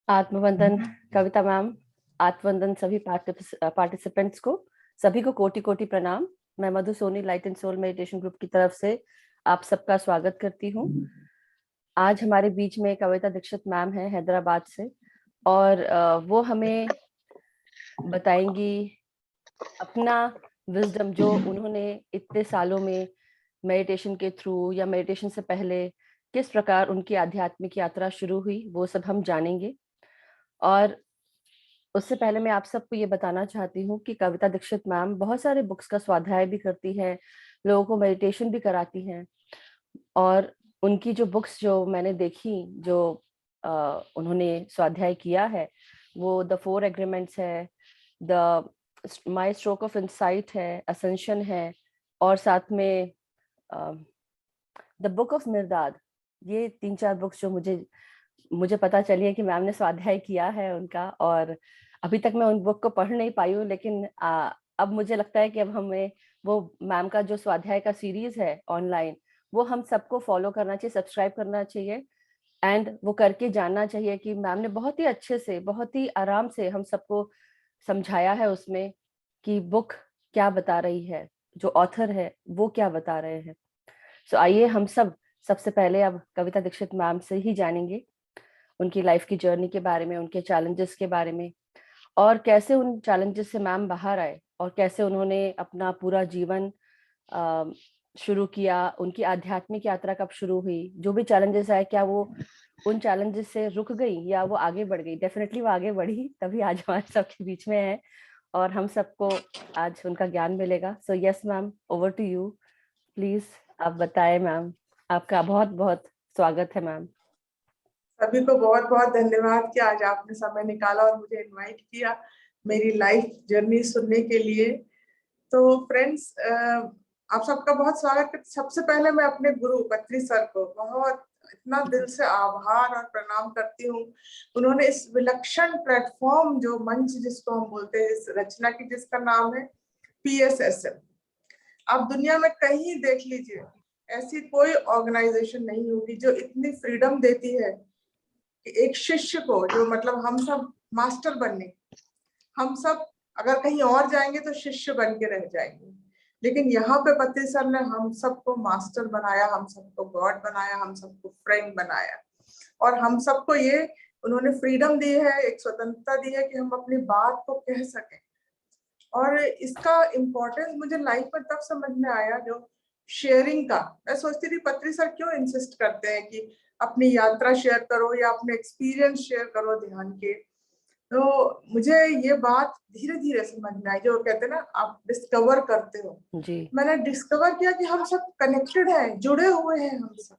आत्मवंदन कविता ma'am, आत्मवंदन सभी participants को, सभी को कोटि कोटि प्रणाम। मैं Madhu Soni light and soul meditation group की तरफ से आप सबका स्वागत करती हूँ। आज हमारे बीच में कविता दीक्षित मैम है हैदराबाद से, और वो हमें बताएंगी अपना विजडम जो उन्होंने इतने सालों में मेडिटेशन के थ्रू या मेडिटेशन से पहले किस प्रकार उनकी आध्यात्मिक यात्रा शुरू हुई, वो सब हम जानेंगे। और उससे पहले मैं आप सबको ये बताना चाहती हूँ कि कविता दीक्षित मैम बहुत सारे बुक्स का स्वाध्याय भी करती हैं, लोगों को मेडिटेशन भी कराती हैं। और उनकी जो बुक्स जो मैंने देखी, जो उन्होंने स्वाध्याय किया है, वो द फोर एग्रीमेंट्स है, the my stroke of insight है, असेंशन है, और साथ में द बुक ऑफ मिर्दाद। ये 3-4 बुक्स जो मुझे मुझे पता चली है कि मैम ने स्वाध्याय किया है उनका। और अभी तक मैं उन बुक को पढ़ नहीं पाई हूँ, लेकिन अब मुझे लगता है कि अब हमें वो मैम का जो स्वाध्याय का सीरीज है ऑनलाइन, वो हम सबको फॉलो करना चाहिए, सब्सक्राइब करना चाहिए, एंड वो करके जानना चाहिए कि मैम ने बहुत ही अच्छे से, बहुत ही आराम से हम सबको समझाया है उसमें कि बुक क्या बता रही है, जो ऑथर है वो क्या बता रहे हैं। सो आइए हम सब सबसे पहले अब कविता दीक्षित मैम से ही जानेंगे उनकी लाइफ की जर्नी के बारे में, उनके चैलेंजेस के बारे में, और कैसे उन चैलेंजेस से मैम बाहर आए, और कैसे उन्होंने अपना पूरा जीवन शुरू किया, उनकी आध्यात्मिक यात्रा कब शुरू हुई, जो भी चैलेंजेस आए, क्या वो उन चैलेंजेस से रुक गई या वो आगे बढ़ गई। डेफिनेटली वो आगे बढ़ी, तभी आज हमारे सबके बीच में है और हम सबको आज उनका ज्ञान मिलेगा। So yes ma'am, over to you, please आप बताएं मैम। आपका बहुत बहुत स्वागत है मैम। सभी को बहुत बहुत धन्यवाद कि आज आपने समय निकाला और मुझे इनवाइट किया मेरी लाइफ जर्नी सुनने के लिए। तो फ्रेंड्स, आप सबका बहुत स्वागत करते। सबसे पहले मैं अपने गुरु पत्री सर को बहुत इतना दिल से आभार और प्रणाम करती हूँ। उन्होंने इस विलक्षण प्लेटफॉर्म, जो मंच जिसको हम बोलते हैं, इस रचना की जिसका नाम है PSSM, आप दुनिया में कहीं देख लीजिए, ऐसी कोई ऑर्गेनाइजेशन नहीं होगी जो इतनी फ्रीडम देती है एक शिष्य को, जो मतलब हम सब मास्टर बनने, हम सब अगर कहीं और जाएंगे तो शिष्य बन के रह जाएंगे, लेकिन यहाँ पे पति सर ने हम सबको मास्टर बनाया, हम सबको गॉड बनाया, हम सबको फ्रेंड बनाया। और हम सबको ये उन्होंने फ्रीडम दी है, एक स्वतंत्रता दी है कि हम अपनी बात को कह सकें। और इसका इम्पोर्टेंस मुझे लाइफ में तब समझ में आया, जो शेयरिंग का। मैं सोचती थी पत्री सर क्यों इंसिस्ट करते हैं कि अपनी यात्रा शेयर करो या अपने एक्सपीरियंस शेयर करो ध्यान के। तो मुझे ये बात धीरे धीरे समझ में आई, जो कहते हैं ना, आप डिस्कवर करते हो जी। मैंने डिस्कवर किया कि हम सब कनेक्टेड हैं, जुड़े हुए हैं, हम सब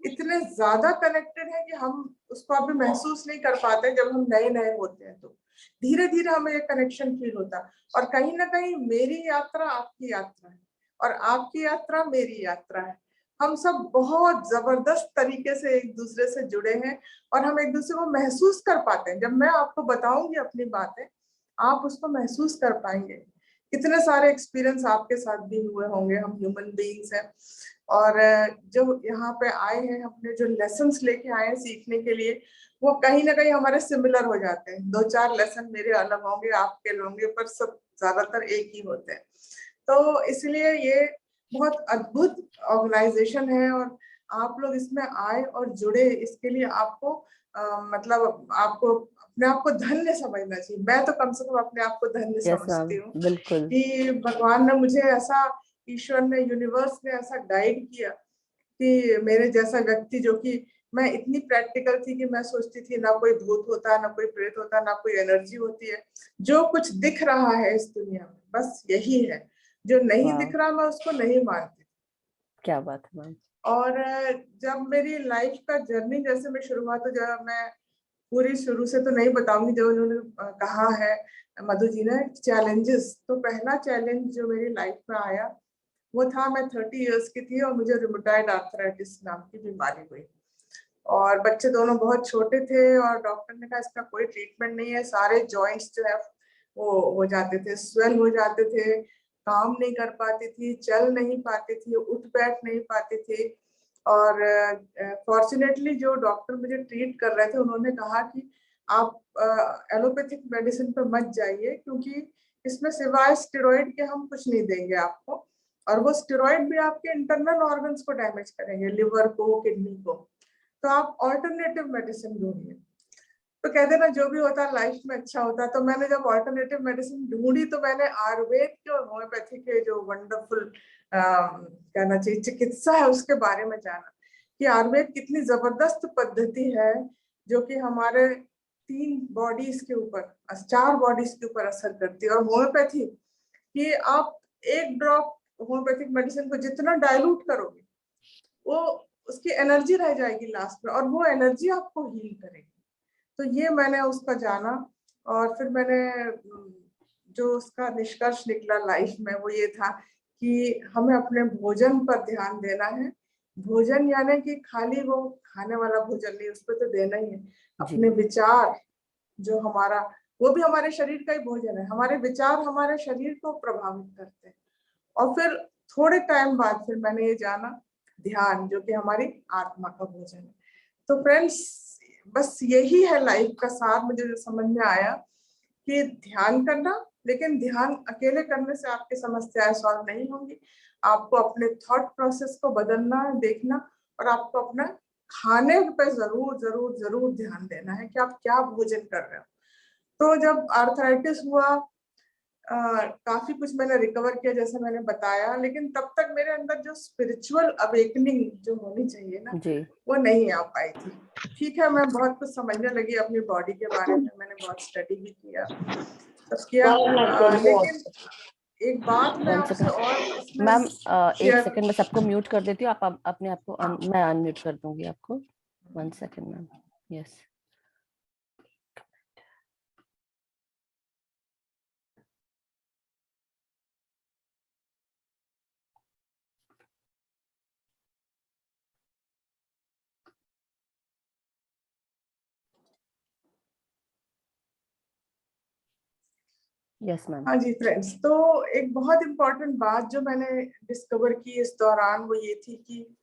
इतने ज्यादा कनेक्टेड हैं कि हम उसको अभी महसूस नहीं कर पाते। जब हम नए नए होते हैं तो धीरे धीरे हमें ये कनेक्शन फील होता है। और कहीं ना कहीं मेरी यात्रा आपकी यात्रा है और आपकी यात्रा मेरी यात्रा है। हम सब बहुत जबरदस्त तरीके से एक दूसरे से जुड़े हैं और हम एक दूसरे को महसूस कर पाते हैं। जब मैं आपको बताऊंगी अपनी बातें, आप उसको महसूस कर पाएंगे। कितने सारे एक्सपीरियंस आपके साथ भी हुए होंगे, हम ह्यूमन बीइंग्स हैं। और जो यहाँ पे आए हैं, अपने जो लेसन्स लेके आए हैं सीखने के लिए, वो कहीं ना कहीं हमारे सिमिलर हो जाते हैं। 2-4 लेसन मेरे अलग होंगे, आपके होंगे, पर सब ज्यादातर एक ही होते हैं। तो इसलिए ये बहुत अद्भुत ऑर्गेनाइजेशन है और आप लोग इसमें आए और जुड़े, इसके लिए आपको मतलब आपको अपने आप को धन्य समझना चाहिए। मैं तो कम से कम अपने आप को धन्य यस समझती मैम, हूँ बिल्कुल। कि भगवान ने मुझे ऐसा, ईश्वर ने, यूनिवर्स ने ऐसा गाइड किया कि मेरे जैसा व्यक्ति, जो कि मैं इतनी प्रैक्टिकल थी कि मैं सोचती थी ना कोई भूत होता, ना कोई प्रेत होता, ना कोई एनर्जी होती है। जो कुछ दिख रहा है इस दुनिया में बस यही है, जो नहीं वाह, दिख रहा मैं उसको नहीं मानती। क्या बात है मैम। और जब मेरी लाइफ का जर्नी, जैसे मैं शुरुआत, तो जब मैं पूरी शुरू से तो नहीं बताऊंगी, जो उन्होंने कहा है मधु जी ने चैलेंजेस, तो पहला चैलेंज जो मेरी लाइफ में आया वो था, मैं 30 इयर्स की थी और मुझे रुमेटॉइड आर्थराइटिस नाम की बीमारी हुई। और बच्चे दोनों बहुत छोटे थे और डॉक्टर ने कहा इसका कोई ट्रीटमेंट नहीं है। सारे जॉइंट्स जो है वो हो जाते थे, स्वेल हो जाते थे, काम नहीं कर पाती थी, चल नहीं पाती थी, उठ बैठ नहीं पाती थी। और फॉर्चुनेटली जो डॉक्टर मुझे ट्रीट कर रहे थे, उन्होंने कहा कि आप एलोपैथिक मेडिसिन पे मत जाइए, क्योंकि इसमें सिवाय स्टेरॉइड के हम कुछ नहीं देंगे आपको, और वो स्टेरॉइड भी आपके इंटरनल ऑर्गन्स को डैमेज करेंगे, लिवर को, किडनी को। तो आप ऑल्टरनेटिव मेडिसिन ढूंढिए। तो कहते ना जो भी होता है लाइफ में अच्छा होता है। तो मैंने जब ऑल्टरनेटिव मेडिसिन ढूंढी तो मैंने आयुर्वेद के और होम्योपैथी के जो वंडरफुल कहना चाहिए चिकित्सा है उसके बारे में जाना, कि आयुर्वेद कितनी जबरदस्त पद्धति है जो कि हमारे 3 बॉडीज के ऊपर, 4 बॉडीज के ऊपर असर करती है। और होम्योपैथी कि आप एक ड्रॉप होम्योपैथिक मेडिसिन को जितना डाइल्यूट करोगे वो उसकी एनर्जी रह जाएगी लास्ट में, और वो एनर्जी आपको हील करेगी। तो ये मैंने उसका जाना, और फिर मैंने जो उसका निष्कर्ष निकला लाइफ में वो ये था कि हमें अपने भोजन पर ध्यान देना है। भोजन यानी कि खाली वो खाने वाला भोजन नहीं, उस पर तो देना ही है। अपने विचार जो हमारा, वो भी हमारे शरीर का ही भोजन है। हमारे विचार हमारे शरीर को प्रभावित करते हैं। और फिर थोड़े टाइम बाद फिर मैंने ये जाना ध्यान, जो कि हमारी आत्मा का भोजन है। तो फ्रेंड्स, बस यही है लाइफ का सार मुझे जो समझ में आया, कि ध्यान करना, लेकिन ध्यान अकेले करने से आपकी समस्याएं सॉल्व नहीं होंगी। आपको अपने थॉट प्रोसेस को बदलना है, देखना, और आपको अपना खाने पे जरूर जरूर जरूर ध्यान देना है कि आप क्या भोजन कर रहे हो। तो जब आर्थराइटिस हुआ, काफी कुछ मैंने रिकवर किया जैसे मैंने बताया, लेकिन तब तक मेरे अंदर जो स्पिरिचुअल अवेकनिंग जो होनी चाहिए ना, वो नहीं आ पाई थी। ठीक है, मैं बहुत कुछ समझने लगी अपनी बॉडी के बारे में, मैंने बहुत स्टडी भी किया, सब किया, लेकिन एक बात मैं आपसे और इसमें मैम एक सेकंड मैं सबको म्यूट कर देती हूँ, आप अपने आप को मैं अनम्यूट कर दूंगी आपको। 1 second ma'am. Yes yes ma'am. हाँ जी फ्रेंड्स, तो एक बहुत इम्पोर्टेंट बात जो मैंने डिस्कवर की इस दौरान वो ये थी कि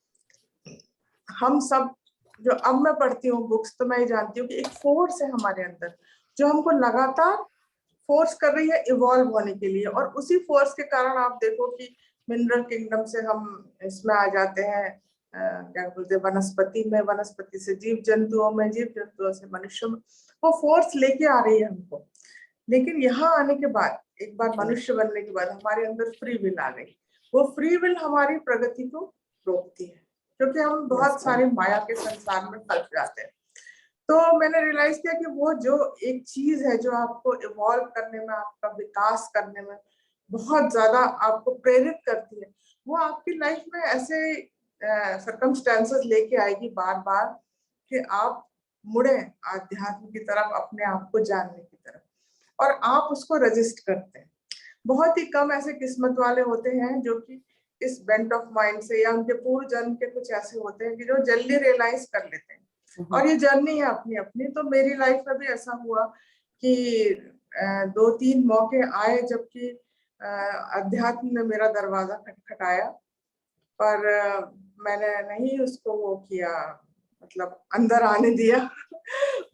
हम सब, जो अब मैं पढ़ती हूँ बुक्स, तो मैं ये जानती हूँ कि एक फोर्स है हमारे अंदर जो हमको लगातार फोर्स कर रही है इवॉल्व होने के लिए। और उसी फोर्स के कारण आप देखो कि मिनरल किंगडम से हम इसमें आ जाते हैं, क्या बोलते हैं, वनस्पति में, वनस्पति से जीव जंतुओं में, जीव जंतुओं से मनुष्यों में। वो फोर्स लेके आ रही है हमको। लेकिन यहाँ आने के बाद, एक बार मनुष्य बनने के बाद हमारे अंदर फ्री विल आ गई। वो फ्री विल हमारी प्रगति को रोकती है, क्योंकि हम बहुत सारी माया के संसार में फंस जाते हैं। तो मैंने रियलाइज किया कि वो जो एक चीज है जो आपको इवॉल्व करने में, आपका विकास करने में बहुत ज्यादा आपको प्रेरित करती है, वो आपकी लाइफ में ऐसे सर्कमस्टेंसेस लेके आएगी बार बार कि आप मुड़े आध्यात्म की तरफ, अपने आप को जानने की तरफ, और आप उसको रजिस्ट करते हैं। बहुत ही कम ऐसे किस्मत वाले होते हैं जो कि इस बेंट ऑफ माइंड से, या उनके पूर्व जन्म के कुछ ऐसे होते हैं कि जो जल्दी रियलाइज कर लेते हैं। और ये जर्नी है अपनी अपनी। तो मेरी लाइफ में भी ऐसा हुआ कि 2-3 मौके आए जबकि अध्यात्म ने मेरा दरवाजा खटखटाया, पर मैंने नहीं उसको वो किया, मतलब अंदर आने दिया।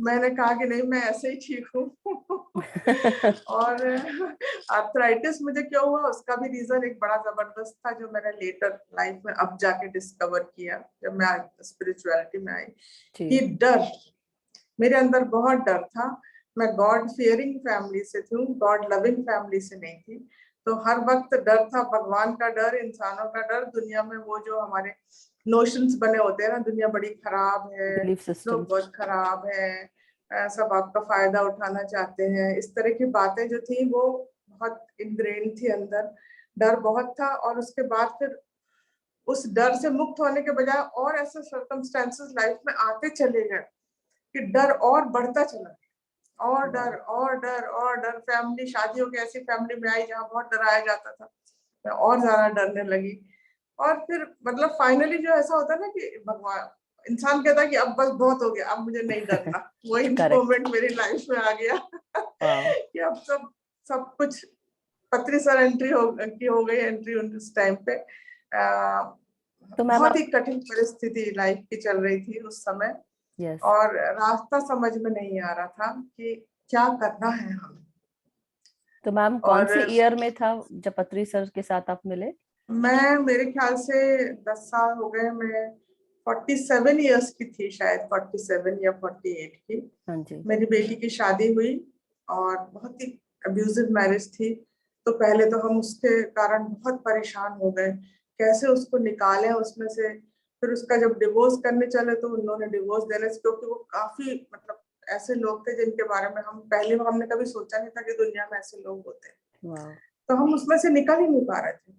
मैंने कहा कि नहीं, मैं ऐसे ही ठीक हूँ। और आर्थराइटिस मुझे क्यों हुआ उसका भी रीजन एक बड़ा जबरदस्त था, जो मैंने लेटर लाइफ में अब जाके डिस्कवर किया जब मैं स्पिरिचुअलिटी में आई, कि डर, मेरे अंदर बहुत डर था। मैं गॉड फियरिंग फैमिली से थी, गॉड लविंग फैमिली से नहीं थी। तो हर वक्त डर था, भगवान का डर, इंसानों का डर, दुनिया में वो जो हमारे नोशंस बने होते हैं ना, दुनिया बड़ी खराब है, लोग बहुत खराब है, सब आपका फायदा उठाना चाहते हैं, इस तरह की बातें जो थी वो बहुत इनग्रेन थी अंदर। डर बहुत था। और उसके बाद फिर उस डर से मुक्त होने के बजाय और ऐसे सर्कमस्टेंसेस लाइफ में आते चले गए कि डर और बढ़ता चला, और डर और डर और डर। फैमिली, शादियों की ऐसी फैमिली में आई जहाँ बहुत डराया जाता था, मैं और ज्यादा डरने लगी। और फिर मतलब फाइनली जो ऐसा होता है ना कि भगवान, इंसान कहता है कि अब बस बहुत हो गया, अब मुझे नहीं डरना। वही मोमेंट मेरी लाइफ में आ गया कि अब सब कुछ पतरी सर एंट्री हो गई एंट्री उस टाइम पे। तो बहुत ही कठिन परिस्थिति लाइफ की चल रही थी उस समय। यस। और रास्ता समझ में नहीं आ रहा था कि क्या करना है हमें। तो मैम कौन और से ईयर में था जब पत्री सर के साथ आप मिले? मैं, मेरे ख्याल से 10 साल हो गए, मैं 47 इयर्स की थी शायद, 47 या 48 की। हाँ जी। मेरी बेटी की शादी हुई और बहुत ही अब्यूजिव मैरिज थी। तो पहले तो हम उसके कारण बहुत परेशान हो गए, कैसे उसको निकालें उसमें से। फिर उसका जब डिवोर्स करने चले तो उन्होंने डिवोर्स देने से, क्योंकि वो काफी मतलब ऐसे लोग थे जिनके बारे में हम पहले हमने कभी सोचा नहीं था कि दुनिया में ऐसे लोग होते हैं। वाह। तो हम उसमें से निकल ही नहीं पा रहे थे।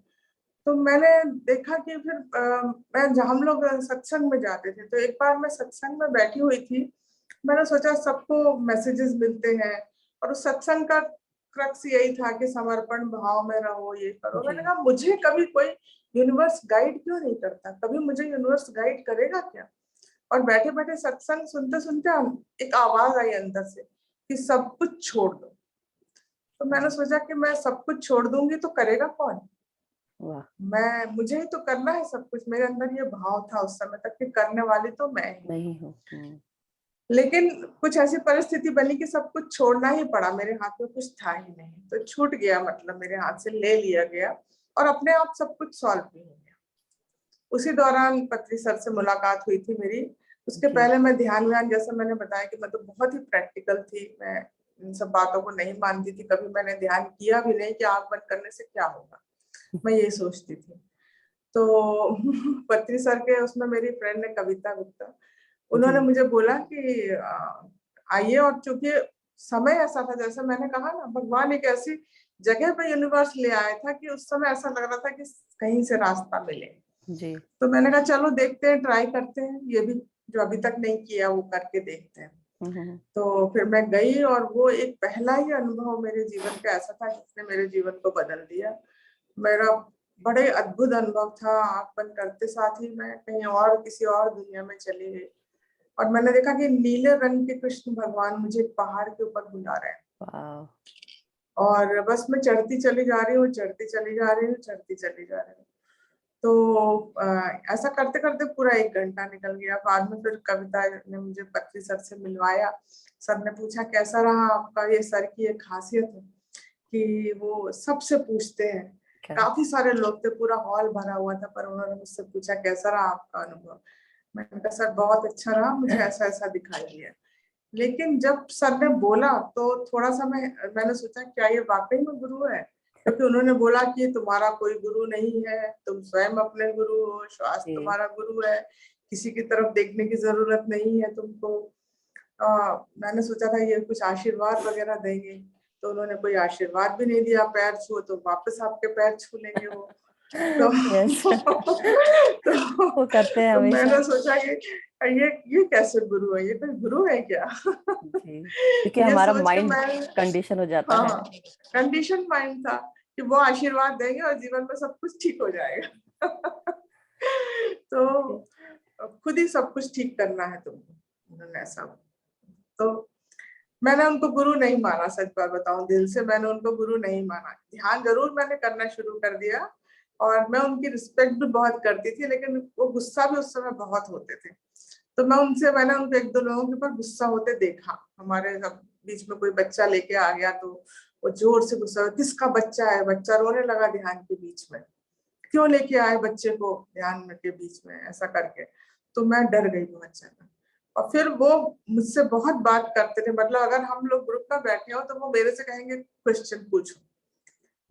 तो मैंने देखा कि फिर मैं जब हम लोग सत्संग में जाते थे, तो एक बार मैं सत्संग में बैठी हुई थी। मैंने सोचा सबको मैसेजेस मिलते हैं और उस सत्संग का क्रक्स यही था कि समर्पण भाव में रहो, ये करो। मैंने जी। कहा मुझे कभी कोई यूनिवर्स गाइड क्यों नहीं करता, कभी मुझे यूनिवर्स गाइड करेगा क्या। और बैठे बैठे सत्संग सुनते सुनते एक आवाज आई अंदर से कि सब कुछ छोड़ दो। तो मैंने सोचा कि मैं सब कुछ छोड़ दूंगी तो करेगा कौन। वाह। मुझे ही तो करना है सब कुछ। मेरे अंदर ये भाव था उस समय तक कि करने वाली तो मैं ही। नहीं हूँ। लेकिन कुछ ऐसी परिस्थिति बनी कि सब कुछ छोड़ना ही पड़ा, मेरे हाथ में कुछ था ही नहीं, तो छूट गया, मतलब मेरे हाथ से ले लिया गया और अपने आप सब कुछ सॉल्व भी हो गया। उसी दौरान पत्री सर से मुलाकात हुई थी मेरी। उसके जी। पहले मैं ध्यान व्यान, जैसे मैंने बताया कि मैं तो बहुत ही प्रैक्टिकल थी, मैं इन सब बातों को नहीं मानती थी, कभी मैंने ध्यान किया भी नहीं कि आंख बंद करने से क्या होगा, मैं ये सोचती थी। तो पत्री सर के उसमें मेरी फ्रेंड है कविता गुप्ता, जी। उन्होंने मुझे बोला कि आइए। और चूंकि समय ऐसा था, जैसे मैंने कहा ना, भगवान एक ऐसी जगह पे यूनिवर्स ले आया था कि उस समय ऐसा लग रहा था कि कहीं से रास्ता मिले। जी। तो मैंने कहा चलो देखते हैं, ट्राई करते हैं, ये भी जो अभी तक नहीं किया वो करके देखते हैं। हम्म। तो फिर मैं गई और वो एक पहला ही अनुभव मेरे जीवन का ऐसा था जिसने मेरे जीवन को बदल दिया। मेरा बड़े अद्भुत अनुभव था। आंख बंद करते साथ ही मैं कहीं और, किसी और दुनिया में चली गई और मैंने देखा कि नीले रंग के कृष्ण भगवान मुझे एक पहाड़ के ऊपर बुला रहे हैं। वाह। और बस मैं चढ़ती चली जा रही हूँ, चढ़ती चली जा रही हूँ, चढ़ती चली जा रही हूँ। तो ऐसा करते करते पूरा 1 घंटा निकल गया। बाद में फिर कविता ने मुझे पत्री सर से मिलवाया। सर ने पूछा कैसा रहा आपका। ये सर की एक खासियत है कि वो सबसे पूछते हैं। क्या? काफी सारे लोग थे, पूरा हॉल भरा हुआ था, पर उन्होंने मुझसे पूछा कैसा रहा आपका अनुभव। मैंने कहा सर बहुत अच्छा रहा, मुझे ऐसा ऐसा दिखाई दिया। लेकिन जब सर ने बोला तो थोड़ा सा मैंने सोचा क्या ये वाकई में गुरु है, क्योंकि उन्होंने बोला कि तुम्हारा कोई गुरु नहीं है, तुम स्वयं अपने गुरु हो, श्वास जी। तुम्हारा गुरु है, किसी की तरफ देखने की जरूरत नहीं है तुमको। मैंने सोचा था ये कुछ आशीर्वाद वगैरह देंगे, तो उन्होंने कोई आशीर्वाद भी नहीं दिया। पैर छुओ तो वापस आपके पैर छू लेंगे वो। तो यस। वो करते हैं तो हमेशा। मैंने सोचा कि ये कैसे गुरु है, ये कोई गुरु है क्या। जी, क्योंकि ये हमारा सोच के माइंड मैं, कंडीशन हो जाता है। हाँ, कंडीशन माइंड था कि वो आशीर्वाद देंगे और जीवन में सब कुछ ठीक हो जाएगा। तो जी। खुद ही सब कुछ ठीक करना है तुमको, उन्होंने ऐसा। तो मैंने उनको गुरु नहीं माना, सच बात बताऊं, दिल से मैंने उनको गुरु नहीं माना। ध्यान जरूर मैंने करना शुरू कर दिया और मैं उनकी रिस्पेक्ट भी बहुत करती थी, लेकिन वो गुस्सा भी उस समय बहुत होते थे। तो मैंने उनको 1-2 लोगों के ऊपर गुस्सा होते देखा। हमारे बीच में कोई बच्चा लेके आ गया तो वो जोर से गुस्सा, किसका बच्चा है, बच्चा रोने लगा ध्यान के बीच में, क्यों लेके आए बच्चे को ध्यान के बीच में, ऐसा करके। तो मैं डर गई बहुत ज्यादा। और फिर वो मुझसे बहुत बात करते थे, मतलब अगर हम लोग ग्रुप में बैठे हो तो वो मेरे से कहेंगे क्वेश्चन पूछो,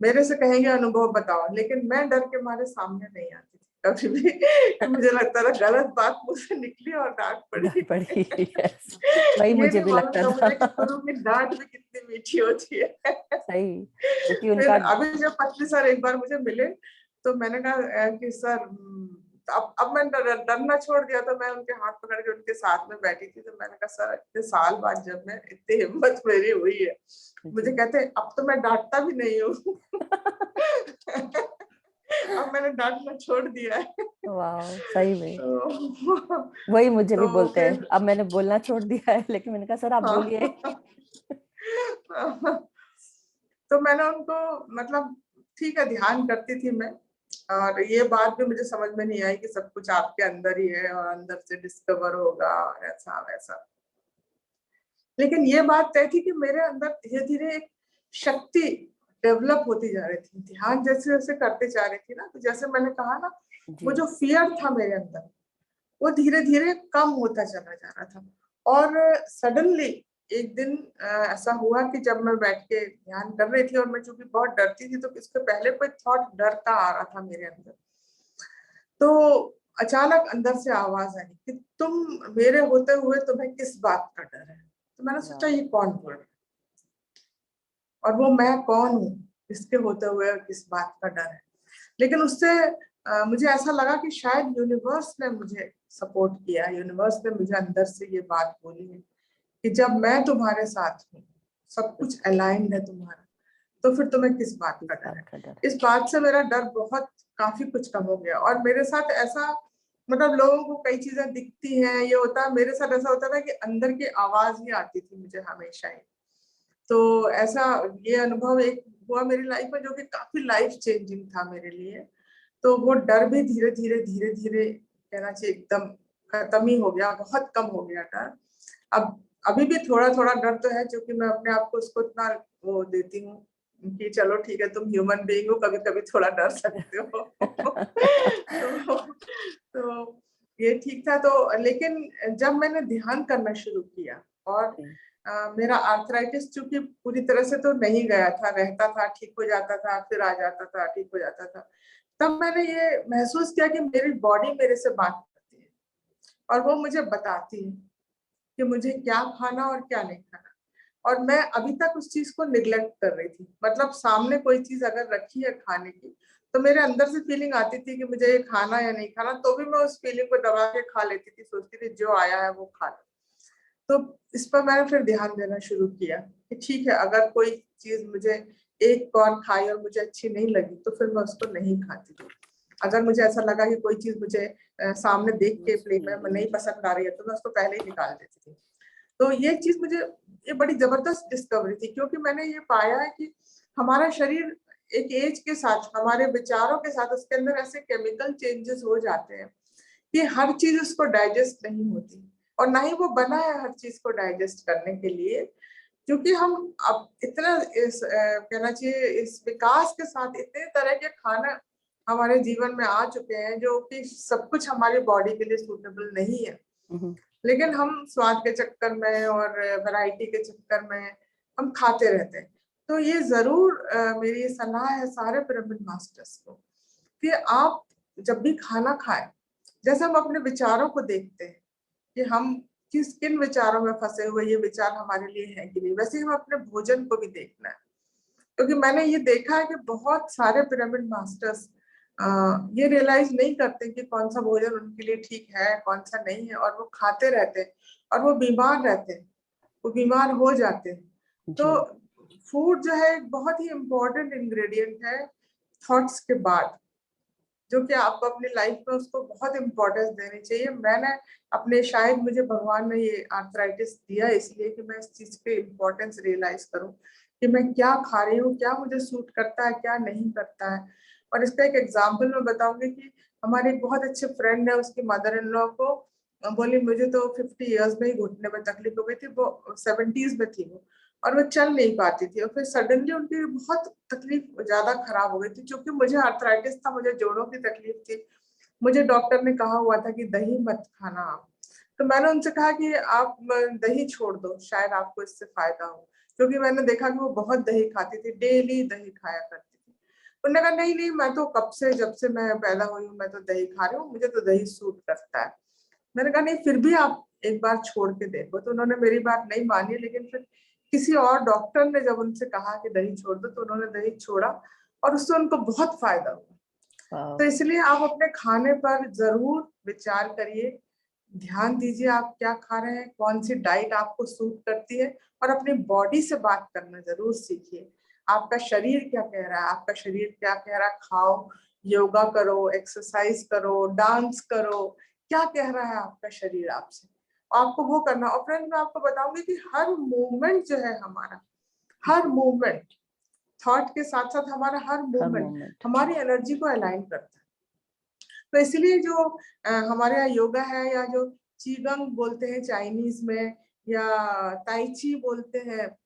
मेरे से कहेंगे अनुभव बताओ, लेकिन मैं डर के मारे सामने नहीं आती थी कभी भी। मुझे लगता था गलत बात मुझसे निकली और डांट डर पड़ी। पड़ी। यस, वही ये मुझे नहीं भी मालूम लगता था था। मुझे कि गुरु की डांट भी कितनी मीठी होती है। सही, क्योंकि फिर उनका। अभी जब पत्नी सर एक बार मुझे मिले तो मैंने कहा कि सर, अब मैं डरना छोड़ दिया। तो मैं उनके हाथ पकड़ के उनके साथ में बैठी थी। तो मैंने कहा सर, इतने साल बाद जब मैं, इतनी हिम्मत मेरी हुई है, मुझे जी। कहते अब तो मैं डांटता भी नहीं हूँ। अब मैंने डांटना छोड़ दिया है। वाह, सही में। तो, वही मुझे भी तो बोलते हैं, फिर, अब मैंने बोलना छोड़ दिया है, लेकिन मैंने कहा सर आप बोलिए। हाँ। तो मैंने उनको, मतलब ठीक है ध्यान करती थी मैं, और ये बात भी मुझे समझ में नहीं आई कि सब कुछ आपके अंदर ही है और अंदर से डिस्कवर होगा और ऐसा वैसा। लेकिन ये बात तय थी कि मेरे अंदर धीरे धीरे एक शक्ति डेवलप होती जा रही थी। ध्यान जैसे जैसे करते जा रही थी ना, तो जैसे मैंने कहा ना, वो जो फियर था मेरे अंदर, वो धीरे धीरे कम होता चला जा रहा था। और सडनली एक दिन ऐसा हुआ कि जब मैं बैठ के ध्यान कर रही थी, और मैं चूंकि बहुत डरती थी, तो इसके पहले कोई थॉट डर का आ रहा था मेरे अंदर, तो अचानक अंदर से आवाज आई कि तुम मेरे होते हुए तुम्हें किस बात का डर है। तो मैंने सोचा ये कौन बोल रहा है, और वो मैं कौन हूँ इसके होते हुए किस बात का डर है। लेकिन उससे मुझे ऐसा लगा कि शायद यूनिवर्स ने मुझे सपोर्ट किया, यूनिवर्स ने मुझे अंदर से ये बात बोली है कि जब मैं तुम्हारे साथ हूँ, सब कुछ अलाइंड है तुम्हारा, तो फिर तुम्हें किस बात का डर है। इस बात से मेरा डर बहुत काफी कुछ कम हो गया। और मेरे साथ ऐसा, मतलब लोगों को कई चीजें दिखती हैं, ये होता है, मेरे साथ ऐसा होता था कि अंदर की आवाज ही आती थी मुझे हमेशा ही। तो ऐसा ये अनुभव एक हुआ मेरी लाइफ में, जो कि काफी लाइफ चेंजिंग था मेरे लिए। तो वो डर भी धीरे धीरे धीरे धीरे, कहना चाहिए एकदम खत्म ही हो गया, बहुत कम हो गया डर। अब अभी भी थोड़ा थोड़ा डर तो है, क्योंकि मैं अपने आप को उसको इतना वो देती हूँ कि चलो ठीक है, तुम ह्यूमन बीइंग हो, कभी कभी थोड़ा डर सकते हो। तो ये ठीक था। तो लेकिन जब मैंने ध्यान करना शुरू किया, और मेरा आर्थराइटिस चूंकि पूरी तरह से तो नहीं गया था, रहता था, ठीक हो जाता था, फिर आ जाता था, ठीक हो जाता था, तब मैंने ये महसूस किया कि मेरी बॉडी मेरे से बात करती है, और वो मुझे बताती है कि मुझे क्या खाना और क्या नहीं खाना। और मैं अभी तक उस चीज को निग्लेक्ट कर रही थी। मतलब सामने कोई चीज अगर रखी है खाने की, तो मेरे अंदर से फीलिंग आती थी कि मुझे ये खाना या नहीं खाना, तो भी मैं उस फीलिंग को दबा के खा लेती थी, सोचती थी जो आया है वो खा लो। तो इस पर मैंने फिर ध्यान देना शुरू किया कि ठीक है, अगर कोई चीज मुझे एक कौर खाई और मुझे अच्छी नहीं लगी, तो फिर मैं उसको नहीं खाती थी। अगर मुझे ऐसा लगा कि कोई चीज मुझे सामने देख के प्लेट में नहीं पसंद आ रही है, तो मैं उसको पहले ही निकाल देती थी। तो ये चीज मुझे, ये बड़ी जबरदस्त डिस्कवरी थी, क्योंकि मैंने ये पाया है कि हमारा शरीर एक एज के साथ, हमारे विचारों के साथ, उसके अंदर ऐसे केमिकल चेंजेस हो जाते हैं कि हर चीज उसको डाइजेस्ट नहीं होती, और ना ही वो बना है हर चीज को डाइजेस्ट करने के लिए। क्योंकि हम अब इतना कहना चाहिए इस विकास के साथ इतने तरह के खाना हमारे जीवन में आ चुके हैं, जो कि सब कुछ हमारी बॉडी के लिए सूटेबल नहीं है। लेकिन हम स्वाद के चक्कर में और वैरायटी के चक्कर में हम खाते रहते हैं। तो ये जरूर मेरी सलाह है सारे पिरामिड मास्टर्स को कि आप जब भी खाना खाएं, जैसे हम अपने विचारों को देखते हैं कि हम किन विचारों में फंसे हुए, ये विचार हमारे लिए है कि नहीं, वैसे ही हम अपने भोजन को भी देखना है। क्योंकि मैंने ये देखा है कि बहुत सारे पिरामिड मास्टर्स ये रियलाइज नहीं करते कि कौन सा भोजन उनके लिए ठीक है, कौन सा नहीं है, और वो खाते रहते हैं और वो बीमार रहते हैं, वो बीमार हो जाते हैं। तो फूड जो है एक बहुत ही इम्पोर्टेंट इंग्रेडिएंट है थॉट्स के बाद, जो कि आपको अपनी लाइफ में उसको बहुत इम्पोर्टेंस देनी चाहिए। मैंने अपने, शायद मुझे भगवान ने ये आर्थराइटिस दिया इसलिए कि मैं इस चीज के इम्पोर्टेंस रियलाइज करूं कि मैं क्या खा रही हूँ, क्या मुझे सूट करता है, क्या नहीं करता है। और इसका एक एग्जाम्पल मैं बताऊंगी कि हमारे एक बहुत अच्छे फ्रेंड है, उसकी मदर इन लॉ को बोली, मुझे तो 50 इयर्स में ही घुटने में तकलीफ हो गई थी, वो 70s में थी वो, और वो चल नहीं पाती थी। और फिर सडनली उनकी बहुत तकलीफ ज्यादा खराब हो गई थी। क्योंकि मुझे आर्थराइटिस था, मुझे जोड़ों की तकलीफ थी, मुझे डॉक्टर ने कहा हुआ था कि दही मत खाना आप। तो मैंने उनसे कहा कि आप दही छोड़ दो, शायद आपको इससे फायदा हो। क्योंकि मैंने देखा कि वो बहुत दही खाती थी, डेली दही खाया करती थी। उन्होंने कहा नहीं नहीं, मैं तो कब से, जब से मैं पैदा हुई हूँ मैं तो दही खा रही हूँ, मुझे तो दही सूट करता है। मैंने कहा नहीं, फिर भी आप एक बार छोड़ के देखो। तो उन्होंने मेरी बात नहीं मानी, लेकिन फिर किसी और डॉक्टर ने जब उनसे कहा कि दही छोड़ दो, तो उन्होंने दही छोड़ा, और उससे उनको बहुत फायदा हुआ। तो इसलिए आप अपने खाने पर जरूर विचार करिए, ध्यान दीजिए आप क्या खा रहे हैं, कौन सी डाइट आपको सूट करती है, और अपनी बॉडी से बात करना जरूर सीखिए। आपका शरीर क्या कह रहा है, आपका शरीर क्या कह रहा है, खाओ, योगा करो, एक्सरसाइज करो, डांस करो, क्या कह रहा है आपका शरीर आपसे, आपको वो करना। और फ्रेंड, मैं आपको बताऊंगी कि हर मूवमेंट जो है हमारा, हर मूवमेंट थॉट के साथ साथ हमारा हर मूवमेंट हमारी एनर्जी को अलाइन करता है। तो इसलिए जो हमारे यहाँ योगा है, या जो चीगंग बोलते हैं चाइनीज में, या ताइची बोलते हैं,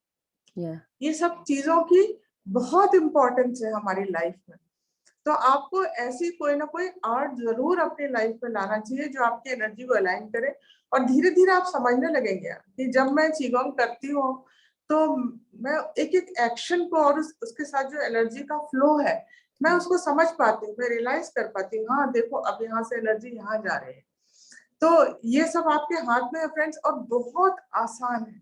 ये सब चीजों की बहुत इंपॉर्टेंस है हमारी लाइफ में। तो आपको ऐसी कोई ना कोई आर्ट जरूर अपनी लाइफ में लाना चाहिए जो आपकी एनर्जी को अलाइन करे। और धीरे धीरे आप समझने लगेंगे कि जब मैं चीगोंग करती हूँ तो मैं एक एक एक्शन को और उसके साथ जो एनर्जी का फ्लो है मैं उसको समझ पाती हूँ, मैं रियलाइज कर पाती हूँ, हाँ देखो अब यहाँ से एनर्जी यहाँ जा रही है। तो ये सब आपके हाथ में है फ्रेंड्स, और बहुत आसान है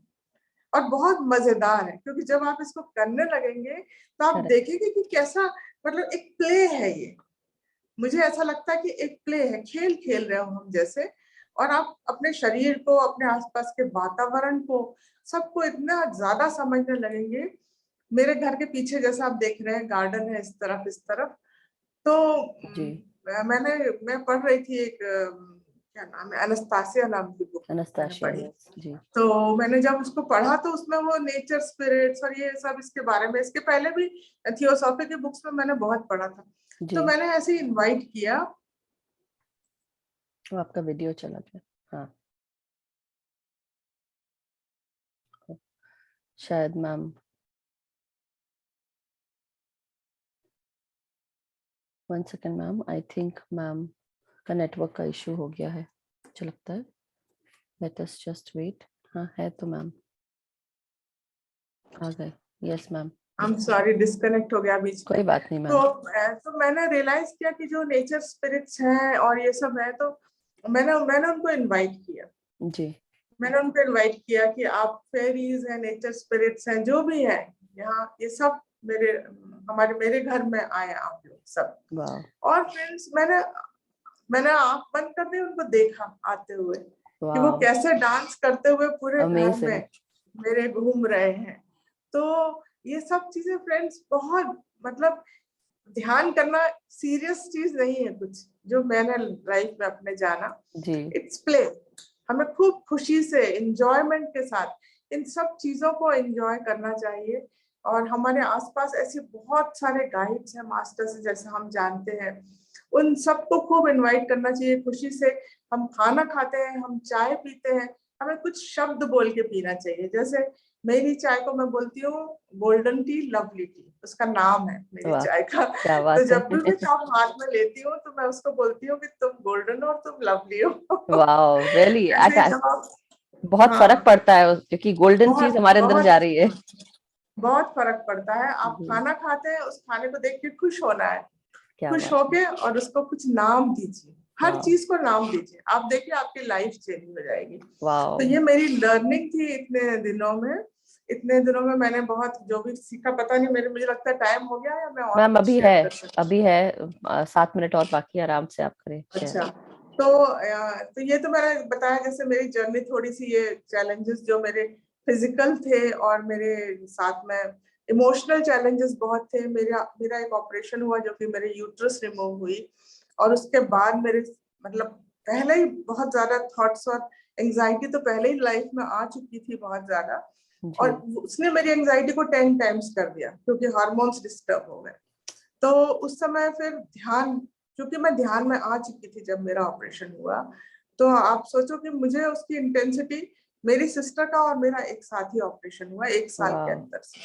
और बहुत मजेदार है, क्योंकि जब आप इसको करने लगेंगे तो आप देखेंगे कि कैसा, मतलब एक प्ले है ये। मुझे ऐसा लगता है कि एक प्ले है, खेल खेल रहे हो हम जैसे। और आप अपने शरीर को, अपने आसपास के वातावरण को, सबको इतना ज्यादा समझने लगेंगे। मेरे घर के पीछे जैसा आप देख रहे हैं गार्डन है, इस तरफ। तो मैं पढ़ रही थी एक क्या नाम है, एनास्तासिया नाम की बुक मैंने पढ़ी। जी। तो मैंने जब उसको पढ़ा तो उसमें वो नेचर स्पिरिट्स और ये सब इसके बारे में, इसके पहले भी थियोसॉफी की बुक्स में मैंने बहुत पढ़ा था। तो मैंने ऐसे इनवाइट किया। तो आपका वीडियो चला गया। हाँ शायद ma'am, one second ma'am, I think ma'am का नेटवर्क का इशू हो गया है, मुझे लगता है। Let us just wait. हाँ है तो मैम आ गए। Yes ma'am, I am sorry, disconnect हो गया बीच में। कोई बात नहीं मैम। तो मैंने रियलाइज किया कि जो नेचर स्पिरिट्स हैं और ये सब है, तो मैंने उनको इनवाइट किया। जी। मैंने उनको इनवाइट किया कि आप फेरीज हैं, नेचर स्पिरिट्स हैं, जो भी है यहाँ, ये सब मेरे घर में आए आप लोग सब। और फ्रेंड्स मैंने आंख बंद कर दी, उनको देखा आते हुए कि वो कैसे डांस करते हुए पूरे घर में मेरे घूम रहे हैं। तो ये सब चीजें फ्रेंड्स बहुत, मतलब ध्यान करना सीरियस चीज नहीं है कुछ, जो मैंने लाइफ में अपने जाना। It's play. हमें खूब खुशी से, एंजॉयमेंट के साथ इन सब चीजों को एंजॉय करना चाहिए। और हमारे आसपास ऐसे बहुत सारे गाइड्स हैं, मास्टर्स, जैसे हम जानते हैं, उन सबको खूब इनवाइट करना चाहिए खुशी से। हम खाना खाते हैं, हम चाय पीते हैं, हमें कुछ शब्द बोल के पीना चाहिए। जैसे मेरी चाय को मैं बोलती हूँ गोल्डन टी, लवली टी, उसका नाम है मेरी चाय का। तो जब भी मैं कप हाथ में लेती हूँ तो मैं उसको बोलती हूँ कि तुम गोल्डन हो और तुम लवली हो। वाओ, रियली बहुत फर्क पड़ता है, क्योंकि गोल्डन चीज हमारे अंदर जा रही है। बहुत फर्क पड़ता है। आप खाना खाते हैं, उस खाने को देख के खुश होना है, खुश होके, और उसको कुछ नाम दीजिए, हर चीज को नाम दीजिए। आप देखिए आपकी लाइफ चेंज हो जाएगी। तो ये मेरी लर्निंग थी इतने दिनों में मैंने बहुत जो भी सीखा, पता नहीं, मुझे लगता है टाइम हो गया है, मैं और मैम अभी है 7 मिनट और बाकी, आराम से आप करें। अच्छा, तो ये तो मैंने बताया जैसे मेरी जर्नी, थोड़ी सी ये चैलेंजेस जो मेरे फिजिकल थे और मेरे साथ में इमोशनल चैलेंजेस बहुत थे। मेरा एक ऑपरेशन हुआ जो कि मेरे यूट्रस रिमूव हुई, और उसके बाद मेरे, मतलब पहले ही बहुत ज्यादा थॉट्स और एंजाइटी तो पहले ही लाइफ में आ चुकी थी बहुत ज्यादा, और उसने मेरी एंजाइटी को 10 टाइम्स कर दिया, क्योंकि हार्मोन्स डिस्टर्ब हो गए। तो उस समय फिर क्योंकि मैं ध्यान में आ चुकी थी जब मेरा ऑपरेशन हुआ, तो आप सोचो कि मुझे उसकी इंटेंसिटी, मेरी सिस्टर का और मेरा एक साथ ही ऑपरेशन हुआ 1 साल के अंदर से।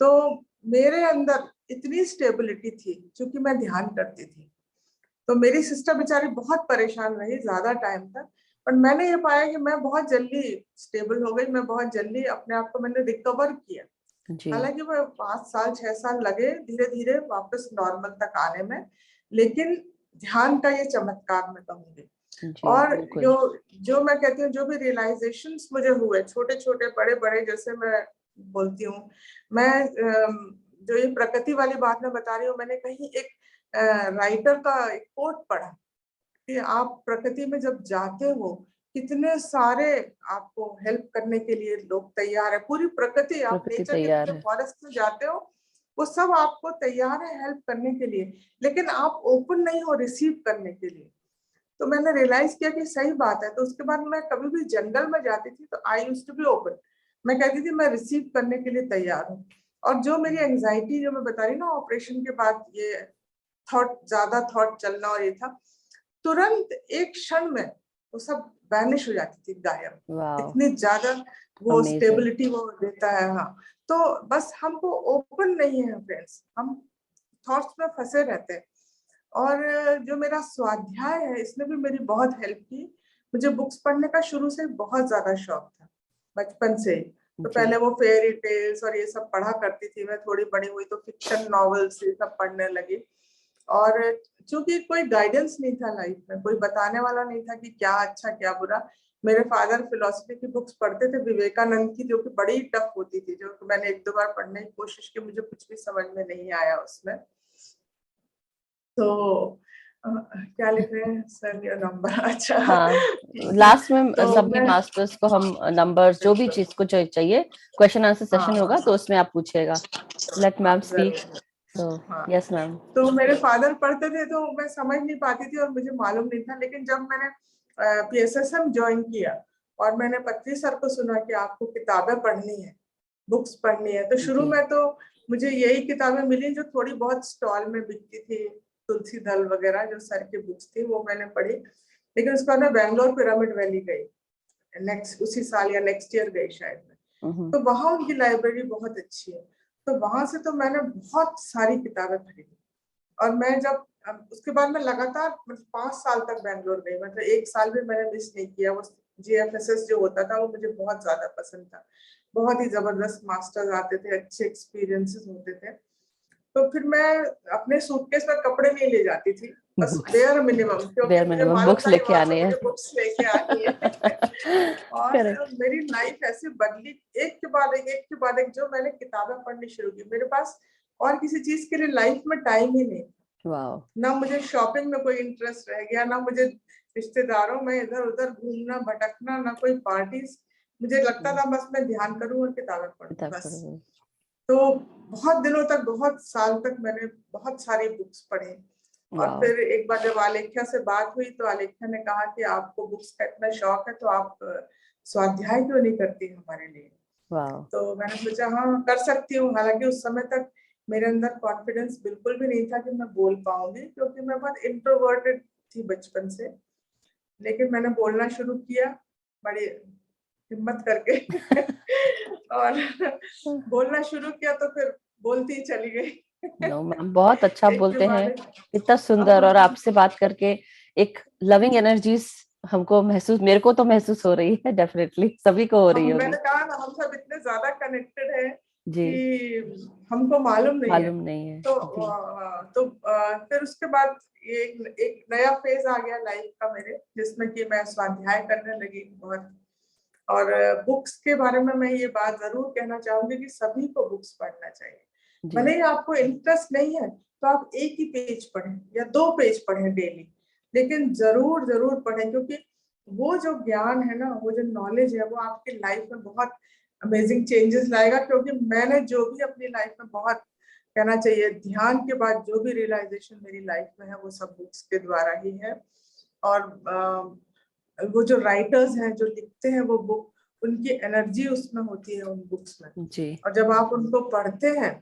तो मेरे अंदर इतनी स्टेबिलिटी थी क्योंकि मैं ध्यान करती थी। तो मेरी सिस्टर बेचारी बहुत परेशान रही ज्यादा टाइम तक, पर मैंने ये पाया कि मैं बहुत जल्दी स्टेबल हो गई, मैं बहुत जल्दी अपने आप को मैंने रिकवर किया। हालांकि वो 5 साल 6 साल लगे धीरे धीरे वापस नॉर्मल तक आने में, लेकिन ध्यान का ये चमत्कार मैं कहूंगी। और जो मैं कहती हूँ, जो भी रियलाइजेशंस मुझे हुए, छोटे छोटे बड़े बड़े, जैसे मैं बोलती हूँ, मैं जो ये प्रकृति वाली बात मैं बता रही हूँ, मैंने कहीं एक राइटर का एक कोट पढ़ा कि आप प्रकृति में जब जाते हो, कितने सारे आपको हेल्प करने के लिए लोग तैयार है। पूरी प्रकृति, आप नेचर के फॉरेस्ट में जाते हो, वो सब आपको तैयार है हेल्प करने के लिए, लेकिन आप ओपन नहीं हो रिसीव करने के लिए। तो मैंने रियलाइज किया कि सही बात है। तो उसके बाद मैं कभी भी जंगल में जाती थी तो I used to be open, मैं कहती थी मैं रिसीव करने के लिए तैयार हूँ। और जो मेरी एंजाइटी जो मैं बता रही ना ऑपरेशन के बाद, ये ज्यादा थॉट चलना और ये था, तुरंत एक क्षण में वो सब वैनिश हो जाती थी, गायब। वाओ, इतनी ज्यादा वो अमेजिंग। स्टेबिलिटी वो देता है। हाँ, तो बस हमको ओपन नहीं है फ्रेंड्स, हम थॉट्स में फंसे रहते हैं। और जो मेरा स्वाध्याय है इसने भी मेरी बहुत हेल्प की। मुझे बुक्स पढ़ने का शुरू से बहुत ज्यादा शौक था, बचपन से ही। तो जी, पहले वो फेयरी टेल्स और ये सब पढ़ा करती थी मैं, थोड़ी बड़ी हुई तो फिक्शन नॉवेल्स ये सब पढ़ने लगी। और चूंकि कोई गाइडेंस नहीं था लाइफ में, कोई बताने वाला नहीं था कि क्या अच्छा क्या बुरा। मेरे फादर फिलोसफी की बुक्स पढ़ते थे, विवेकानंद की, जो कि बड़ी टफ होती थी, जो मैंने एक दो बार पढ़ने की कोशिश की, मुझे कुछ भी समझ में नहीं आया उसमें। तो क्या लिख रहे हैं सर, ये नंबर? अच्छा, हाँ, ठीक है। लास्ट में तो सभी मैं, मास्टर्स को हम नंबर्स, जो भी चीज को चाहिए, क्वेश्चन आंसर हाँ सेशन होगा, हाँ तो उसमें आप पूछेगा। लेट मैम हाँ, स्पीक। जरूर। सो हाँ, यस मैम। तो मेरे फादर पढ़ते थे तो मैं समझ नहीं पाती थी और मुझे मालूम नहीं था। लेकिन जब मैंने PSSM ज्वाइन किया और मैंने पत्री सर को सुना कि आपको किताबें पढ़नी है, बुक्स पढ़नी है, तो शुरू जी, में तो मुझे यही किताबें मिली जो थोड़ी बहुत स्टॉल में बिकती थी, तुलसी दल वगैरह जो सर की बुक्स थी वो मैंने पढ़ी। लेकिन उसके बाद मैं बैंगलोर पिरामिड वैली गई, नेक्स्ट उसी साल या नेक्स्ट ईयर गई शायद मैं। तो वहां उनकी लाइब्रेरी बहुत अच्छी है। तो वहां से तो मैंने बहुत सारी किताबें खरीदी। और मैं जब उसके बाद मैं लगातार 5 साल तक बैंगलोर गई, मतलब एक साल भी मैंने मिस नहीं किया। वो GFSS जो होता था वो मुझे बहुत ज्यादा पसंद था। बहुत ही जबरदस्त मास्टर्स आते थे, अच्छे एक्सपीरियंसेस होते थे। तो फिर मैं अपने सूटकेस में कपड़े नहीं ले जाती थी, बस बुक्स, बेयर मिनिमम, क्योंकि बेयर मुझे मिनिमम मालूम बुक्स था कि लेके वहां से आने हैं। मुझे बुक्स लेके आनी है। और करेक्ट। मेरी लाइफ ऐसे बदली, एक के बाद एक, एक के बाद एक, जो मैंने किताबें पढ़नी शुरू की। मेरे पास और किसी चीज के लिए लाइफ में टाइम ही नहीं, वाओ, ना मुझे शॉपिंग में कोई इंटरेस्ट रह गया, ना मुझे रिश्तेदारों में इधर उधर घूमना भटकना, ना कोई पार्टीज। मुझे लगता था बस मैं ध्यान करूं और किताबें पढूं किताब बस। पढ़ो। तो बहुत दिनों तक, बहुत साल तक मैंने बहुत सारी बुक्स पढ़ी। और वाओ, फिर एक बार जब आलेख्या से बात हुई तो आलेख्या ने कहा कि आपको बुक्स का इतना शौक है तो आप स्वाध्याय क्यों नहीं करती हमारे लिए। वाओ। तो मैंने सोचा हाँ कर सकती हूँ। हालांकि उस समय तक मेरे अंदर कॉन्फिडेंस बिल्कुल भी नहीं था कि मैं बोल पाऊंगी, क्योंकि मैं बहुत इंट्रोवर्टेड थी बचपन से। लेकिन मैंने बोलना शुरू किया बड़ी हिम्मत करके और बोलना शुरू किया तो फिर बोलती ही चली गई। नो मैम, बहुत अच्छा एक के बोलते हैं, बाद एक। इतना सुंदर। और हाँ, आपसे बात करके एक लविंग एनर्जीज हमको महसूस, मेरे को तो महसूस हो रही है, डेफिनेटली सभी को हो रही होगी। मैंने कहा ना, हम सब इतने ज्यादा कनेक्टेड हैं जी, कि हमको मालूम नहीं है। मालूम नहीं है। तो जी, फिर उसके बाद ये एक नया फेज आ गया लाइफ का मेरे, जिसमें कि मैं स्वाध्याय करने लगी बहुत। और बुक्स के बारे में मैं ये बात जरूर कहना चाहूंगी कि सभी को बुक्स पढ़ना चाहिए। जी, भले ही आपको इंटरेस्ट नहीं है तो आप एक ही पेज पढ़ें या 2 पेज पढ़ें डेली, लेकिन जरूर जरूर पढ़ें, क्योंकि वो जो ज्ञान है ना, वो जो नॉलेज है, वो आपकी लाइफ में बहुत अमेजिंग चेंजेस लाएगा। क्योंकि मैंने जो भी अपनी लाइफ में बहुत, कहना चाहिए ध्यान के बाद, जो भी रियलाइजेशन मेरी लाइफ में है वो सब बुक्स के द्वारा ही है। और वो जो राइटर्स हैं जो लिखते हैं वो बुक, उनकी एनर्जी उसमें होती है उन बुक्स में। जी, और जब आप उनको पढ़ते हैं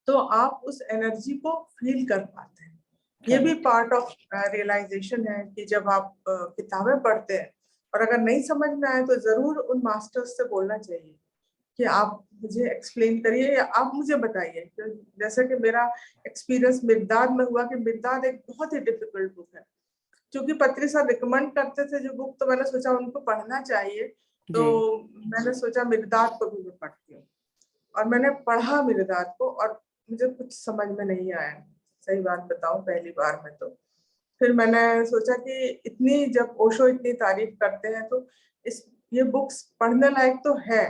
तो आप उस एनर्जी को फील कर पाते हैं। ये भी करेक्ट। पार्ट ऑफ रियलाइजेशन है कि जब आप किताबें पढ़ते हैं और अगर नहीं समझ में आए तो जरूर उन मास्टर्स से बोलना चाहिए कि आप मुझे एक्सप्लेन करिए या आप मुझे बताइए। जैसे कि मेरा एक्सपीरियंस मिर्दाद में हुआ कि मिर्दाद एक बहुत ही डिफिकल्ट बुक है। क्योंकि पत्री सर रिकमेंड करते थे जो बुक, तो मैंने सोचा उनको पढ़ना चाहिए। तो जी, मैंने सोचा मिर्दाद को भी मैं पढ़ती हूँ। और मैंने पढ़ा मिर्दाद को और मुझे कुछ समझ में नहीं आया, सही बात बताऊं, पहली बार में तो। फिर मैंने सोचा कि इतनी, जब ओशो इतनी तारीफ करते हैं तो इस ये बुक्स पढ़ने लायक तो है,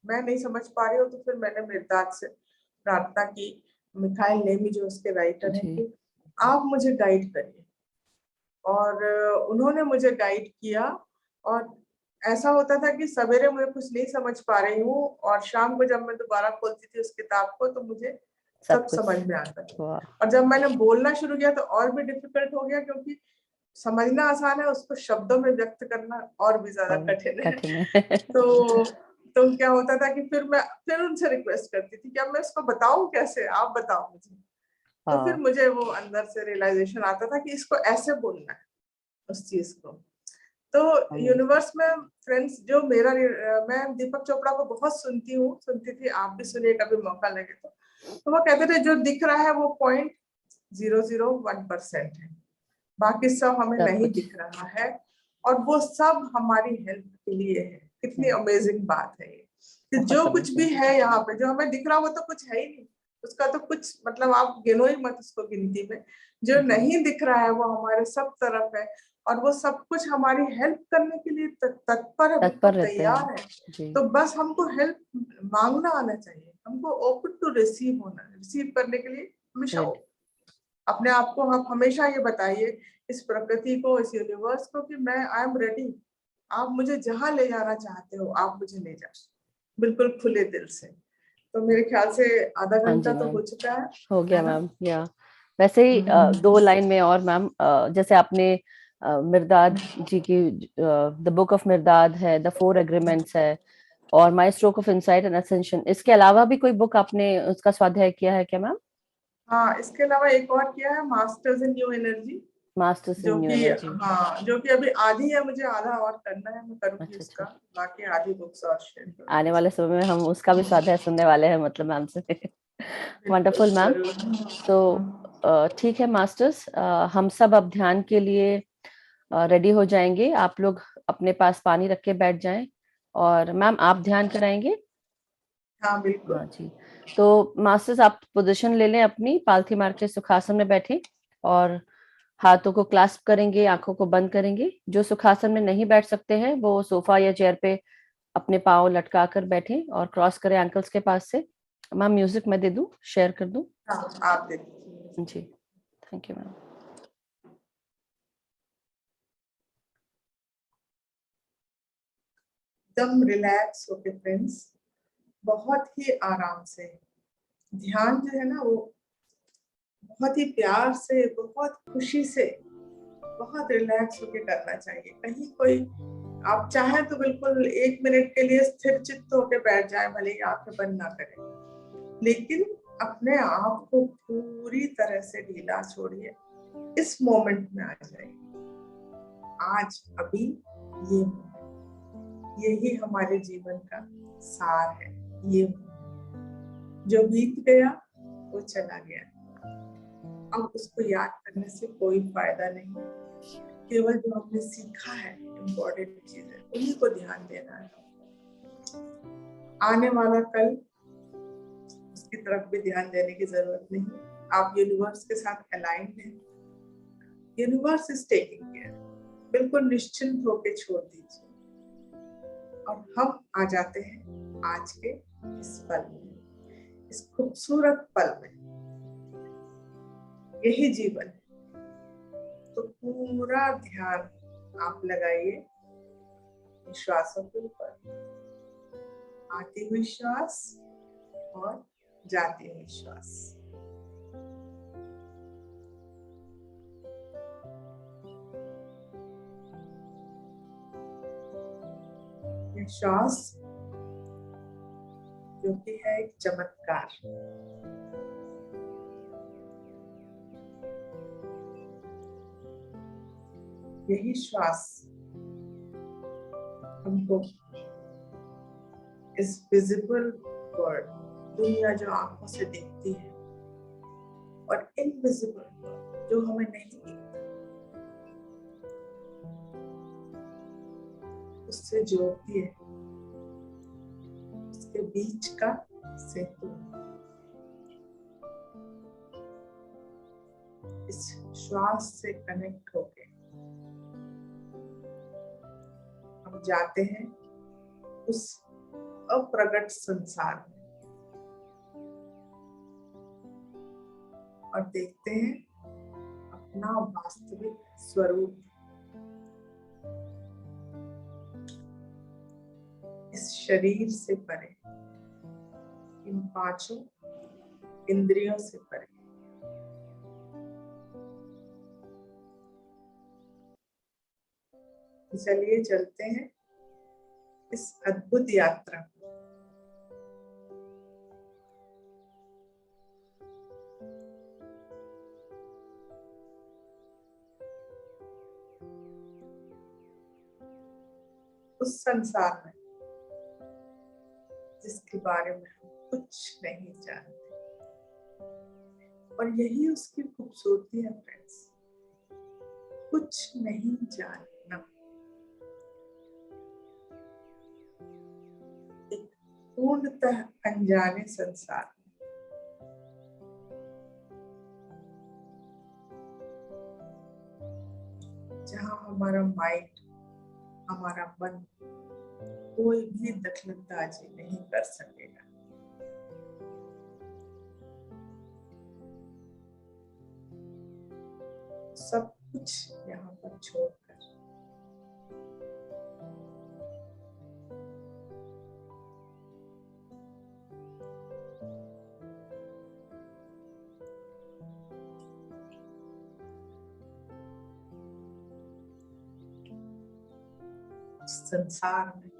मैं नहीं समझ पा रही हूँ। तो फिर मैंने मिर्दाद से प्रार्थना की, मिखाइल नेमी जो उसके राइटर हैं, जी, कि आप मुझे गाइड करिए। और उन्होंने मुझे गाइड किया। और ऐसा होता था कि सवेरे मैं कुछ नहीं समझ पा रही हूँ और शाम को जब मैं दोबारा खोलती थी उस किताब को तो मुझे सब सब कुछ। समझ में आता था। वाह, और जब मैंने बोलना शुरू किया तो और भी डिफिकल्ट हो गया, क्योंकि समझना आसान है, उसको शब्दों में व्यक्त करना और भी ज्यादा और कठिन है। कठिन है। तो तो क्या होता था कि फिर मैं फिर उनसे रिक्वेस्ट करती थी कि अब मैं इसको बताऊं कैसे, आप बताओ मुझे। तो फिर हाँ मुझे वो अंदर से रियलाइजेशन आता था कि इसको ऐसे बोलना है उस चीज को। तो amazing. यूनिवर्स में फ्रेंड्स जो मेरा मैं दीपक चोपड़ा को बहुत सुनती थी, आप भी सुनिए कभी मौका लगे तो वो कहते थे जो दिख रहा है वो 0.001% है, बाकी सब हमें सब नहीं कुछ दिख रहा है और वो सब हमारी हेल्प के लिए है। कितनी अमेजिंग बात है ये कि बहुत जो कुछ भी अमेजिंग। है यहाँ पे, जो हमें दिख रहा वो तो कुछ है ही नहीं, उसका तो कुछ मतलब आप गिनो ही मत उसको गिनती में। जो नहीं दिख रहा है वो हमारे सब तरफ है और वो सब कुछ हमारी हेल्प करने के लिए तत्पर है, बिल्कुल तत्पर रहते हैं तैयार है। जी। तो बस हमको हेल्प मांगना आना चाहिए, हमको ओपन टू रिसीव होना, रिसीव करने के लिए हमेशा Great. अपने आप को आप हमेशा ये बताइए इस प्रकृति को, इस यूनिवर्स को कि मैं आई एम रेडी, आप मुझे जहां ले जाना चाहते हो आप मुझे ले जाओ, बिल्कुल खुले दिल से। तो मेरे ख्याल से आधा हाँ घंटा जी तो मैम, हो चुका हो गया है ना? मैम। या वैसे ही दो लाइन में और मैम, जैसे आपने मिर्दाद जी की द बुक ऑफ मिर्दाद है, द फोर एग्रीमेंट्स है, और my stroke of insight and ascension, इसके अलावा भी कोई बुक आपने उसका स्वाध्याय किया है क्या मैम? हाँ, इसके अलावा एक और किया है, masters in new energy, masters in जो न्यू कि एनर्जी। हाँ, जो कि अभी आधी है, मुझे आधा और करना है, मैं करूंगी अच्छा उसका, अच्छा, बाकी आधी बुक्स और शेयर आने करूंगी। वाले समय में हम उसका भी स्वाध्याय सुनने वाले हैं मतलब मैम से। बिल्कुल वंडरफुल मैम। जरूर। तो ठीक है मास्टर्स, हम सब अब ध्यान के लिए रेडी हो जाएंगे। आप लोग अपने पास पानी रख के बैठ जाएं, और मैम आप ध्यान कराएंगे? हाँ बिल्कुल। हाँ जी। तो मास्टर्स आप पोजीशन ले लें अपनी, पालथी मार के सुखासन में बैठे, और हाथों को क्लास्प करेंगे, आंखों को बंद करेंगे। जो सुखासन में नहीं बैठ सकते हैं वो सोफा या चेयर पे अपने पाँव लटका कर बैठे और क्रॉस करें एंकल्स के पास से। मैम म्यूजिक मैं दे दूं, शेयर कर दूं? हाँ, आप देखिए। जी, थैंक यू मैम। एकदम रिलैक्स होके फ्रेंड्स, बहुत ही आराम से ध्यान जो है ना वो बहुत ही प्यार से, बहुत खुशी से, बहुत रिलैक्स होके करना चाहिए। कहीं कोई आप चाहें तो बिल्कुल 1 मिनट के लिए स्थिर चित्त होके बैठ जाए, भले ही आंखें बंद ना करें, लेकिन अपने आप को पूरी तरह से ढीला छोड़िए, इस मोमेंट में आ जाइए। आज अभी ये मोमेंट, यही हमारे जीवन का सार है। ये जो बीत गया वो चला गया, अब उसको याद करने से कोई फायदा नहीं। केवल जो हमने सीखा है, इम्पोर्टेंट चीजें, उन्हीं को ध्यान देना है। आने वाला कल, उसकी तरफ भी ध्यान देने की जरूरत नहीं। आप यूनिवर्स के साथ अलाइंड हैं, यूनिवर्स इज टेकिंग केयर, बिल्कुल निश्चिंत होकर छोड़ दीजिए। और हम आ जाते हैं आज के इस पल में, इस खूबसूरत पल में। यही जीवन है, तो पूरा ध्यान आप लगाइए श्वासों के ऊपर, आती हुई श्वास और जाती हुई श्वास। ये श्वास जो कि है एक चमत्कार, यही श्वास हमको इस विजिबल वर्ल्ड, दुनिया जो आंखों से दिखती है, और इनविजिबल वर्ल्ड जो हमें नहीं दिखती, उससे जोड़ती है, उसके बीच का सेतु। इस श्वास से कनेक्ट होके हम जाते हैं उस अप्रगट संसार में और देखते हैं अपना वास्तविक स्वरूप। इस शरीर से परे, इन पांचों इंद्रियों से परे। चलिए चलते हैं इस अद्भुत यात्रा को। संसार में जिसके बारे में हम कुछ नहीं जानते, और यही उसकी खूबसूरती है फ्रेंड्स, कुछ नहीं जानना। एक पूर्णतः अनजाने संसार, जहां हमारा माइंड, हमारा मन कोई भी दखलंदाजी नहीं कर सकेगा। सब कुछ यहाँ पर छोड़कर संसार में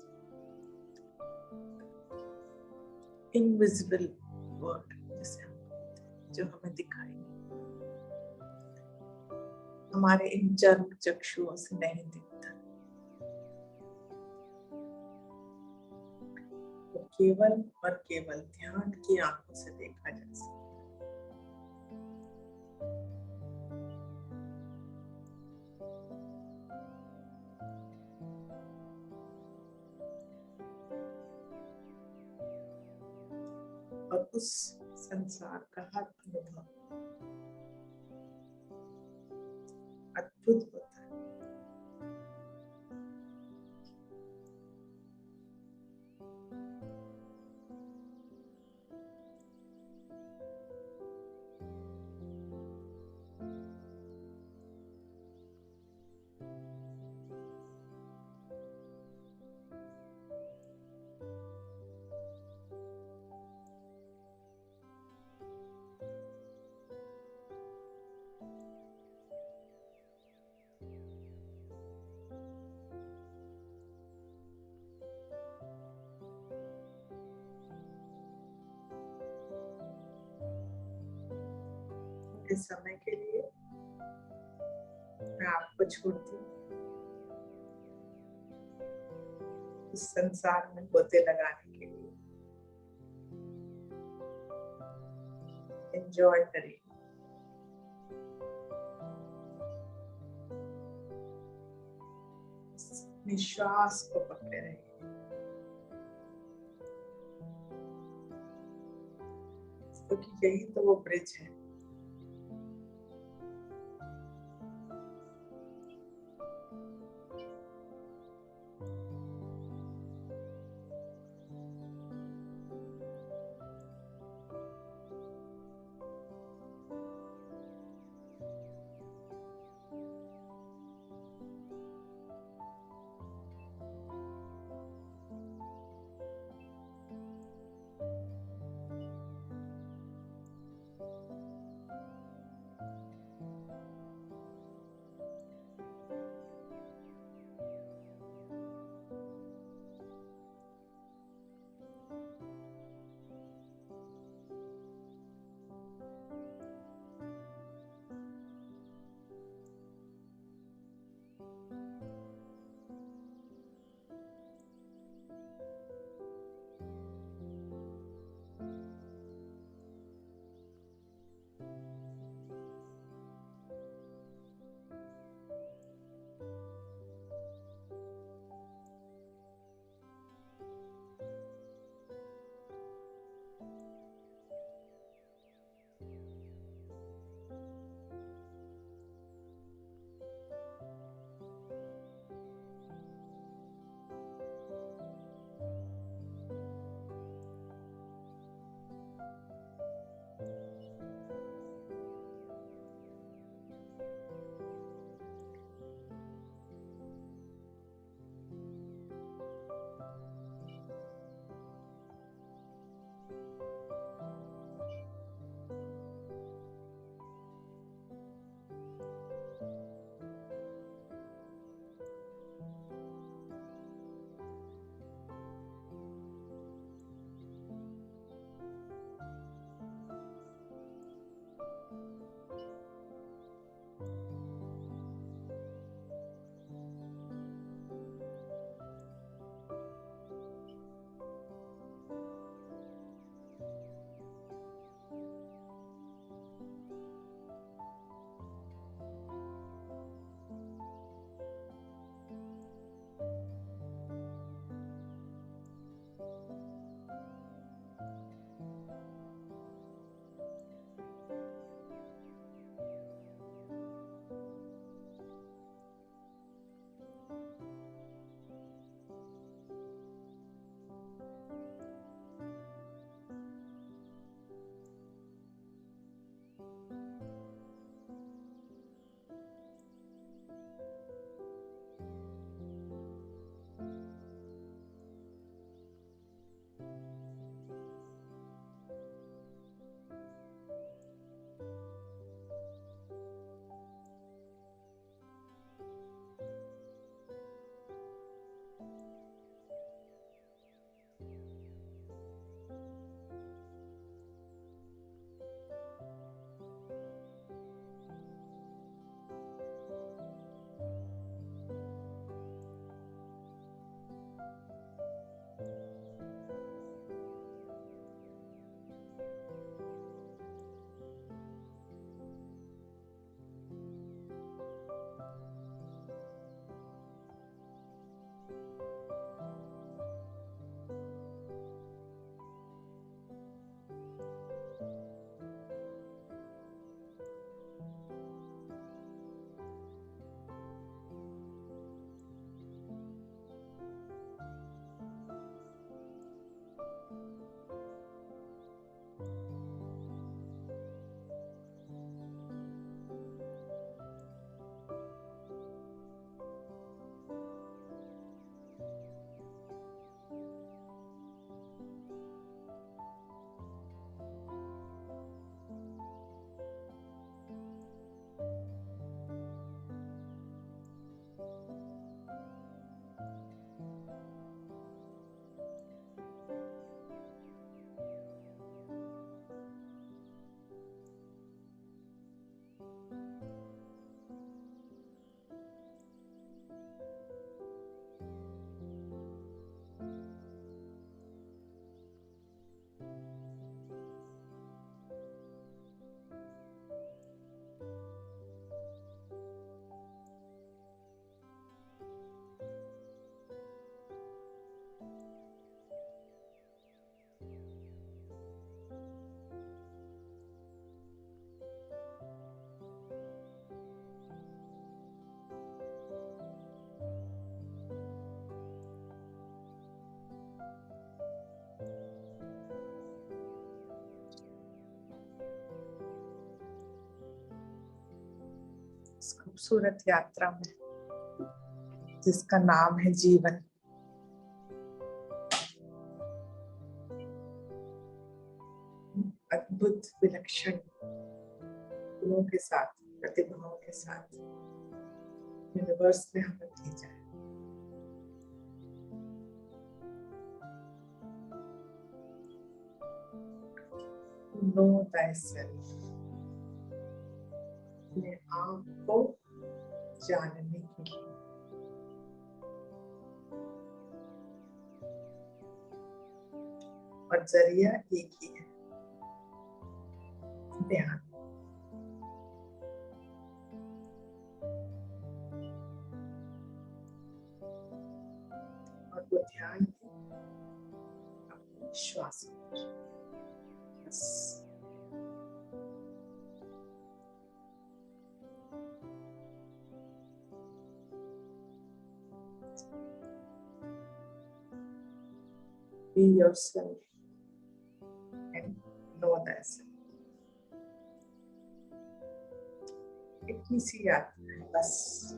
इनविजिबल वर्ल्ड जैसे हम बोलते हैं, जो हमें दिखाई नहीं, हमारे इन जन्म चक्षुओं से नहीं दिखता, वो केवल और केवल ध्यान की आंखों से देखा जा सकता। और उस संसार का हर अनुभव अद्भुत होता है। इस समय के लिए मैं आपको छोड़ती हूँ इस संसार में गोते लगाने के लिए। एंजॉय करिए, निश्वास को पकड़े रहिए, क्योंकि यही तो वो ब्रिज है। खूबसूरत यात्रा में जिसका नाम है जीवन। अद्भुत विलक्षण गुणों के साथ, प्रतिभाओं के साथ यूनिवर्स ने हमें भेजा है। Know thyself, अपने आप को जानने के लिए। और जरिया एक ही है, ध्यान। और वो ध्यान अपने श्वास पर, बस। Be yourself and know thyself। इतनी सी यात्रा है बस।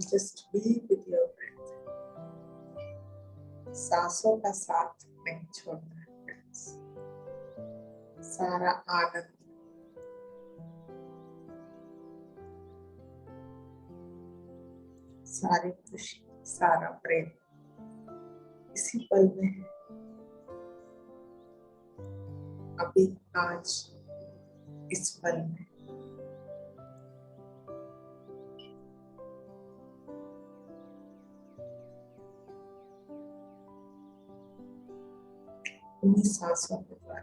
Just be with your breath। सांसों का साथ नहीं छोड़ना है friends। सारा आनंद, सारी खुशी, सारा प्रेम इसी पल में है। अभी, आज, इस पल में। उन्हीं सांसों के द्वारा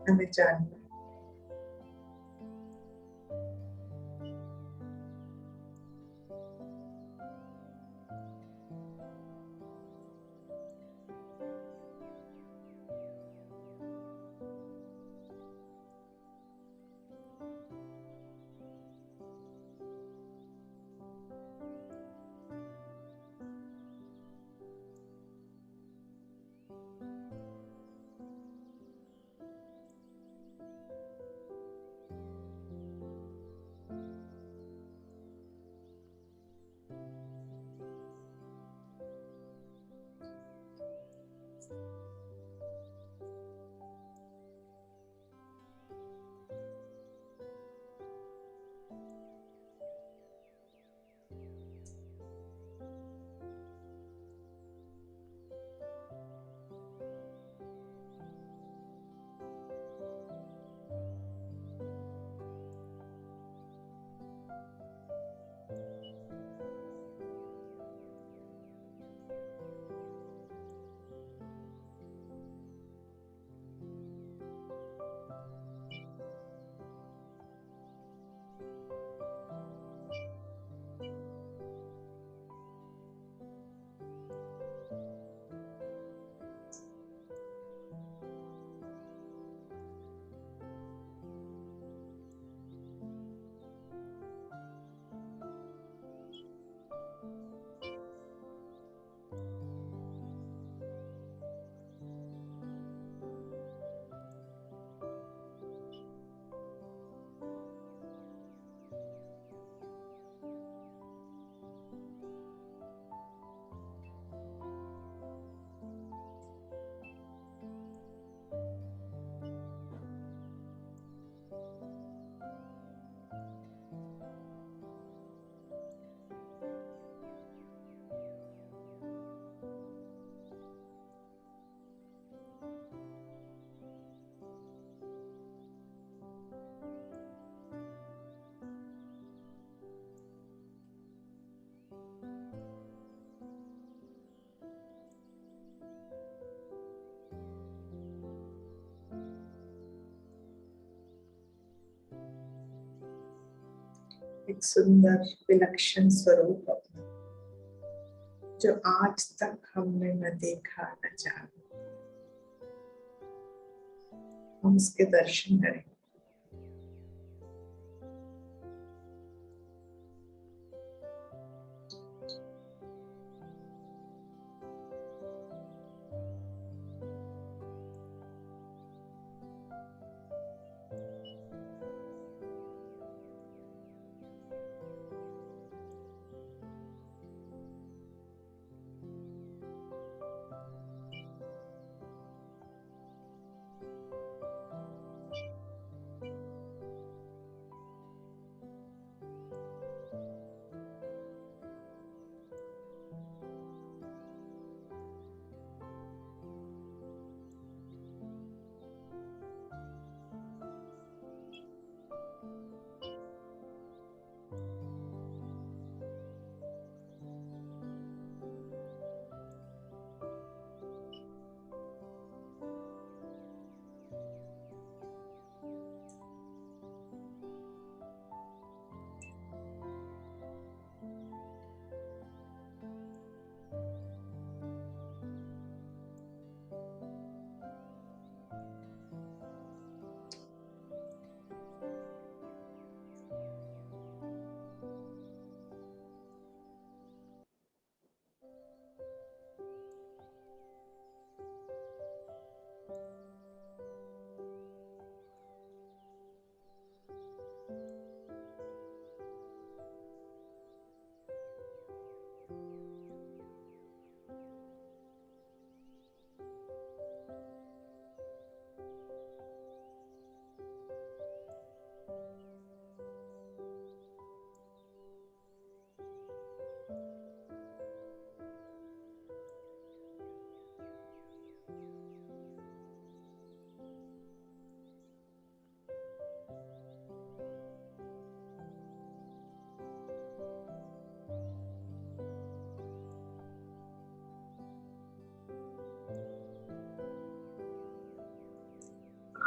हमें जानना है। एक सुंदर विलक्षण स्वरूप अपना, जो आज तक हमने न देखा न जाना, हम उसके दर्शन करें।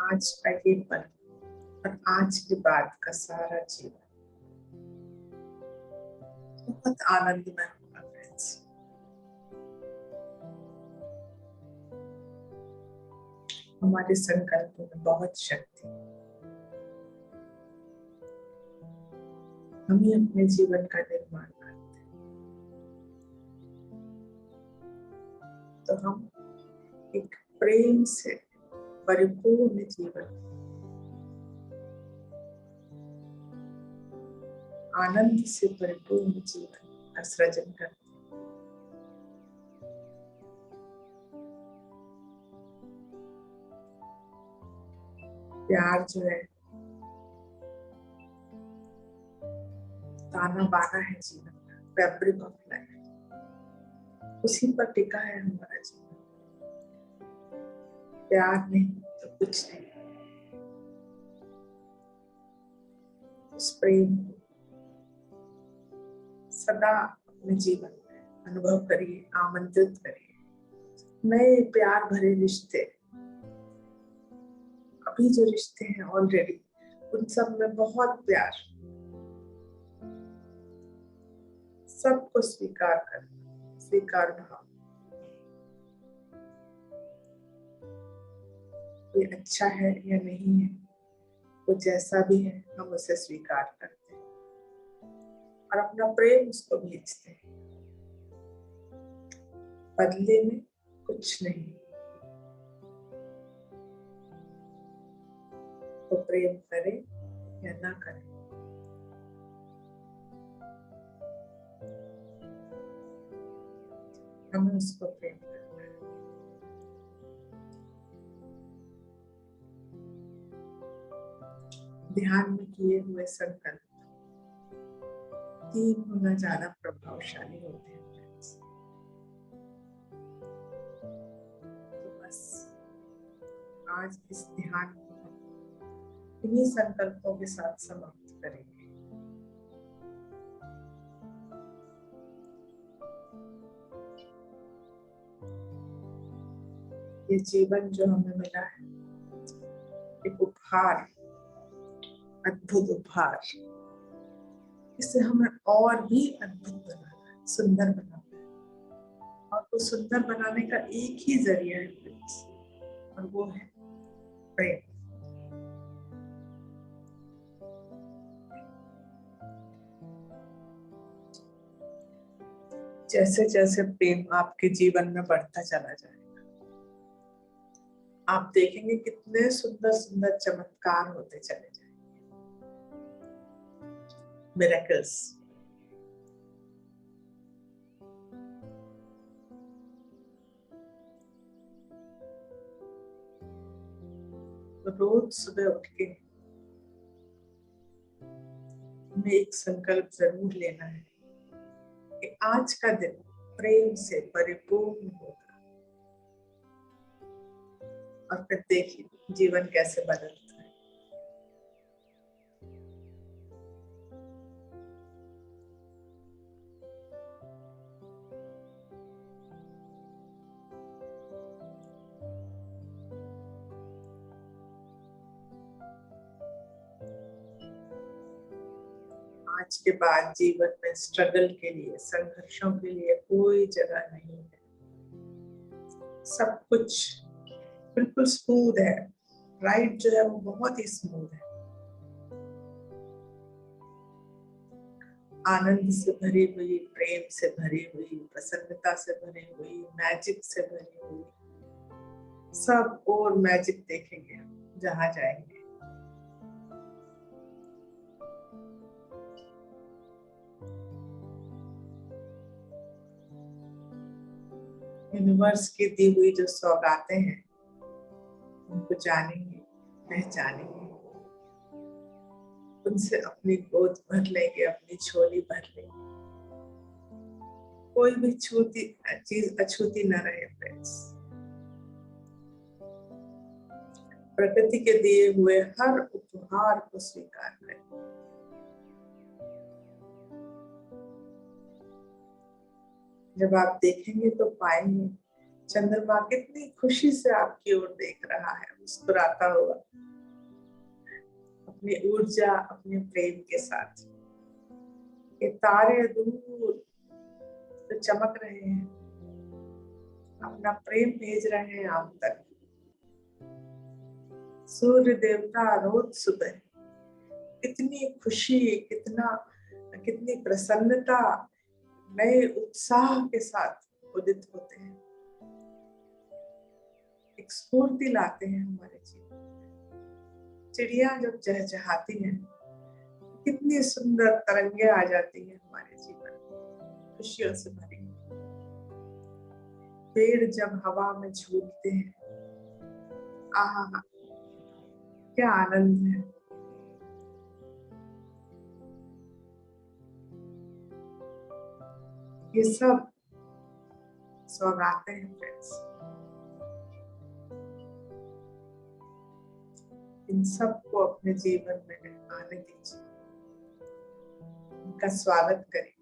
आज का ये पल और आज के बाद का सारा जीवन बहुत आनंदमय होगा फ्रेंड्स। हमारे संकल्पों में बहुत शक्ति, हम ही अपने जीवन का निर्माण करते हैं। तो हम एक प्रेम से परिपूर्ण जीवन, आनंद से परिपूर्ण जीवन का सृजन करते हैं। प्यार जो है ताना बाना है जीवन का, फैब्रिक ऑफ लाइफ, उसी पर टिका है हमारा जीवन। प्यार नहीं तो कुछ नहीं। उस प्रेम को सदा अपने जीवन में अनुभव करिए, आमंत्रित करिए। नए प्यार भरे रिश्ते, अभी जो रिश्ते हैं ऑलरेडी, उन सब में बहुत प्यार, सबको स्वीकार करना, स्वीकार भाव। ये अच्छा है या नहीं है, वो जैसा भी है हम उसे स्वीकार करते हैं और अपना प्रेम उसको भेजते हैं। बदले में कुछ नहीं। तो प्रेम करे या ना करे, हमें उसको प्रेम करना है। ध्यान में किए हुए संकल्प 3 गुना ज्यादा प्रभावशाली होते हैं। तो बस आज इस ध्यान को इन्हीं संकल्पों के साथ समाप्त करेंगे। ये जीवन जो हमें मिला है, एक उपहार, अद्भुत उपहार, इसे हमें और भी अद्भुत बनाना है, सुंदर बनाना है। और वो सुंदर बनाने का एक ही जरिया है friends, और वो है प्रेम। जैसे जैसे प्रेम आपके जीवन में बढ़ता चला जाएगा, आप देखेंगे कितने सुंदर सुंदर चमत्कार होते चले जाएंगे, मिरेकल्स। रोज सुबह उठ के हमें एक संकल्प जरूर लेना है कि आज का दिन प्रेम से परिपूर्ण होगा, और फिर देखिए जीवन कैसे बदलता है। आज के बाद जीवन में स्ट्रगल के लिए, संघर्षों के लिए कोई जगह नहीं है। सब कुछ बिल्कुल स्मूथ है, राइड जो है वो बहुत ही स्मूथ है। आनंद से भरी हुई, प्रेम से भरी हुई, प्रसन्नता से भरी हुई, मैजिक से भरी हुई, सब और मैजिक देखेंगे जहां जाएंगे। यूनिवर्स की दी हुई जो सौगातें हैं उनको जानेंगे, पहचानेंगे, उनसे अपनी गोद भर लेंगे, अपनी झोली भर लेंगे। कोई भी छूती चीज अछूती न रहे फ्रेंड्स। प्रकृति के दिए हुए हर उपहार को स्वीकार करें। जब आप देखेंगे तो पाएंगे चंद्रमा कितनी खुशी से आपकी ओर देख रहा है, मुस्कुराता हुआ, अपनी ऊर्जा, अपने प्रेम के साथ। ये तारे दूर तो चमक रहे हैं, अपना प्रेम भेज रहे हैं आप तक। सूर्य देवता रोज सुबह कितनी खुशी, कितनी प्रसन्नता, नए उत्साह के साथ उदित होते हैं, एक स्फूर्ति लाते हैं हमारे जीवन। चिड़िया जब चहचहाती हैं, कितनी सुंदर तरंगे आ जाती हैं हमारे जीवन, खुशियों से भरी। पेड़ जब हवा में झूलते हैं, आहा क्या आनंद है। ये सब सौगातें हैं फ्रेंड्स, इन सबको अपने जीवन में आने दीजिए, इनका स्वागत करें,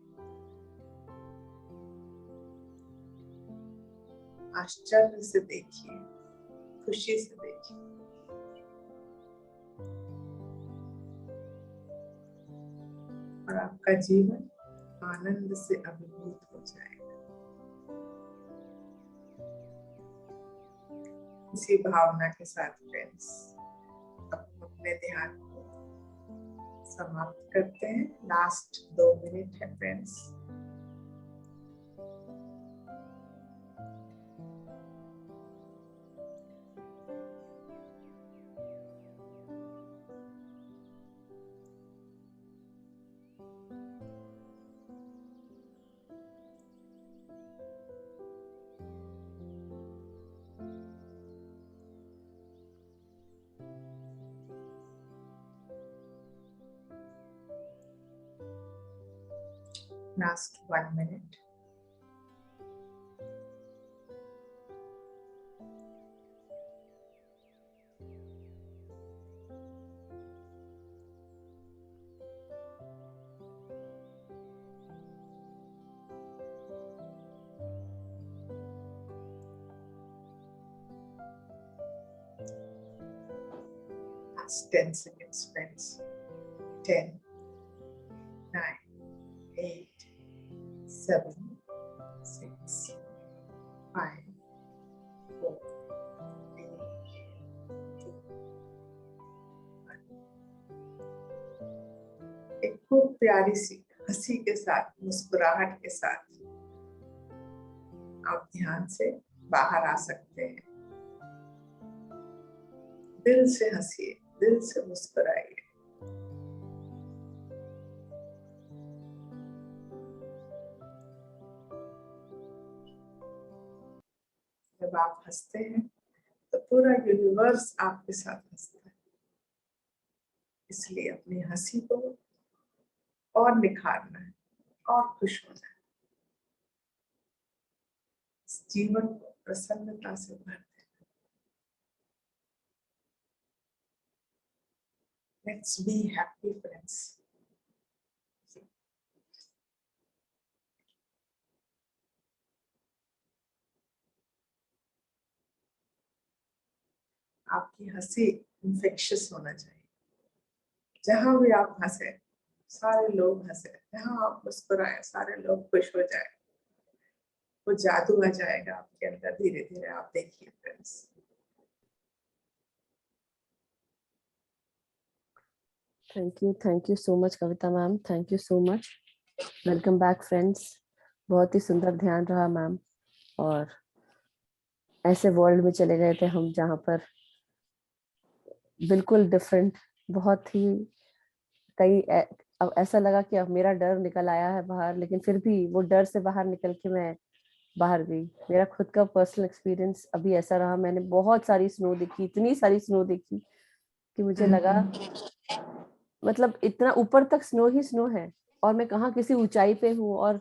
आश्चर्य से देखिए, खुशी से देखिए, और आपका जीवन आनंद से अभिभूत हो जाएगा। इसी भावना के साथ फ्रेंड्स अपने ध्यान को समाप्त करते हैं। लास्ट 2 मिनट है friends. Last 1 minute. Last 10 seconds, friends. 10, 9, 7, 6, 5, 4, 3, 2, 1. एक खूब प्यारी सी हंसी के साथ, मुस्कुराहट के साथ आप ध्यान से बाहर आ सकते हैं। दिल से हंसिए, दिल से मुस्कुराइए। जब आप हंसते हैं तो पूरा यूनिवर्स आपके साथ हंसता है। इसलिए अपनी हंसी को और निखारना है और खुश होना है। इस जीवन को प्रसन्नता से भर देना। Let's be happy, friends. आपकी हंसी इंफेक्शियस होना चाहिए। जहां भी आप हंसे सारे लोग हंसे, जहां आप मुस्कुराए सारे लोग खुश हो जाए। वो जादू आ जाएगा आपके अंदर धीरे धीरे। आप देखिए friends. Thank you so much Kavita ma'am, thank you so much. Welcome back friends. बहुत ही सुंदर ध्यान रहा मैम, और ऐसे वर्ल्ड में चले गए थे हम जहाँ पर बिल्कुल डिफरेंट, बहुत ही कई अब ऐसा लगा कि अब मेरा डर निकल आया है बाहर, लेकिन फिर भी वो डर से बाहर निकल के मैं बाहर गई। मेरा खुद का पर्सनल एक्सपीरियंस अभी ऐसा रहा, मैंने बहुत सारी स्नो देखी, इतनी सारी स्नो देखी कि मुझे लगा मतलब इतना ऊपर तक स्नो ही स्नो है, और मैं कहाँ किसी ऊंचाई पे हूँ, और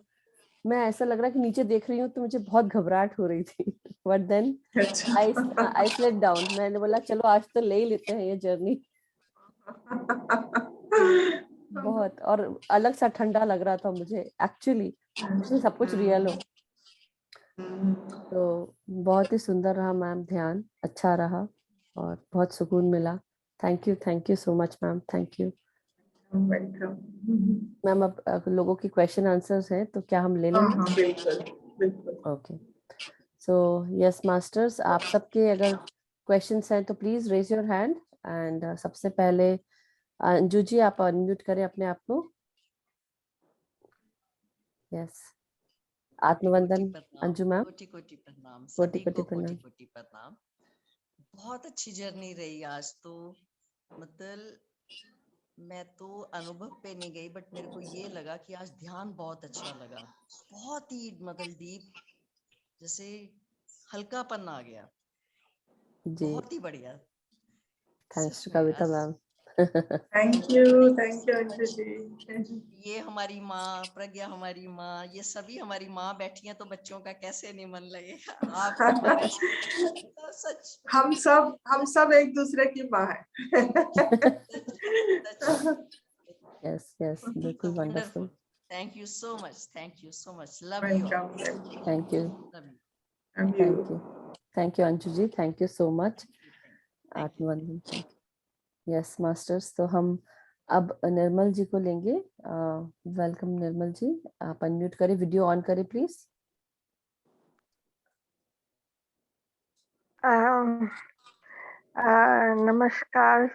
मैं ऐसा लग रहा है कि नीचे देख रही हूँ, तो मुझे बहुत घबराहट हो रही थी। But then I slid down. मैंने बोला चलो आज तो ले ही लेते हैं ये जर्नी। बहुत, और अलग सा ठंडा लग रहा था मुझे एक्चुअली, सब कुछ रियल हो। तो बहुत ही सुंदर रहा मैम, ध्यान अच्छा रहा और बहुत सुकून मिला। Thank you so much ma'am, thank you ma'am. अब लोगों की क्वेश्चन आंसर्स हैं, तो क्या हम ले लेंगे? हाँ, बिल्कुल बिल्कुल। ओके, सो यस मास्टर्स, आप सबके अगर क्वेश्चंस हैं तो please raise your hand. And सबसे पहले अंजू जी, आप अनम्यूट करें अपने आप को। यस, आत्मवंदन अंजू मैम। कोटि कोटि प्रणाम, कोटि सभी कोटि को प्रणाम। कोटि कोटि प्रणाम। बहुत अच्छी जर्नी रही आज तो। मतलब मैं तो अनुभव पे नहीं गई, बट मेरे को ये लगा कि आज ध्यान बहुत अच्छा लगा। बहुत ही मतलब डीप, जैसे हल्कापन आ गया। जी, बहुत ही बढ़िया। थैंक्स सच टू में कविता आज मैम। थैंक यू अंजू जी। ये हमारी माँ प्रज्ञा, हमारी माँ, ये सभी हमारी माँ बैठी हैं, तो बच्चों का कैसे नहीं मन लगेगा। आप हमारे तो सच हम सब एक दूसरे की माँ है। यस यस, बिल्कुल wonderful. Thank you so much, thank you so much, love you all, welcome. Thank you, love you, thank you Anju ji, thank you so much. Thank you. आत्मवंदन, थैंक यू। यस मास्टर्स, तो हम अब निर्मल जी को लेंगे। Welcome निर्मल जी, आप unmute करें, video on करें please. नमस्कार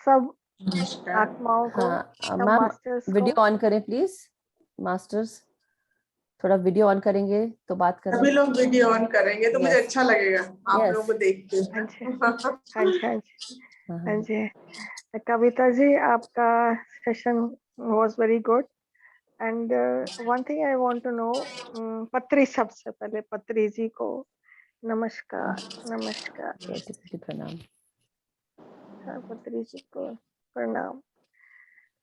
सब नमस्कार। आत्माओं को, हाँ सब मैम, मास्टर्स को। वीडियो ऑन करें प्लीज। मास्टर्स थोड़ा वीडियो ऑन करेंगे तो बात सभी करेंगे। लोग वीडियो ऑन करेंगे तो मुझे यस अच्छा लगेगा आप यस, लोगों को देख के। हाँ जी हाँ जी हाँ जी हाँ हाँ जी। कविता जी, आपका session was very good. And one thing I want to know, Patri, सबसे पहले पत्री जी को नमस्कार। नमस्कार कोटि कोटि प्रणाम। पत्री जी को प्रणाम,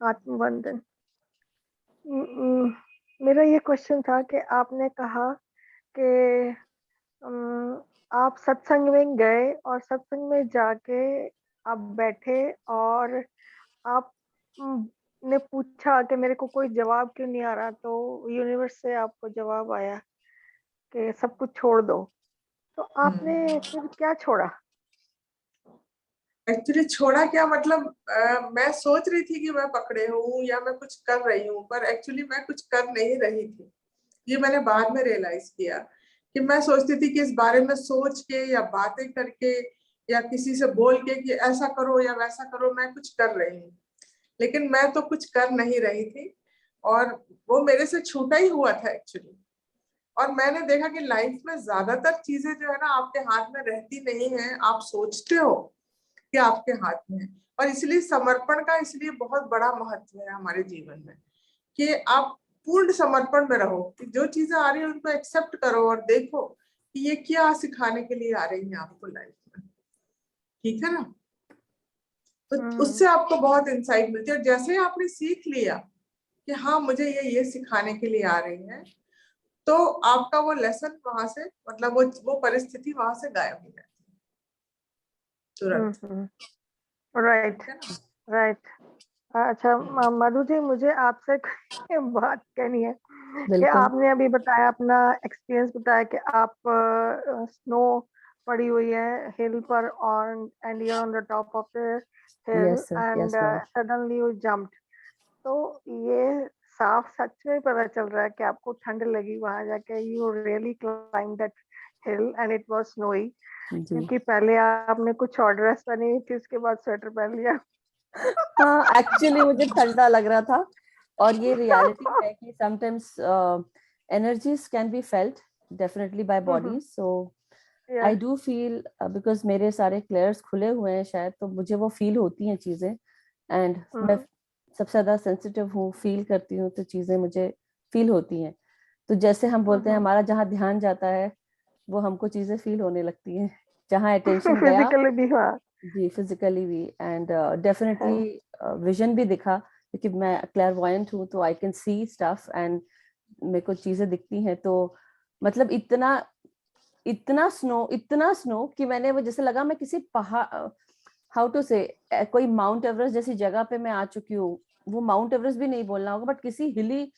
आत्मवंदन। मेरा ये क्वेश्चन था कि आपने कहा कि आप सत्संग में गए और सत्संग में जाके आप बैठे और आप ने पूछा कि मेरे को कोई जवाब क्यों नहीं आ रहा, तो यूनिवर्स से आपको जवाब आया कि सब कुछ छोड़ दो। तो आपने फिर क्या छोड़ा? एक्चुअली छोड़ा क्या मतलब, मैं सोच रही थी कि मैं पकड़े हूँ या मैं कुछ कर रही हूँ, पर एक्चुअली मैं कुछ कर नहीं रही थी। ये मैंने बाद में रियलाइज किया कि मैं सोचती थी कि इस बारे में सोच के या बातें करके या किसी से बोल के कि ऐसा करो या वैसा करो मैं कुछ कर रही हूँ, लेकिन मैं तो कुछ कर नहीं रही थी और वो मेरे से छूटा ही हुआ था एक्चुअली। और मैंने देखा कि लाइफ में ज्यादातर चीजें जो है ना आपके हाथ में रहती नहीं है, आप सोचते हो कि आपके हाथ में है। और इसलिए समर्पण का इसलिए बहुत बड़ा महत्व है हमारे जीवन में कि आप पूर्ण समर्पण में रहो, कि जो चीजें आ रही है उनको एक्सेप्ट करो और देखो कि ये क्या सिखाने के लिए आ रही है आपको लाइफ में। ठीक है ना? तो उससे आपको बहुत इंसाइट मिलती है। और जैसे ही आपने सीख लिया कि हाँ मुझे ये सिखाने के लिए आ रही है, तो आपका वो लेसन वहां से, मतलब वो परिस्थिति वहां से गायब हो जाती है तुरंत। राइट ठीक है ना? राइट। अच्छा मधु जी, मुझे आपसे बात कहनी है कि बिल्कुल। आपने अभी बताया, अपना एक्सपीरियंस बताया कि आप स्नो पड़ी हुई है हिल पर और and you on the top of the hill yes sir, and yes ma'am. Suddenly you jumped. तो ये साफ सच में पता चल रहा है कि आपको ठंड लगी वहां जाके। You really climb that hill and it was snowy, जी। क्योंकि पहले आपने कुछ और ड्रेस पहनी हुई थी, उसके बाद स्वेटर पहन लिया। हाँ, एक्चुअली मुझे ठंडा लग रहा था और ये रियलिटी है कि sometimes energies can be felt definitely by body. So I do feel, because मेरे सारे क्लेयर्स खुले हुए हैं शायद, तो मुझे वो फील होती हैं चीजें। एंड मैं सबसे ज्यादा सेंसिटिव हूँ, फील करती हूँ, तो चीजें मुझे फील होती हैं। तो जैसे हम बोलते हैं हमारा जहाँ ध्यान जाता है वो हमको चीजें फील होने लगती हैं, जहाँ अटेंशन गया। फिजिकली भी, हाँ। जी, फिजिकली भी एंड डेफिनेटली विजन भी दिखा, क्योंकि मैं क्लैरवॉयंट हूँ, तो I can see stuff and मेरे को चीजें दिखती हैं। तो मतलब इतना इतना स्नो कि मैंने वो जैसे लगा मैं किसी पहाड़, हाउ टू से, कोई माउंट एवरेस्ट जैसी जगह पे मैं आ चुकी हूँ। वो माउंट एवरेस्ट भी नहीं बोलना होगा, बट किसी हिली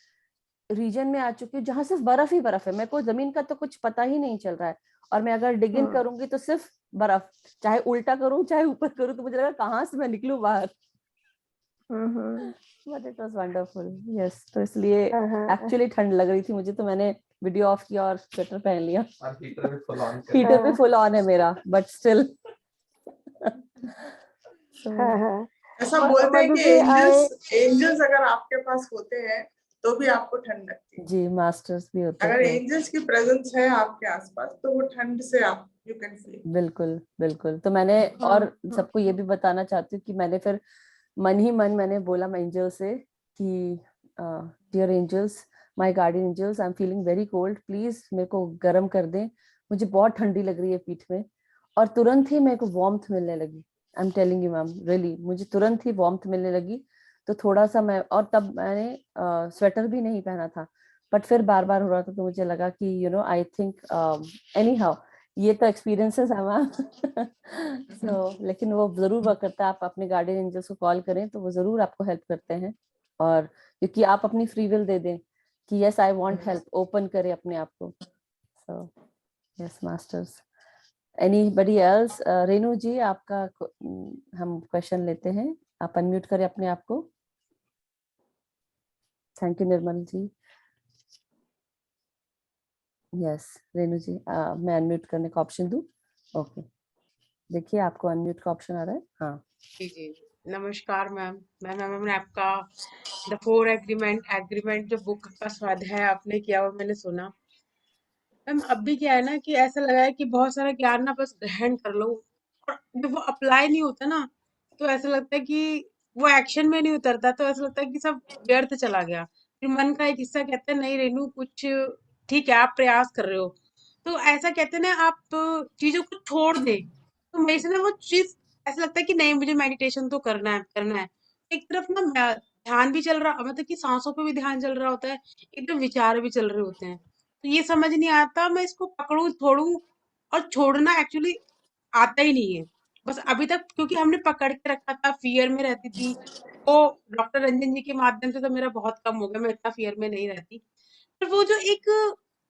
रीजन में आ चुकी हूँ जहां सिर्फ बर्फ ही बर्फ है। मेरे को जमीन का तो कुछ पता ही नहीं चल रहा है, और मैं अगर डिग इन करूंगी तो सिर्फ बर्फ, चाहे उल्टा करूं चाहे ऊपर करूं, तो मुझे लगा कहाँ से मैं निकलूं बाहर। But it was wonderful. Yes, तो इसलिए एक्चुअली ठंड लग रही थी मुझे, तो मैंने वीडियो ऑफ किया और स्वेटर पहन लिया। हीटर भी फुल ऑन है मेरा, बट स्टिल। ऐसा बोलते हैं मधु कि जी, एंजल्स अगर आपके पास होते हैं तो भी आपको ठंड लगती है। जी, मास्टर्स भी होते अगर थे। एंजल्स की प्रेजेंस है आपके आसपास तो वो ठंड से आप यू कैन फील। बिल्कुल बिल्कुल। तो मैंने, और सबको ये भी बताना चाहती हूँ कि मैंने फिर मन ही मन मैंने बोला मैं एंजल से कि dear angels, my guardian angels, I am feeling very cold, please मेरे को गर्म कर दें, मुझे बहुत ठंडी लग रही है पीठ में। और तुरंत ही मेरे को वार्मथ मिलने लगी। I am telling you ma'am, really मुझे तुरंत ही वार्मथ मिलने लगी। तो थोड़ा सा मैं, और तब मैंने स्वेटर भी नहीं पहना था, बट फिर बार बार हो रहा था, तो मुझे लगा कि आई थिंक एनी हाउ, ये तो एक्सपीरियंसेस है मैम। सो लेकिन वो जरूर वर्क करता है। आप अपने गार्डियन एंजल्स को कॉल करें तो वो जरूर आपको हेल्प करते हैं। और क्योंकि आप अपनी फ्री विल दे दें कि yes I want help, open करें अपने आप को। So yes masters. Anybody else? Renu ji, आपका हम क्वेश्चन लेते हैं, आप अनम्यूट करें अपने आप को। Thank you Nirmal ji. Yes Renu ji, मैं अनम्यूट करने का ऑप्शन दूं? ओके, देखिए आपको अनम्यूट का ऑप्शन आ रहा है। हाँ जी जी। नमस्कार मैम। मैम मैंने आपका द फोर एग्रीमेंट जो बुक का स्वाध्याय आपने किया और मैंने सुना। मैम अभी क्या है ना कि ऐसा लगा है कि बहुत सारा ज्ञान ना बस ग्रहण कर लो, और जब वो अप्लाई नहीं होता ना तो ऐसा लगता है कि वो एक्शन में नहीं उतरता, तो ऐसा लगता है कि सब व्यर्थ चला गया। फिर मन का एक हिस्सा कहता है नहीं रेनू, कुछ ठीक है, आप प्रयास कर रहे हो। तो ऐसा कहते हैं ना, आप चीजों को छोड़ दे, तो मेरे से ना वो चीज ऐसा लगता है कि नहीं, मुझे मेडिटेशन तो करना है करना है। एक तरफ ना ध्यान भी चल रहा, मतलब कि सांसों पे भी ध्यान चल रहा होता है, एकदम विचार भी चल रहे होते हैं। तो ये समझ नहीं आता मैं इसको पकड़ूं छोड़ूं, और छोड़ना एक्चुअली आता ही नहीं है। बस अभी तक क्योंकि हमने पकड़ के रखा था, फियर में रहती थी। वो डॉक्टर रंजन जी के माध्यम से तो मेरा बहुत कम हो गया, मैं इतना फियर में नहीं रहती। पर वो जो एक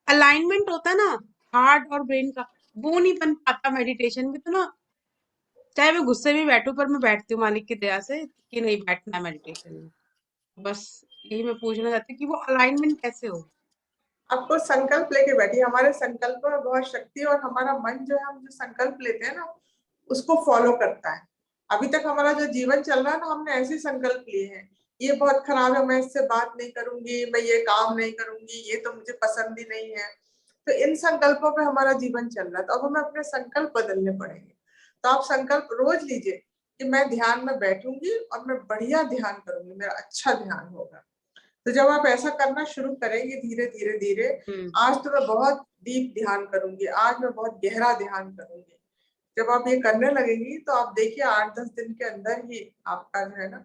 अलाइनमेंट होता है ना हार्ट और ब्रेन का, वो नहीं बन पाता मेडिटेशन में। तो ना चाहे मैं गुस्से में बैठूं, पर मैं बैठती हूँ मालिक की दया से कि नहीं, बैठना है मेडिटेशन में। बस यही मैं पूछना चाहती हूँ कि वो अलाइनमेंट कैसे हो। आपको संकल्प लेके बैठिए। हमारे संकल्प में बहुत शक्ति है और हमारा मन जो है, हम जो संकल्प लेते हैं ना उसको फॉलो करता है। अभी तक हमारा जो जीवन चल रहा है ना, हमने ऐसे संकल्प लिए हैं, ये बहुत खराब है, मैं इससे बात नहीं करूंगी, मैं ये काम नहीं करूंगी, ये तो मुझे पसंद ही नहीं है। तो इन संकल्पों पे हमारा जीवन चल रहा है। तो अब हमें अपने संकल्प बदलने पड़ेंगे। तो आप संकल्प रोज लीजिए कि मैं ध्यान में बैठूंगी और मैं बढ़िया ध्यान करूंगी, मेरा अच्छा ध्यान होगा। तो जब आप ऐसा करना शुरू करेंगे धीरे धीरे धीरे, आज तो मैं बहुत डीप ध्यान करूंगी, आज मैं बहुत गहरा ध्यान करूंगी, जब आप ये करने लगेंगी तो आप देखिए 8-10 दिन के अंदर ही आपका जो है ना,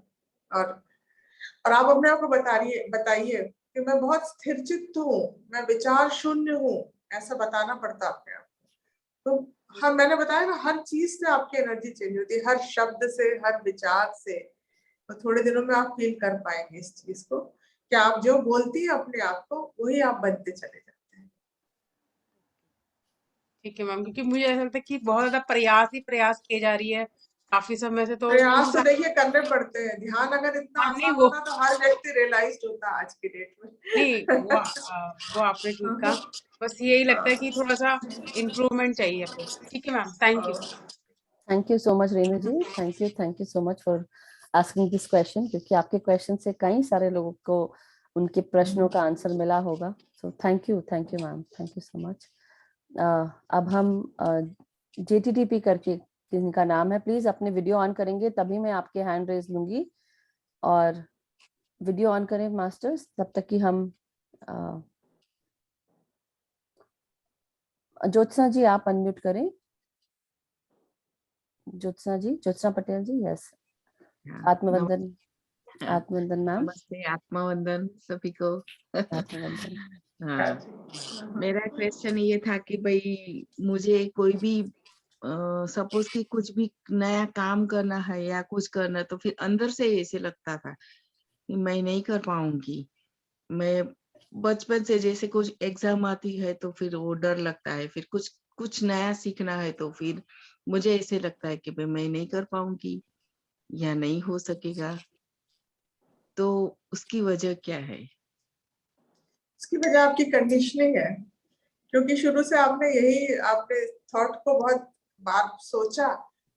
और आप अपने आप को बताइए कि मैं बहुत स्थिर चित्त हूँ, मैं विचार शून्य हूँ, ऐसा बताना पड़ता है अपने आप को। तो हाँ, मैंने बताया ना, हर चीज से आपकी एनर्जी चेंज होती है, हर शब्द से, हर विचार से। तो थोड़े दिनों में आप फील कर पाएंगे इस चीज को कि आप जो बोलती है अपने आप को, वही आप बनते चले जाते हैं। ठीक है मैम, क्योंकि मुझे ऐसा लगता है कि बहुत ज्यादा प्रयास ही प्रयास किए जा रही है काफी समय से, तो प्रयास तो इंसान। देखिए करने पड़ते हैं। ध्यान अगर इतना हाँ नहीं आसान वो होता तो हर व्यक्ति रियलाइज्ड होता आज की डेट नहीं में। वो आपने ठीक कहा। बस यही लगता है कि थोड़ा सा इम्प्रूवमेंट चाहिए अपने। ठीक है ma'am, thank you. Thank you so much Renu ji, thank you so much for asking this question, क्योंकि आपके क्वेश्चन से कई सारे लोगों को उनके प्रश्नों का आंसर मिला होगा। सो thank you ma'am, thank you so much. अब हम JTTP करके जिनका नाम है, प्लीज अपने वीडियो ऑन करेंगे तभी मैं आपके हैंड रेज लूंगी। और वीडियो ऑन करें मास्टर्स, तब तक कि हम ज्योत्सना जी आप अनम्यूट करें। ज्योत्सना पटेल जी, यस। हाँ, आत्मवंदन, आत्मवंदन मैम। नमस्ते, आत्मवंदन सभी को। आत्मवंदन। हाँ, मेरा क्वेश्चन ये था कि भाई मुझे कोई भी सपोज कि कुछ भी नया काम करना है या कुछ करना, तो फिर अंदर से ऐसे लगता था कि मैं नहीं कर पाऊंगी। मैं बचपन से जैसे कुछ एग्जाम आती है तो फिर वो डर लगता है, फिर कुछ कुछ नया सीखना है तो फिर मुझे ऐसे लगता है कि भाई मैं नहीं कर पाऊंगी या नहीं हो सकेगा। तो उसकी वजह क्या है? इसकी वजह आपकी कंडीशनिंग है, क्योंकि शुरू से आपने थॉट को बहुत बार सोचा,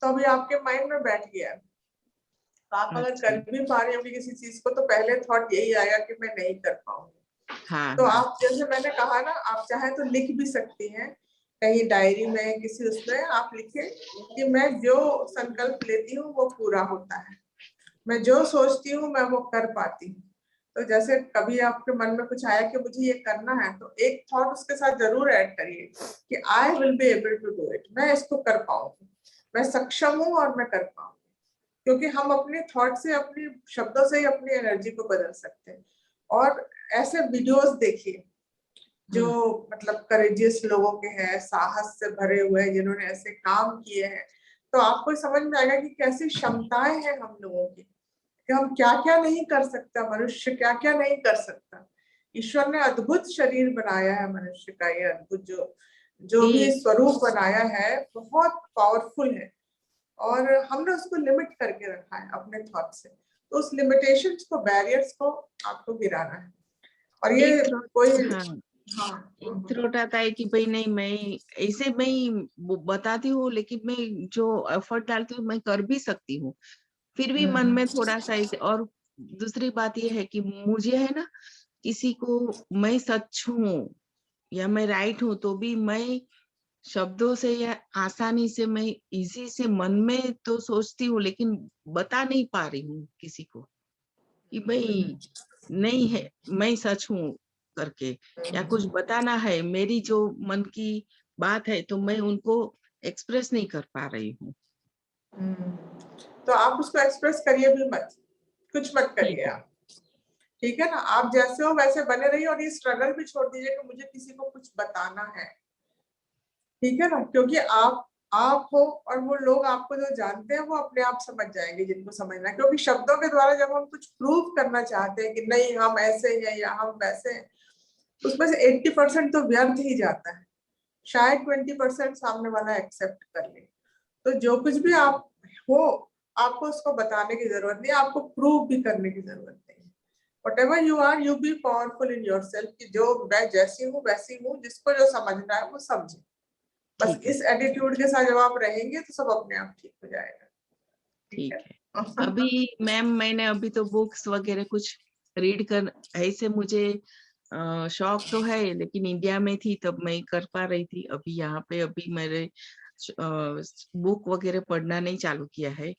तो अभी आपके माइंड में बैठ गया है। तो आप अगर अच्छा। कर भी पा रही होगी किसी चीज को, तो पहले थॉट यही आएगा कि मैं नहीं कर पाऊंगी। हाँ तो हाँ। आप, जैसे मैंने कहा ना, आप चाहे तो लिख भी सकती हैं कहीं डायरी में, किसी उसमें आप लिखे कि मैं जो संकल्प लेती हूँ वो पूरा होता है, मैं जो सोचती हूँ मैं वो कर पाती हूँ। तो जैसे कभी आपके मन में कुछ आया कि मुझे ये करना है, तो एक थॉट उसके साथ जरूर ऐड करिए कि I will be able to do it, मैं इसको कर पाऊंगी, मैं सक्षम हूँ और मैं कर पाऊंगी। क्योंकि हम अपने थॉट से, अपने शब्दों से ही अपनी एनर्जी को बदल सकते हैं। और ऐसे वीडियोस देखिए जो मतलब करेजियस लोगों के हैं, साहस से भरे हुए, जिन्होंने ऐसे काम किए हैं, तो आपको समझ में आएगा कि कैसी क्षमताएं हैं हम लोगों की, कि हम क्या क्या नहीं कर सकता, मनुष्य क्या क्या नहीं कर सकता। ईश्वर ने अद्भुत शरीर बनाया है मनुष्य का, ये अद्भुत जो जो भी ये स्वरूप बनाया है बहुत पावरफुल है, और हमने उसको लिमिट करके रखा है अपने थॉट से। तो उस लिमिटेशंस को, बैरियर्स को आपको गिराना है। और ये एक थ्रोट। कोई, हाँ, हाँ, एक थ्रोट आता है कि भाई नहीं, मैं ऐसे मैं बताती हूँ लेकिन मैं जो एफर्ट डालती हूँ मैं कर भी सकती हूँ, फिर भी मन में थोड़ा सा ऐसे। और दूसरी बात ये है कि मुझे है ना, किसी को मैं सच हूँ या मैं राइट हूँ तो भी मैं शब्दों से या आसानी से, मैं इजी से मन में तो सोचती हूँ लेकिन बता नहीं पा रही हूँ किसी को कि भाई नहीं है, मैं सच हूँ करके, या कुछ बताना है मेरी जो मन की बात है तो मैं उनको एक्सप्रेस नहीं कर पा रही हूँ। तो आप उसको एक्सप्रेस करिए भी मत, कुछ मत ठीक करिए है। आप। ठीक है ना, आप जैसे हो वैसे बने रहिए, और ये स्ट्रगल भी छोड़ दीजिए कि मुझे किसी को कुछ बताना है। ठीक है ना, क्योंकि आप हो, और वो लोग आपको जो जानते हैं वो अपने आप समझ जाएंगे जिनको समझना है। क्योंकि शब्दों के द्वारा जब हम कुछ प्रूव करना चाहते हैं कि नहीं हम ऐसे हैं या हम वैसे हैं, उसमें से 80% तो व्यर्थ ही जाता है, शायद 20% सामने वाला एक्सेप्ट कर ले। तो जो कुछ भी आप हो, आपको उसको बताने की जरूरत नहीं, आपको प्रूव भी करने की जरूरत नहीं। whatever you are, you be powerful in yourself, कि जो मैं जैसी हूँ वैसी हूँ, जिसको जो समझना है वो समझे। बस ठीक है। इस एटीट्यूड के साथ जब आप रहेंगे तो सब अपने आप ठीक हो जाएगा। ठीक है। अभी मैम मैंने अभी तो बुक्स वगैरह कुछ रीड कर, ऐसे मुझे शौक तो है, लेकिन इंडिया में थी तब मैं कर पा रही थी। अभी यहाँ पे अभी मेरे बुक वगैरह पढ़ना नहीं चालू किया है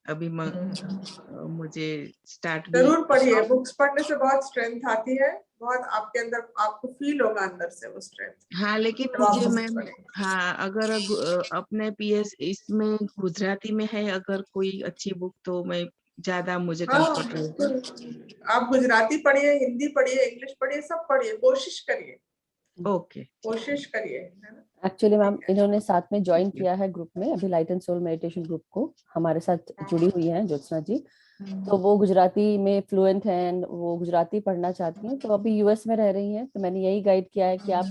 अभी। मुझे स्टार्ट भी जरूर पढ़िए, बुक्स पढ़ने से बहुत स्ट्रेंथ आती है, बहुत आपके अंदर आपको फील होगा अंदर से वो स्ट्रेंथ। हाँ, लेकिन जब आप मुझे बुक्स मैम, पढ़ेंगे। हाँ, अगर अपने पीएस इसमें गुजराती में है अगर कोई अच्छी बुक तो मैं ज्यादा मुझे हाँ, कंफर्ट रहेगा। आप गुजराती पढ़िए, हिंदी पढ़िए, इंग्लिश पढ़िए, सब पढ़िए, कोशिश करिए, ओके। कोशिश करिए, है ना। एक्चुअली मैम ठीक है। इन्होंने साथ में ज्वाइन Thank you. किया है ग्रुप में, अभी light and soul meditation group को हमारे साथ जुड़ी हुई हैं ज्योत्सना जी। तो वो गुजराती में फ्लुएंट हैं एंड वो गुजराती पढ़ना चाहती हैं, तो अभी यूएस में रह रही हैं। तो मैंने यही गाइड किया है कि आप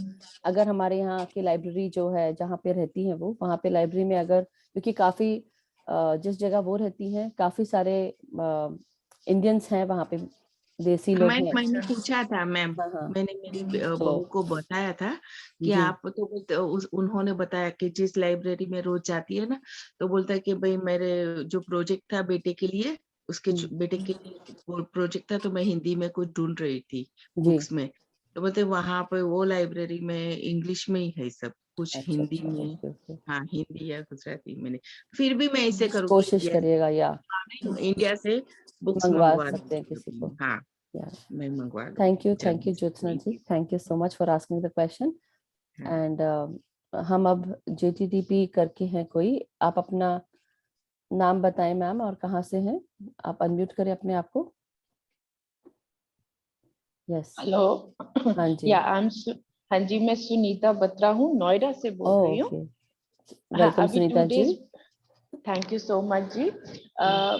अगर हमारे यहाँ की लाइब्रेरी जो है जहाँ पे रहती हैं वो, वहाँ पे लाइब्रेरी में अगर, क्योंकि काफी जिस जगह वो रहती हैं काफी सारे इंडियंस हैं वहाँ पे, देसी लोग हैं। मैंने पूछा था मैम, हाँ हाँ। मैंने मेरी तो बहू को बताया था कि जी आप तो उन्होंने बताया कि जिस लाइब्रेरी में रोज जाती है ना, तो बोलता है कि भाई मेरे जो प्रोजेक्ट था बेटे के लिए, उसके बेटे के लिए प्रोजेक्ट था, तो मैं हिंदी में कुछ ढूंढ रही थी जी। बुक्स में, तो बोलते वहां पे वो लाइब्रेरी में इंग्लिश में ही है सब कुछ, अच्छा हिंदी अच्छा, में, ओके ओके। हाँ हिंदी या गुजराती में नहीं। फिर भी मैं ऐसे करूंगी, कोशिश करिएगा या इंडिया से बुक्स मंगवा मंगवा सकते हैं दूंगी किसी अपनी। को। हाँ, या मैं मंगवा थैंक लूंगी। You Jyotsna ji, thank you so much for asking the question. हाँ। एंड हम अब JTTP करके हैं कोई, आप अपना नाम बताएं मैम और कहाँ से हैं आप, अनम्यूट करें अपने आप को। यस। हेलो। हाँ जी। या हाँ जी, मैं सुनीता बत्रा हूँ, नोएडा से बोल रही हूँ। ओके, हाँ, वेलकम अभी Sunita 2 ji. Days, thank you so much जी।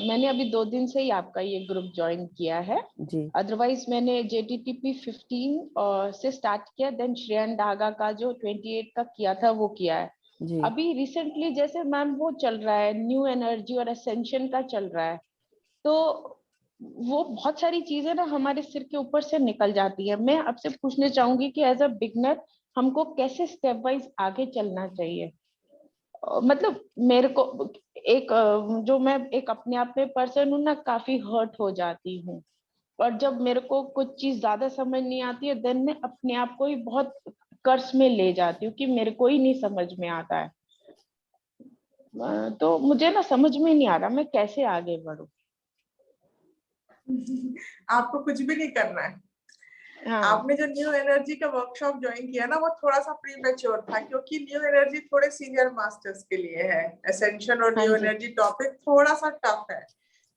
मैंने अभी 2 दिन से ही आपका ये ग्रुप ज्वाइन किया है। जी अदरवाइज मैंने JTTP 15 से स्टार्ट किया, देन श्रेयन डागा का जो 28 का किया था वो किया है। जी अभी रिसेंटली जैसे मैम वो चल रहा है, न्यू एनर्जी और असेंशन का चल रहा है, तो वो बहुत सारी चीजें ना हमारे सिर के ऊपर से निकल जाती है। मैं आपसे पूछना चाहूंगी कि एज अ बिगनर हमको कैसे स्टेप वाइज आगे चलना चाहिए। मतलब मेरे को एक जो मैं एक अपने आप में पर्सन हूँ ना, काफी हर्ट हो जाती हूँ, और जब मेरे को कुछ चीज ज्यादा समझ नहीं आती है, देन मैं अपने आप को ही बहुत कर्ज में ले जाती हूँ कि मेरे को ही नहीं समझ में आता है। तो मुझे ना समझ में नहीं आ रहा मैं कैसे आगे बढ़ूं। आपको कुछ भी नहीं करना है। हाँ आपने जो न्यू एनर्जी का वर्कशॉप ज्वाइन किया ना, वो थोड़ा सा प्री मैच्योर था, क्योंकि न्यू एनर्जी थोड़े सीनियर मास्टर्स के लिए है। एसेंशन और हाँ न्यू जी, एनर्जी टॉपिक थोड़ा सा टफ है,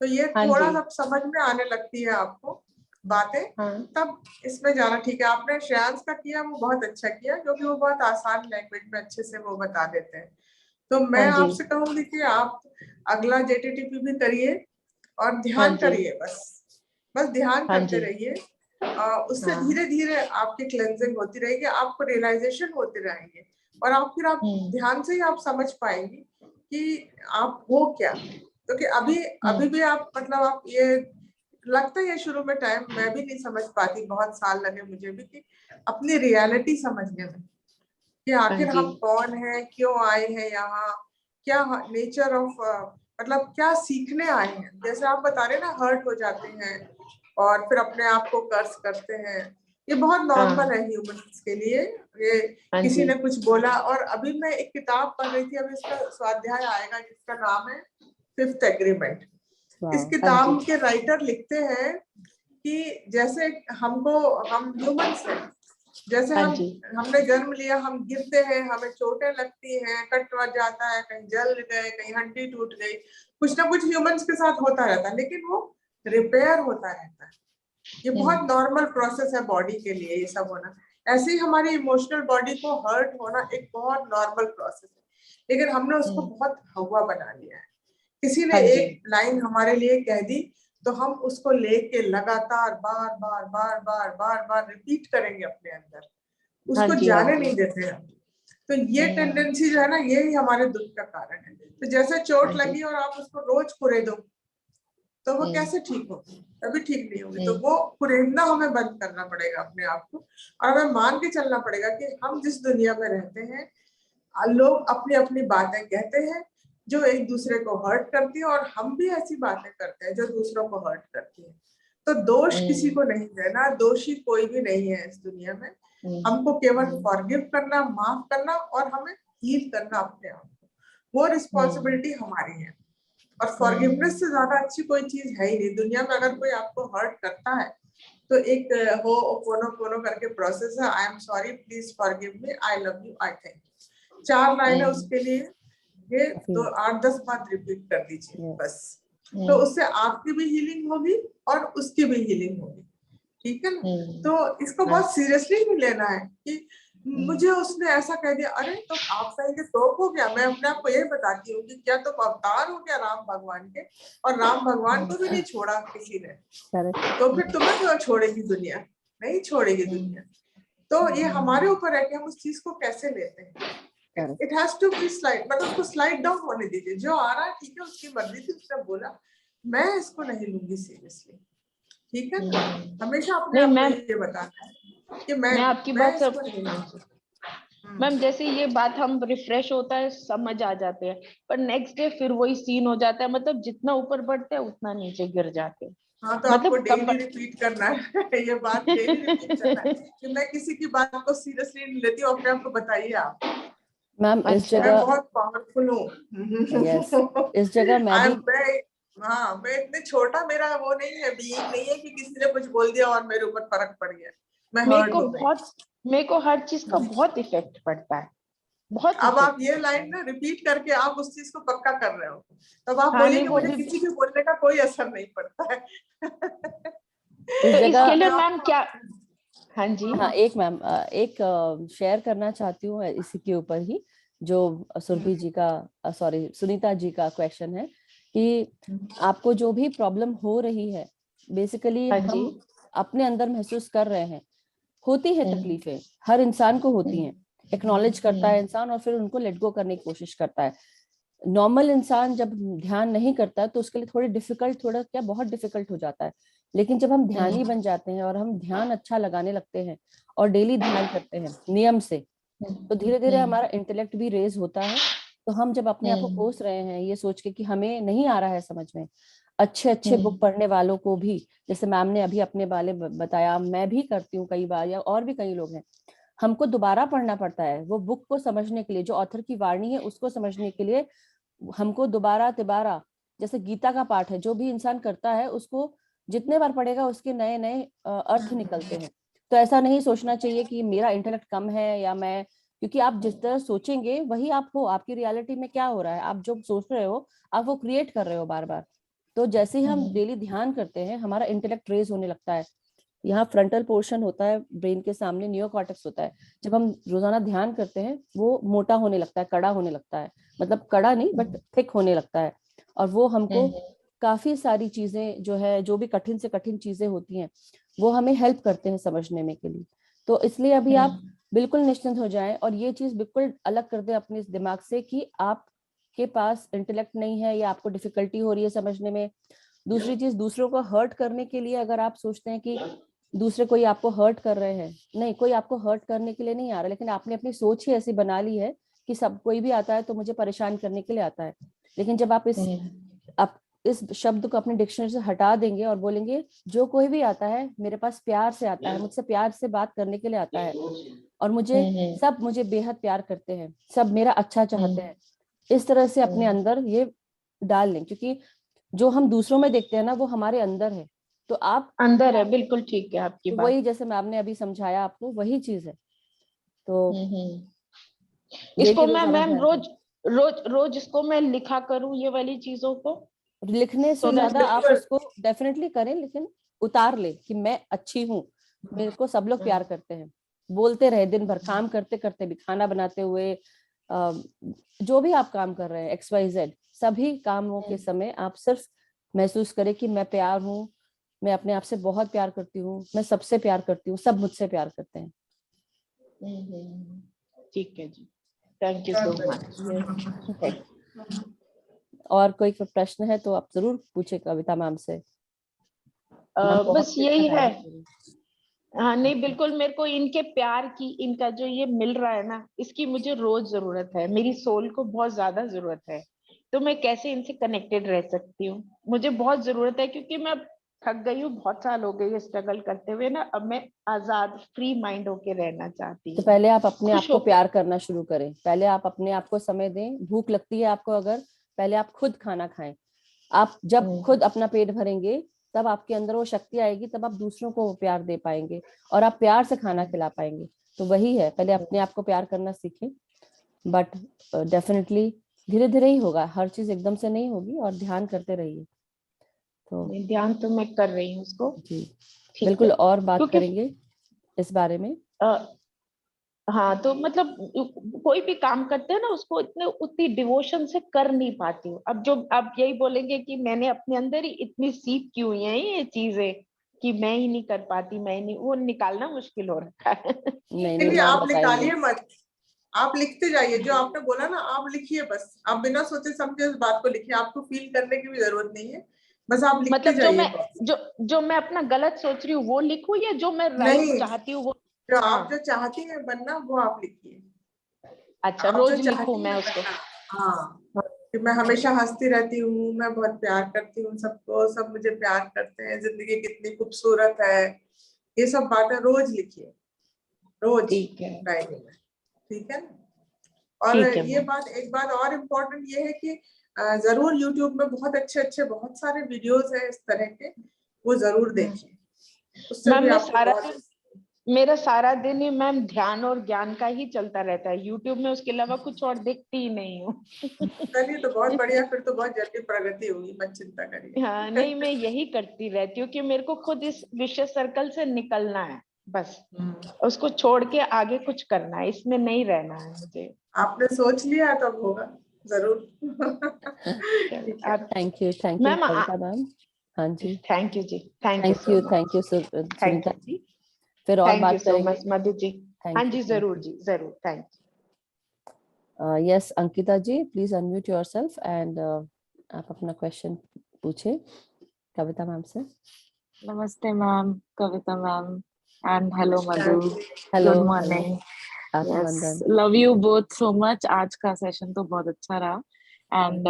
तो ये हाँ थोड़ा जी, सा समझ में आने लगती है आपको बातें, हाँ तब इसमें जाना ठीक है। आपने श्रेयांश का किया, वो बहुत अच्छा किया, क्योंकि वो बहुत आसान लैंग्वेज में अच्छे से वो बता देते हैं। तो मैं हाँ जी, आपसे कहूंगी कि आप अगला JTTP भी करिए और हाँ ध्यान जी, करिए, बस ध्यान हाँ करते जी, रहिए। उससे हाँ, धीरे धीरे आपकी क्लेंजिंग होती रहेगी, आपको रियलाइजेशन होते रहेंगे, और फिर आप ध्यान से ही आप समझ पाएंगे कि आप हो क्या। क्योंकि अभी अभी भी आप मतलब आप ये लगता है शुरू में टाइम मैं भी नहीं समझ पाती, बहुत साल लगे मुझे भी कि अपनी रियलिटी समझने में, कि हाँ आखिर जी, हम कौन हैं, क्यों आए हैं यहाँ, क्या नेचर ऑफ मतलब क्या सीखने आए हैं। जैसे आप बता रहे ना, हर्ट हो जाते हैं और फिर अपने आप को कर्ज करते हैं, ये बहुत नॉर्मल है ह्यूमंस के लिए। ये हाँ किसी जी, ने कुछ बोला, और अभी मैं एक किताब पढ़ रही थी, अभी इसका स्वाध्याय आएगा जिसका नाम है 5th एग्रीमेंट। इस वाह, हाँ किताब जी, के राइटर लिखते हैं कि जैसे हम ह्यूमंस हैं, जैसे हाँ जी, हमने जन्म लिया, हम गिरते हैं, हमें चोटें लगती हैं, कट जाता है, कहीं जल गए, कहीं हड्डी टूट गई, कुछ ना कुछ ह्यूमंस के साथ होता रहता है, लेकिन वो रिपेयर होता रहता है। ये बहुत नॉर्मल प्रोसेस है बॉडी के लिए ये सब होना। ऐसे ही हमारी इमोशनल बॉडी को हर्ट होना एक बहुत नॉर्मल प्रोसेस है, लेकिन हमने उसको बहुत हवा बना लिया है। किसी ने हाँ जी, एक लाइन हमारे लिए कह दी, तो हम उसको लेके लगातार बार बार बार बार बार बार रिपीट करेंगे अपने अंदर, हाँ उसको जी, हाँ जाने जी, नहीं देते हम। तो ये टेंडेंसी जो है ना, यही हमारे दुख का कारण है। तो जैसे चोट हाँ जी, लगी और आप उसको रोज कुरेदो, तो वो कैसे ठीक होगी? कभी ठीक नहीं होगी। तो वो कुरेदना हमें बंद करना पड़ेगा अपने आप को, और हमें मान के चलना पड़ेगा कि हम जिस दुनिया में रहते हैं, लोग अपनी अपनी बातें कहते हैं जो एक दूसरे को हर्ट करती है, और हम भी ऐसी बातें करते हैं जो दूसरों को हर्ट करती है। तो दोष किसी को नहीं देना, दोषी कोई भी नहीं है इस दुनिया में। हमको केवल फॉरगिव करना, माफ करना, और हमें हील करना अपने आप को, वो रिस्पॉन्सिबिलिटी हमारी है। और फॉरगिवनेस से ज्यादा अच्छी कोई चीज है ही नहीं दुनिया में। अगर कोई आपको हर्ट करता है तो एक हो कोनो कोनो करके प्रोसेस है, आई am sorry, please forgive me, I love you, I thank you. 4 line है उसके लिए, ये तो 8-10 बार रिपीट कर दीजिए बस। तो उससे आपकी भी हीलिंग होगी और उसकी भी हीलिंग होगी, ठीक है ना? तो इसको बहुत सीरियसली नहीं लेना है कि मुझे उसने ऐसा कह दिया, अरे तो आप कहेंगे तो हो गया। मैं अपने आप को ये बताती हूँ कि क्या तो अवतार हो गया राम भगवान के, और राम भगवान को भी नहीं छोड़ा किसी ने, तो फिर तुम्हें क्यों छोड़ेगी दुनिया? नहीं छोड़ेगी दुनिया। तो ये हमारे ऊपर है कि हम उस चीज को कैसे लेते हैं। It has to be slide, मतलब उसको स्लाइड डाउन होने दीजिए। जो आ रहा है ठीक है, उसकी मर्जी थी, उसने बोला, मैं इसको नहीं लूंगी सीरियसली, ठीक है ना? हमेशा अपने आप को ये बताना है कि मैं आपकी बात सब सब मैम, जैसे ये बात हम रिफ्रेश होता है, समझ आ जाते हैं, पर नेक्स्ट डे फिर वही सीन हो जाता है। मतलब जितना ऊपर बढ़ते हैं उतना नीचे गिर जाते हैं। हाँ, तो आपको डेली रिपीट करना है ये बात, डेली रिपीट करना है कि मैं किसी की बात को सीरियसली नहीं लेती हूँ। अपने आप को बताइए आप, मैम इस जगह मैं बहुत पावरफुल हूँ। यस, इस जगह मैं भी हाँ, मैं इतने छोटा, मेरा वो नहीं है, बीइंग नहीं है कि किसी ने कुछ बोल दिया और मेरे ऊपर फर्क पड़ गया, मैं हर्ट हो गई। मेरे को हर चीज का बहुत इफेक्ट पड़ता है, बहुत। अब आप ये लाइन ना रिपीट करके आप उस चीज को पक्का कर रहे हो, तब आप बोलेंगे मुझे किसी के बोलने का कोई असर नहीं पड़ता है। इस जगह इसके लिए मैम क्या, हाँ जी, हाँ एक मैम एक शेयर करना चाहती हूँ इसी के ऊपर ही, जो सुरभि जी का सॉरी सुनीता जी का क्वेश्चन है कि आपको जो भी प्रॉब्लम हो रही है, बेसिकली हम अपने अंदर महसूस कर रहे हैं, होती है तकलीफें, हर इंसान को होती हैं, एक्नॉलेज करता है इंसान और फिर उनको लेट गो करने की कोशिश करता है। नॉर्मल इंसान जब ध्यान नहीं करता तो उसके लिए थोड़ी डिफिकल्ट, थोड़ा क्या बहुत डिफिकल्ट हो जाता है। लेकिन जब हम ध्यानी बन जाते हैं और हम ध्यान अच्छा लगाने लगते हैं और डेली ध्यान करते हैं नियम से, तो धीरे धीरे हमारा इंटेलेक्ट भी रेज होता है। तो हम जब अपने आप को कोस रहे हैं ये सोच के कि हमें नहीं आ रहा है समझ में, अच्छे अच्छे बुक पढ़ने वालों को भी, जैसे मैम ने अभी अपने वाले बताया, मैं भी करती हूँ कई बार, या और भी कई लोग हैं, हमको दोबारा पढ़ना पड़ता है वो बुक को समझने के लिए, जो ऑथर की वाणी है उसको समझने के लिए हमको दोबारा तिबारा, जैसे गीता का पाठ है, जो भी इंसान करता है उसको जितने बार पढ़ेगा उसके नए नए अर्थ निकलते हैं। तो ऐसा नहीं सोचना चाहिए कि मेरा इंटेलेक्ट कम है या मैं, क्योंकि आप जिस तरह सोचेंगे वही आप हो, आपकी रियलिटी में क्या हो रहा है, आप जो सोच रहे हो आप वो क्रिएट कर रहे हो बार बार। तो जैसे ही हम डेली ध्यान करते हैं हमारा इंटेलेक्ट रेज होने लगता है। यहाँ फ्रंटल पोर्शन होता है ब्रेन के सामने, नियोकॉर्टेक्स होता है, जब हम रोजाना ध्यान करते हैं वो मोटा होने लगता है, कड़ा होने लगता है, मतलब कड़ा नहीं बट थिक होने लगता है, और वो हमको काफी सारी चीजें जो है, जो भी कठिन से कठिन चीजें होती हैं वो हमें हेल्प करते हैं समझने में के लिए। तो इसलिए अभी आप बिल्कुल निश्चिंत हो जाएं और ये चीज बिल्कुल अलग कर दें अपने इस दिमाग से कि आपके पास इंटेलेक्ट नहीं है या आपको डिफिकल्टी हो रही है समझने में। दूसरी चीज, दूसरों को हर्ट करने के लिए अगर आप सोचते हैं कि दूसरे कोई आपको हर्ट कर रहे हैं, नहीं, कोई आपको हर्ट करने के लिए नहीं आ रहा, लेकिन आपने अपनी सोच ही ऐसी बना ली है कि सब कोई भी आता है तो मुझे परेशान करने के लिए आता है। लेकिन जब आप इस शब्द को अपने डिक्शनरी से हटा देंगे और बोलेंगे जो कोई भी आता है मेरे पास प्यार से आता है, मुझसे प्यार से बात करने के लिए आता है, और मुझे बेहद प्यार करते हैं, सब मेरा अच्छा चाहते हैं, इस तरह से अपने अंदर ये डाल लें, क्योंकि जो हम दूसरों में देखते हैं ना वो हमारे अंदर है। तो आप अंदर है, बिल्कुल ठीक है आपकी बात। वही जैसे मैम ने अभी समझाया आपको वही चीज है। तो इसको मैं मैम रोज इसको मैं लिखा करूं, ये वाली चीजों को लिखने से ज्यादा आप उसको डेफिनेटली करें, लेकिन उतार ले कि मैं अच्छी हूँ, मेरे को सब लोग प्यार करते हैं, बोलते रहे दिन भर, काम करते करते भी, खाना बनाते हुए, जो भी आप काम कर रहे हैं XYZ, सभी कामों के समय आप सिर्फ महसूस करें कि मैं प्यार हूँ, मैं अपने आप से बहुत प्यार करती हूँ, मैं सबसे प्यार करती हूँ, सब मुझसे प्यार करते हैं। ठीक है जी, थैंक यू सो मच। और कोई प्रश्न है तो आप जरूर पूछे कविता मैम से। बस यही है। हाँ नहीं बिल्कुल, मेरे को इनके प्यार की, इनका जो ये मिल रहा है ना, इसकी मुझे रोज जरूरत है, मेरी सोल को बहुत ज्यादा जरूरत है। तो मैं कैसे इनसे कनेक्टेड रह सकती हूँ, मुझे बहुत जरूरत है, क्योंकि मैं अब थक गई हूँ, बहुत साल हो गए स्ट्रगल करते हुए ना। अब मैं आजाद फ्री माइंड होके रहना चाहती तो हूँ, पहले आप अपने आप खुश को होके। प्यार करना शुरू करें, पहले आप अपने आप को समय दें। भूख लगती है आपको अगर, पहले आप खुद खाना खाएं। आप जब खुद अपना पेट भरेंगे तब आपके अंदर वो शक्ति आएगी, तब आप दूसरों को प्यार दे पाएंगे और आप प्यार से खाना खिला पाएंगे। तो वही है, पहले अपने आप को प्यार करना सीखें। बट डेफिनेटली धीरे धीरे ही होगा, हर चीज एकदम से नहीं होगी, और ध्यान करते रहिए। तो ध्यान तो मैं कर रही हूँ उसको। जी ठीक बिल्कुल, है, और बात क्योंकि करेंगे इस बारे में। हाँ तो मतलब कोई भी काम करते हैं ना, उसको इतने उतनी डिवोशन से कर नहीं पाती हूँ। अब जो आप यही बोलेंगे कि मैंने अपने अंदर ही इतनी सीप की हुई है ये चीजें कि मैं ही नहीं कर पाती, मैं ही नहीं, वो निकालना मुश्किल हो रखा है। नहीं नहीं, देखिए मैम आप बताएंगे। निकालिए मत, आप लिखते जाइए। जो आपने बोला ना, आप लिखिए बस, आप बिना सोचे समझे उस बात को लिखिए, आपको फील करने की भी जरूरत नहीं है, बस आप लिखते मतलब जाइए। जो मैं अपना गलत सोच रही हूँ वो लिखूं, या जो मैं राइट नहीं, चाहती हूँ वो? जो हाँ आप जो चाहती हैं बनना वो आप लिखिए। अच्छा, आप जो रोज लिखूं चाहती मैं हैं उसको? बनना, हाँ, कि मैं हमेशा हंसती रहती हूँ, मैं बहुत प्यार करती हूँ सबको, सब मुझे प्यार करते हैं, जिंदगी कितनी खूबसूरत है, ये सब बातें रोज लिखिए, रोज ठीक है, डायरी में। ठीक है ना? और ठीक है ये मैम। बात, एक बात और इम्पोर्टेंट ये है कि जरूर यूट्यूब में बहुत अच्छे अच्छे बहुत सारे वीडियोस हैं इस तरह के, वो जरूर देखिए, उससे मैम भी मैं आपको सारा बहुत। दिन, मेरा सारा दिन ही मैम ध्यान और ज्ञान का ही चलता रहता है यूट्यूब में, उसके अलावा कुछ और देखती ही नहीं हूँ। चलिए तो बहुत बढ़िया, फिर तो बहुत जल्दी प्रगति होगी, मत चिंता हाँ करिए। नहीं, मैं यही करती रहती हूँ कि मेरे को खुद इस विशेष सर्कल से निकलना है, बस उसको छोड़ के आगे कुछ करना है, इसमें नहीं रहना है मुझे। आपने सोच लिया तो अब होगा जरूर। ठीक है। आप thank you ma'am, Kavita ma'am. हाँ जी, थैंक यू जी, thank you so thank much, you thank Sunita you, जी। फिर और थैंक यू बात सो करेंगे। मच मधु जी। हाँ थैंक जी यू। जरूर जी, जरूर, thank you. Yes Ankita ji, please unmute yourself and आप अपना क्वेश्चन पूछे कविता मैम से। Namaste, ma'am, Kavita ma'am, and hello, Madhu. Hello Good hello, morning. Yes, आत्मवंदन। love you both so much. आज का सेशन तो बहुत अच्छा रहा एंड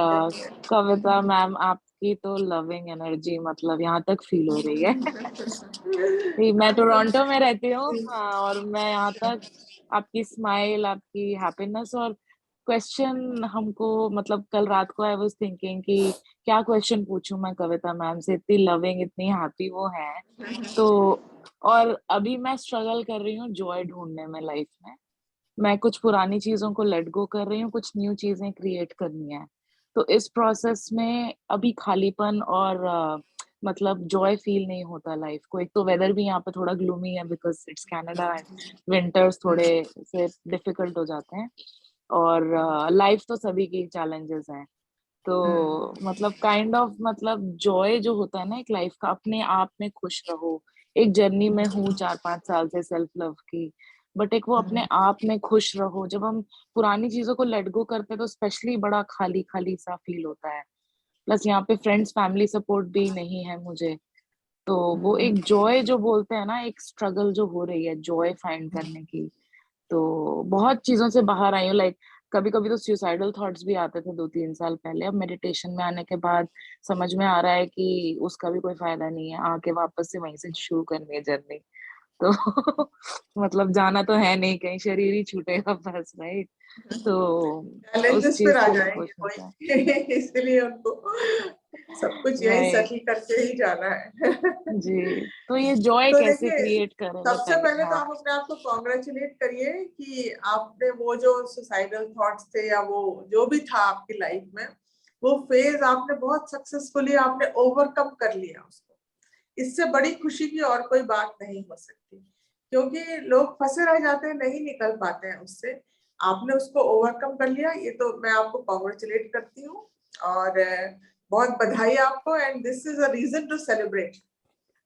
कविता मैम आपकी तो लविंग एनर्जी मतलब यहाँ तक फील हो रही है। मैं टोरंटो में रहती हूँ, हाँ, और मैं यहाँ तक आपकी स्माइल, आपकी हैप्पीनेस और क्वेश्चन हमको मतलब कल रात को आई वाज थिंकिंग कि क्या क्वेश्चन पूछूं मैं कविता मैम से, इतनी लविंग इतनी हैप्पी वो है। तो और अभी मैं स्ट्रगल कर रही हूँ जॉय ढूंढने में लाइफ में। मैं कुछ पुरानी चीजों को लेट गो कर रही हूँ, कुछ न्यू चीजें क्रिएट करनी है। तो इस प्रोसेस में अभी खालीपन और मतलब जॉय फील नहीं होता लाइफ को। एक तो वेदर भी यहाँ पे थोड़ा ग्लूमी है because it's Canada and winters थोड़े से डिफिकल्ट हो जाते हैं, और लाइफ तो सभी की चैलेंजेस हैं। तो मतलब काइंड ऑफ मतलब जॉय जो होता है ना एक लाइफ का, अपने आप में खुश रहो। एक जर्नी में हूँ 4-5 साल से सेल्फ लव की, बट एक वो अपने आप में खुश रहो। जब हम पुरानी चीजों को लेट गो करते हैं तो स्पेशली बड़ा खाली खाली सा फील होता है। प्लस यहाँ पे फ्रेंड्स फैमिली सपोर्ट भी नहीं है मुझे। तो वो एक जॉय जो बोलते हैं ना, एक स्ट्रगल जो हो रही है जॉय फाइंड करने की। तो बहुत चीजों से बाहर आई हूँ, लाइक कभी कभी तो सुसाइडल थॉट्स भी आते थे 2-3 साल पहले। अब मेडिटेशन में आने के बाद समझ में आ रहा है कि उसका भी कोई फायदा नहीं है, आके वापस से वहीं से शुरू करनी है जर्नी। तो मतलब जाना तो है नहीं कहीं, शरीर ही छूटेगा बस, राइट। तो उस चैलेंजेस फिर चीज आ के लिए जाएंगे पूछना था, वही। इसलिए उनको सब कुछ यही राइट सेटल करके ही जाना है। जी। तो ये जॉय तो कैसे देखिए, क्रिएट करें सबसे बताइए। पहले तो हाँ आप अपने आप को कॉन्ग्रेचुलेट करिए कि आपने वो जो सुसाइडल थॉट्स थे या वो जो भी था आपकी लाइफ में, वो फेज आपने बहुत सक्सेसफुली आपने ओवरकम कर लिया उसको। इससे बड़ी खुशी की और कोई बात नहीं हो सकती, क्योंकि लोग फंसे रह जाते हैं, नहीं निकल पाते हैं उससे। आपने उसको ओवरकम कर लिया, ये तो मैं आपको कॉन्ग्रेचुलेट करती हूँ, और बहुत बधाई आपको। And this is a reason to celebrate.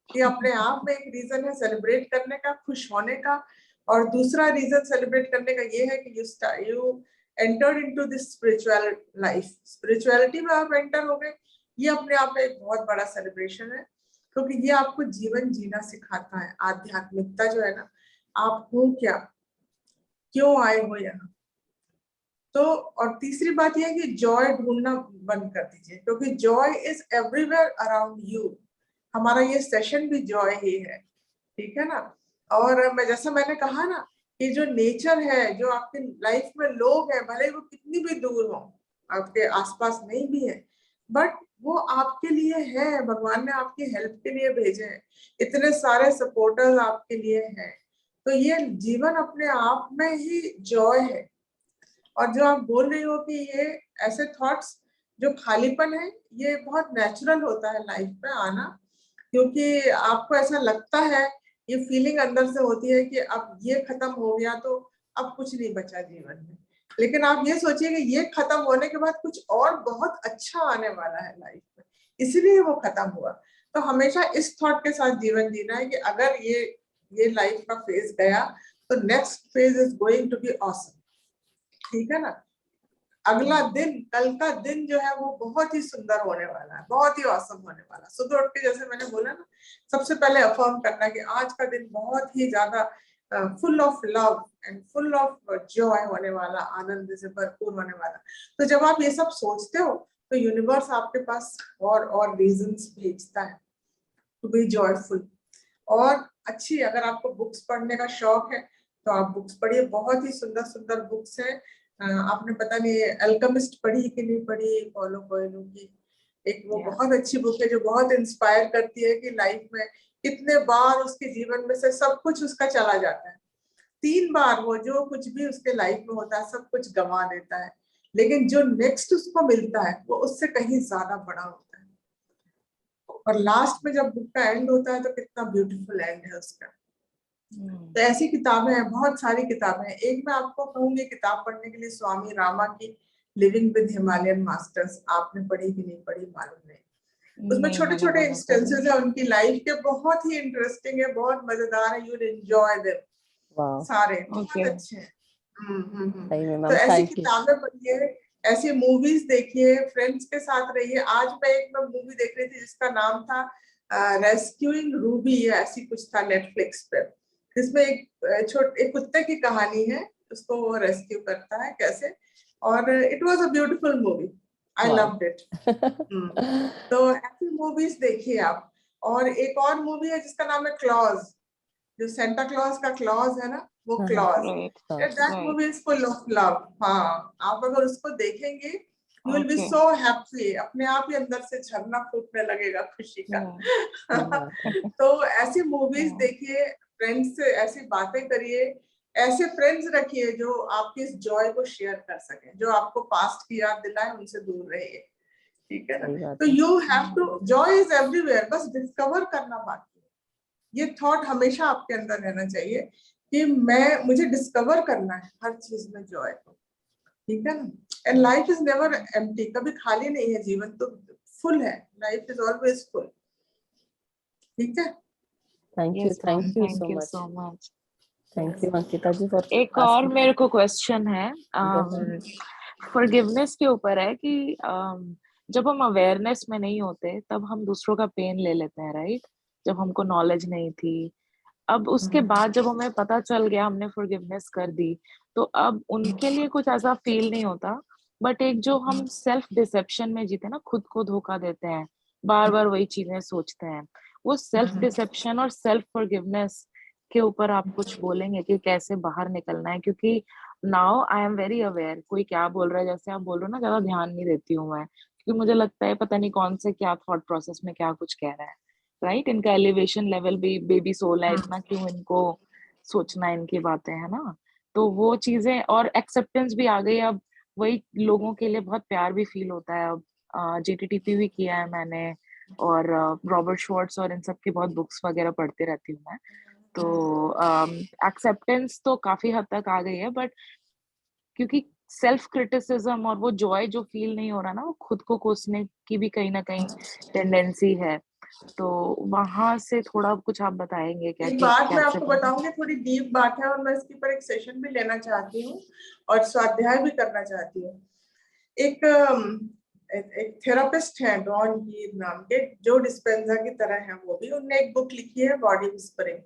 ये अपने आप में एक रीजन है सेलिब्रेट करने का, खुश होने का। और दूसरा रीजन सेलिब्रेट करने का ये है कि you entered into this spiritual life. Spirituality में आप एंटर हो गए, ये अपने आप में एक बहुत बड़ा सेलिब्रेशन है, क्योंकि ये आपको जीवन जीना सिखाता है। आध्यात्मिकता जो है ना, आप हो क्या, क्यों आए हो यहाँ। तो और तीसरी बात यह है कि जॉय ढूंढना बंद कर दीजिए, क्योंकि Joy is everywhere around you. हमारा ये सेशन भी जॉय ही है, ठीक है ना। और जैसा मैंने कहा ना कि जो नेचर है, जो आपके लाइफ में लोग हैं, भले वो कितनी भी दूर हो, आपके आसपास नहीं भी है, बट वो आपके लिए है, भगवान ने आपकी हेल्प के लिए भेजे हैं, इतने सारे सपोर्टर्स आपके लिए हैं। तो ये जीवन अपने आप में ही जॉय है। और जो आप बोल रही हो कि ये ऐसे थॉट्स जो खालीपन है, ये बहुत नेचुरल होता है लाइफ में आना, क्योंकि आपको ऐसा लगता है, ये फीलिंग अंदर से होती है कि अब ये खत्म हो गया तो अब कुछ नहीं बचा जीवन में। लेकिन आप ये सोचिए कि ये खत्म होने के बाद कुछ और बहुत अच्छा आने वाला है लाइफ में, इसीलिए वो खत्म हुआ। तो हमेशा इस थॉट के साथ जीवन जीना है कि अगर ये लाइफ का फेज गया तो next phase is going to be awesome, ठीक है ना। अगला दिन, कल का दिन जो है वो बहुत ही सुंदर होने वाला है, बहुत ही औसम होने वाला है। सुबह उठ के जैसे मैंने बोला ना, सबसे पहले अफर्म करना कि आज का दिन बहुत ही ज्यादा full of love and full of Joy होने वाला, आनंद से भरपूर होने वाला। तो जब आप ये सब सोचते हो तो यूनिवर्स आपके पास और रीजंस भेजता है टू बी जॉयफुल। और अच्छी, अगर आपको बुक्स पढ़ने का शौक है तो आप बुक्स पढ़िए, बहुत ही सुंदर सुंदर बुक्स हैं। आपने पता नहीं अल्केमिस्ट पढ़ी कि नहीं पढ़ी, पॉलो कोएल्हो की एक वो बहुत अच्छी बुक है जो बहुत इंस्पायर करती है कि लाइफ में कितने बार उसके जीवन में से सब कुछ उसका चला जाता है। 3 बार वो जो कुछ भी उसके लाइफ में होता है सब कुछ गंवा देता है, लेकिन जो नेक्स्ट उसको मिलता है वो उससे कहीं ज्यादा बड़ा होता है। और लास्ट में जब बुक का एंड होता है तो कितना ब्यूटीफुल एंड है उसका। तो ऐसी किताबें हैं, बहुत सारी किताबें हैं। एक मैं आपको कहूंगी किताब पढ़ने के लिए, स्वामी रामा की लिविंग विद हिमालयन मास्टर्स। आपने पढ़ी कि नहीं पढ़ी मालूम नहीं। उसमें छोटे छोटे इंस्टेंसेस है उनकी लाइफ के, बहुत ही इंटरेस्टिंग है, बहुत मजेदार है, यू विल एंजॉय देम सारे, बहुत अच्छे हैं। तो ऐसी किताबें पढ़िए, ऐसी मूवीज देखिए, फ्रेंड्स के साथ रहिए। आज मैं एक मूवी देख रही थी जिसका नाम था रेस्क्यूइंग रूबी, ऐसी कुछ था नेटफ्लिक्स पे, जिसमें एक कुत्ते की कहानी है, उसको वो रेस्क्यू करता है कैसे, और it was a beautiful movie, I loved it. तो ऐसी मूवीज देखिए आप। और एक और मूवी है जिसका नाम है क्लॉज, जो सेंटा क्लॉज का क्लॉज है ना, वो clause, that movie is full of love. हाँ, आप अगर उसको देखेंगे you will be so happy, अपने आप ही अंदर से झरना फूटने लगेगा खुशी का। तो ऐसी मूवीज देखिए, फ्रेंड्स से ऐसी बातें करिए, ऐसे फ्रेंड्स रखिए जो आपकी इस जॉय को शेयर कर सके, जो आपको पास्ट की याद दिलाए, उनसे दूर रहिए, ठीक है ना। तो you have to, joy is everywhere, बस डिस्कवर करना बाकी है। ये थॉट हमेशा आपके अंदर रहना चाहिए कि मुझे डिस्कवर करना है हर चीज में जॉय को, ठीक है ना। And life is never empty, कभी खाली नहीं है जीवन, तो फुल है, लाइफ इज ऑलवेज फुल, ठीक है। Thank you so much. Thank you Ankita ji for. एक और मेरे को क्वेश्चन है, फॉरगिवनेस के ऊपर है कि जब हम अवेयरनेस में नहीं होते तब हम दूसरों का पेन ले लेते हैं, राइट? जब हमको नॉलेज नहीं थी, अब उसके बाद जब हमें पता चल गया, हमने फॉरगिवनेस कर दी, तो अब उनके लिए कुछ ऐसा फील नहीं होता। बट एक जो हम सेल्फ डिसेप्शन में जीते ना, खुद को धोखा देते हैं, बार बार वही चीजें सोचते हैं, वो सेल्फ डिसेप्शन और सेल्फ फॉरगिवनेस के ऊपर आप कुछ बोलेंगे कि कैसे बाहर निकलना है? क्योंकि now I am very aware, कोई क्या बोल रहा है, जैसे आप बोल रहे हो ना, ज्यादा ध्यान नहीं देती हूँ मैं, क्योंकि मुझे लगता है पता नहीं कौन से क्या थॉट प्रोसेस में क्या कुछ कह रहा है, राइट? इनका एलिवेशन लेवल भी बेबी सोल है, इतना क्यों इनको सोचना इनकी बातें, है ना? तो वो चीजें, और एक्सेप्टेंस भी आ गई अब, वही लोगों के लिए बहुत प्यार भी फील होता है अब। JTTP भी किया है मैंने, और रॉबर्ट श्वर्ट्ज और इन सब की बहुत बुक्स वगैरह पढ़ती रहती हूँ मैं। तो एक्सेप्टेंस तो काफी हद तक आ गई है, बट क्योंकि सेल्फ क्रिटिसिज्म और वो जॉय जो फील नहीं हो रहा ना, वो खुद को कोसने की भी कहीं ना कहीं टेंडेंसी है। तो वहां से थोड़ा कुछ आप बताएंगे क्या एक कि बात मैं कैसे आपको बताऊंगी, थोड़ी डीप बात है और मैं इसके ऊपर एक सेशन भी लेना चाहती हूँ और स्वाध्याय भी करना चाहती हूँ। एक थेरापिस्ट है डॉन हीर नाम के, जो डिस्पेंजा की तरह है वो भी, उन्होंने एक बुक लिखी है बॉडी विस्परिंग।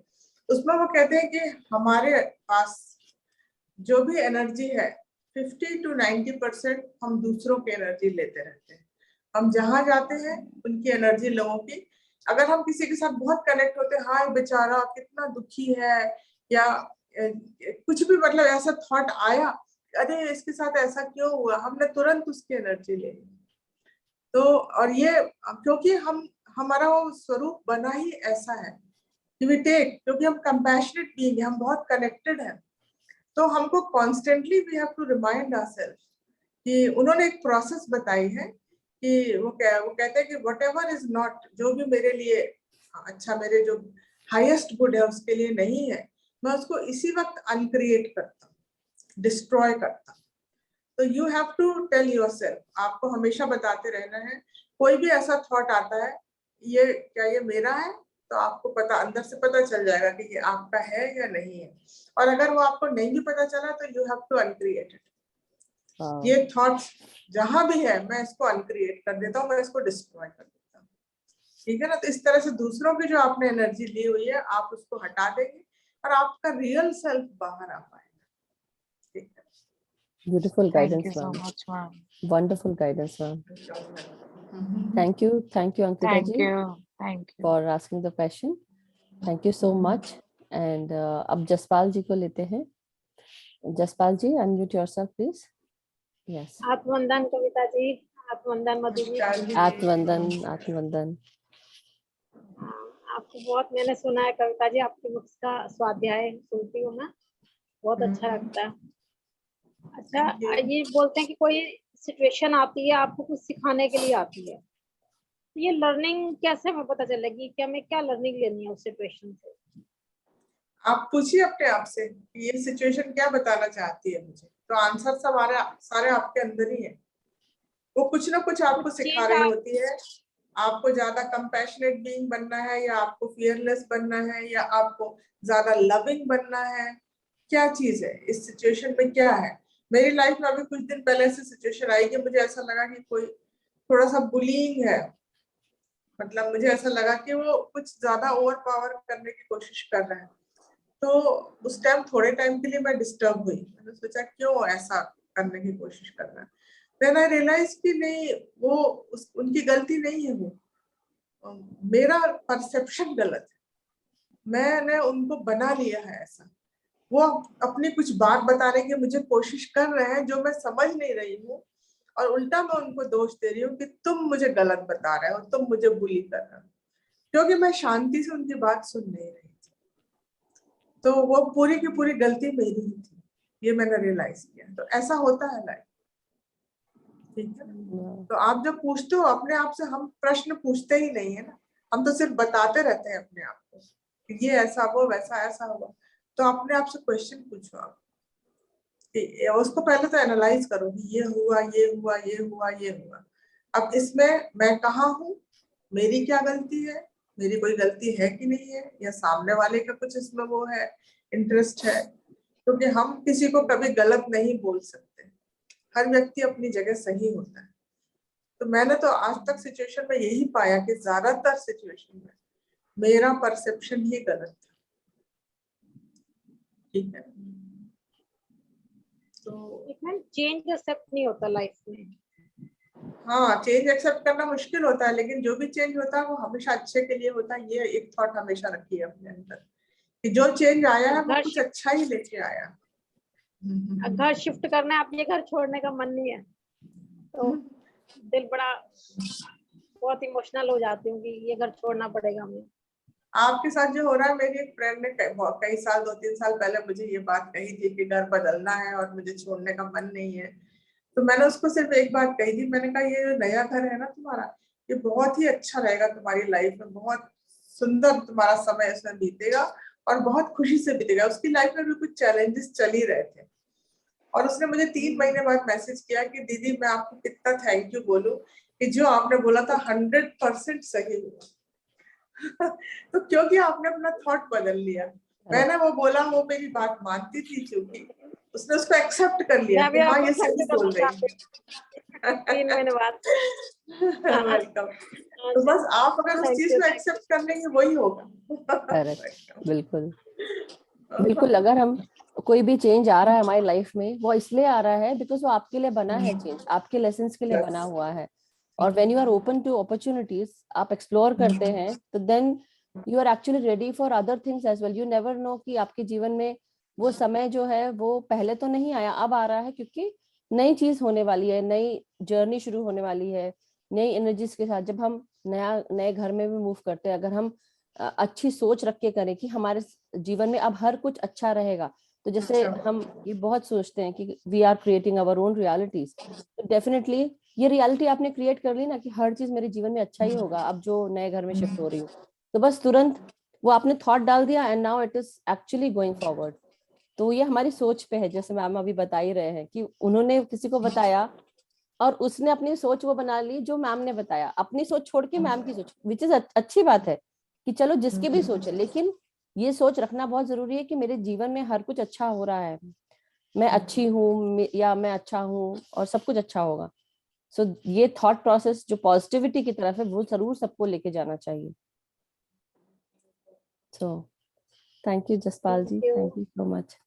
उसमें वो कहते हैं कि हमारे पास जो भी एनर्जी है 50 to 90% हम दूसरों की एनर्जी लेते रहते हैं। हम जहां जाते हैं उनकी एनर्जी लोगों की, अगर हम किसी के साथ बहुत कनेक्ट होते हैं, हाँ बेचारा कितना दुखी है, या कुछ भी मतलब ऐसा थॉट आया, अरे इसके साथ ऐसा क्यों हुआ, हमने तुरंत उसकी एनर्जी ले ली। तो और ये क्योंकि हमारा वो स्वरूप बना ही ऐसा है कि वी टेक, क्योंकि हम कंपैशनेट बीइंग हैं, हम बहुत कनेक्टेड हैं। तो हमको constantly we have to remind ourselves कि उन्होंने एक प्रोसेस बताई है कि वो कहते हैं कि व्हाटएवर इज नॉट, जो भी मेरे लिए अच्छा, मेरे जो हाईएस्ट गुड है उसके लिए नहीं है, मैं उसको इसी वक्त अनक्रिएट करता हूँ, डिस्ट्रॉय करता हूँ। तो you have to tell yourself, आपको हमेशा बताते रहना है, कोई भी ऐसा थॉट आता है, ये क्या ये मेरा है, तो आपको पता, अंदर से पता चल जाएगा कि ये आपका है या नहीं है। और अगर वो आपको नहीं भी पता चला तो यू हैव टू अनक्रिएट इट। ये थॉट्स जहां भी है मैं इसको अनक्रिएट कर देता हूँ, मैं इसको डिस्ट्रॉय कर देता हूँ, ठीक है ना। तो इस तरह से दूसरों की जो आपने एनर्जी ली हुई है आप उसको हटा देंगे और आपका रियल सेल्फ बाहर आ पाएगा, ठीक है। Beautiful Thank guidance, you so ma'am. much, ma'am. Wonderful guidance, ma'am. Thank you, Ankita Thank ji, you. for asking the question. Thank you so much. And अब जसपाल जी को लेते हैं। जसपाल जी, unmute yourself, please. Yes. आत्मवंदन Kavita ji, आत्मवंदन Madhu ji. आत्मवंदन। आपको बहुत मैंने सुना है कविता जी, आपके मुख का स्वाध्याय सुनती हूँ मैं, बहुत अच्छा लगता है। अच्छा, ये बोलते हैं कि कोई सिचुएशन आती है आपको कुछ सिखाने के लिए आती है, तो ये लर्निंग कैसे हमें पता चलेगी कि हमें क्या लर्निंग लेनी है उस सिचुएशन से? आप पूछिए अपने आप से कि ये सिचुएशन क्या बताना चाहती है मुझे, तो आंसर सारे आपके अंदर ही है। वो कुछ ना कुछ आपको सिखा रही होती है। आपको ज्यादा कंपैशनेट बीइंग बनना है, या आपको फियरलेस बनना है, या आपको ज्यादा लविंग बनना है, क्या चीज है इस सिचुएशन में, क्या है। मेरी लाइफ में अभी कुछ दिन पहले ऐसी सिचुएशन आई कि मुझे ऐसा लगा कि कोई थोड़ा सा बुलिंग है, मतलब मुझे ऐसा लगा कि वो कुछ ज्यादा ओवर पावर करने की कोशिश कर रहे हैं। तो उस टाइम थोड़े टाइम के लिए मैं डिस्टर्ब हुई, मैंने सोचा क्यों ऐसा करने की कोशिश कर रहा है। देन आई रियलाइज कि नहीं, वो उनकी गलती नहीं है, वो मेरा परसेप्शन गलत है, मैंने उनको बना लिया है ऐसा। वो अपनी कुछ बात बताने की मुझे कोशिश कर रहे हैं जो मैं समझ नहीं रही हूँ, और उल्टा मैं उनको दोष दे रही हूँ कि तुम मुझे गलत बता रहे हो, तुम मुझे बुली कर रहे हो, क्योंकि मैं शांति से उनकी बात सुन नहीं रही थी। तो वो पूरी की पूरी गलती मेरी ही थी, ये मैंने रियलाइज किया। तो ऐसा होता है लाइफ, ठीक है। तो आप जब पूछते हो अपने आप से, हम प्रश्न पूछते ही नहीं है ना, हम तो सिर्फ बताते रहते हैं अपने आप को कि ये ऐसा हुआ, वैसा ऐसा हुआ। तो अपने आप से क्वेश्चन पूछो आप, उसको पहले तो एनालाइज करो कि ये हुआ, ये हुआ, ये हुआ, ये हुआ। अब इसमें मैं कहाँ हूँ, मेरी क्या गलती है, मेरी कोई गलती है कि नहीं है, या सामने वाले का कुछ इसमें वो है, इंटरेस्ट है। क्योंकि हम किसी को कभी गलत नहीं बोल सकते, हर व्यक्ति अपनी जगह सही होता है। तो मैंने तो आज तक सिचुएशन में यही पाया कि ज्यादातर सिचुएशन में मेरा परसेप्शन ही गलत था, ठीक है। तो चेंज एक्सेप्ट नहीं होता लाइफ में। हाँ, चेंज एक्सेप्ट करना मुश्किल होता है, लेकिन जो भी चेंज होता है वो हमेशा अच्छे के लिए होता है। ये एक थॉट हमेशा रखिए अपने अंदर कि जो चेंज आया है वो कुछ अच्छा ही लेके आया। घर शिफ्ट करना है, अपने घर छोड़ने का मन नहीं है, तो दिल बड़ा बहुत इमोशनल हो जाती हूँ कि ये घर छोड़ना पड़ेगा हमें। आपके साथ जो हो रहा है, मेरी एक फ्रेंड ने कई साल, 2-3 साल पहले मुझे ये बात कही थी कि घर बदलना है और मुझे छोड़ने का मन नहीं है। तो मैंने उसको सिर्फ एक बात कही थी, मैंने कहा ये जो नया घर है ना तुम्हारा, ये बहुत ही अच्छा रहेगा तुम्हारी लाइफ में, बहुत सुंदर तुम्हारा समय इसमें बीतेगा और बहुत खुशी से बीतेगा। उसकी लाइफ में भी कुछ चैलेंजेस चल ही रहे थे, और उसने मुझे 3 महीने बाद मैसेज किया कि दीदी मैं आपको कितना थैंक यू बोलूं कि जो आपने बोला था 100% सही हुआ। तो क्योंकि आपने अपना थॉट बदल लिया। मैंने वो बोला, वो मेरी बात मानती थी, क्योंकि उसने उसको एक्सेप्ट कर लिया कि हाँ ये सही बोल रही है। 3 महीने बाद। वेलकम। तो बस आप अगर उस चीज को एक्सेप्ट कर लेंगे वही होगा। करेक्ट, बिल्कुल बिल्कुल। अगर हम कोई भी चेंज आ रहा है हमारी लाइफ में, वो इसलिए आ रहा है बिकॉज वो आपके लिए बना है, चेंज आपके लेसन्स के लिए बना हुआ है। और when you are open to opportunities, आप एक्सप्लोर करते हैं, तो then you are actually ready for other things as well. You never know कि आपके जीवन में वो समय जो है वो पहले तो नहीं आया, अब आ रहा है, क्योंकि नई चीज होने वाली है, नई जर्नी शुरू होने वाली है, नई एनर्जीज के साथ। जब हम नए घर में भी मूव करते हैं, अगर हम अच्छी सोच रख के करें कि हमारे जीवन में अब हर कुछ अच्छा रहेगा, तो जैसे हम ये बहुत सोचते हैं कि we are creating our own realities, तो डेफिनेटली ये रियलिटी आपने क्रिएट कर ली ना कि हर चीज मेरे जीवन में अच्छा ही होगा अब जो नए घर में शिफ्ट हो रही हूँ। तो बस तुरंत वो आपने थॉट डाल दिया and now it is actually going forward. तो ये हमारी सोच पे है, जैसे मैम अभी बता ही रहे हैं कि उन्होंने किसी को बताया और उसने अपनी सोच वो बना ली जो मैम ने बताया, अपनी सोच छोड़ के मैम की सोच, विच इज अच्छी बात है कि चलो जिसकी भी सोच है, लेकिन ये सोच रखना बहुत जरूरी है कि मेरे जीवन में हर कुछ अच्छा हो रहा है, मैं अच्छी हूँ या मैं अच्छा हूँ और सब कुछ अच्छा होगा। सो ये थॉट प्रोसेस जो पॉजिटिविटी की तरफ है वो जरूर सबको लेके जाना चाहिए। So thank you Jaspal ji, thank you so much.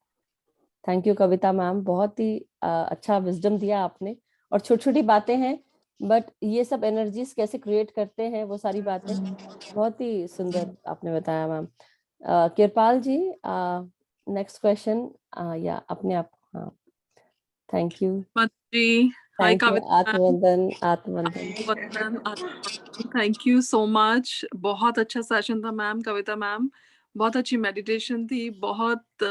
Thank you Kavita ma'am, बहुत ही अच्छा विजडम दिया आपने। और छोटी छोटी बातें हैं बट ये सब एनर्जीज कैसे क्रिएट करते हैं, वो सारी बातें बहुत ही सुंदर आपने बताया ma'am. Kripal ji, next question या अपने आप। हाँ, थैंक यू जी। हाय कविता, आत्मवंदन आत्मवंदन। Thank you so much. बहुत अच्छा सेशन था मैम, कविता मैम, बहुत अच्छी मेडिटेशन थी, बहुत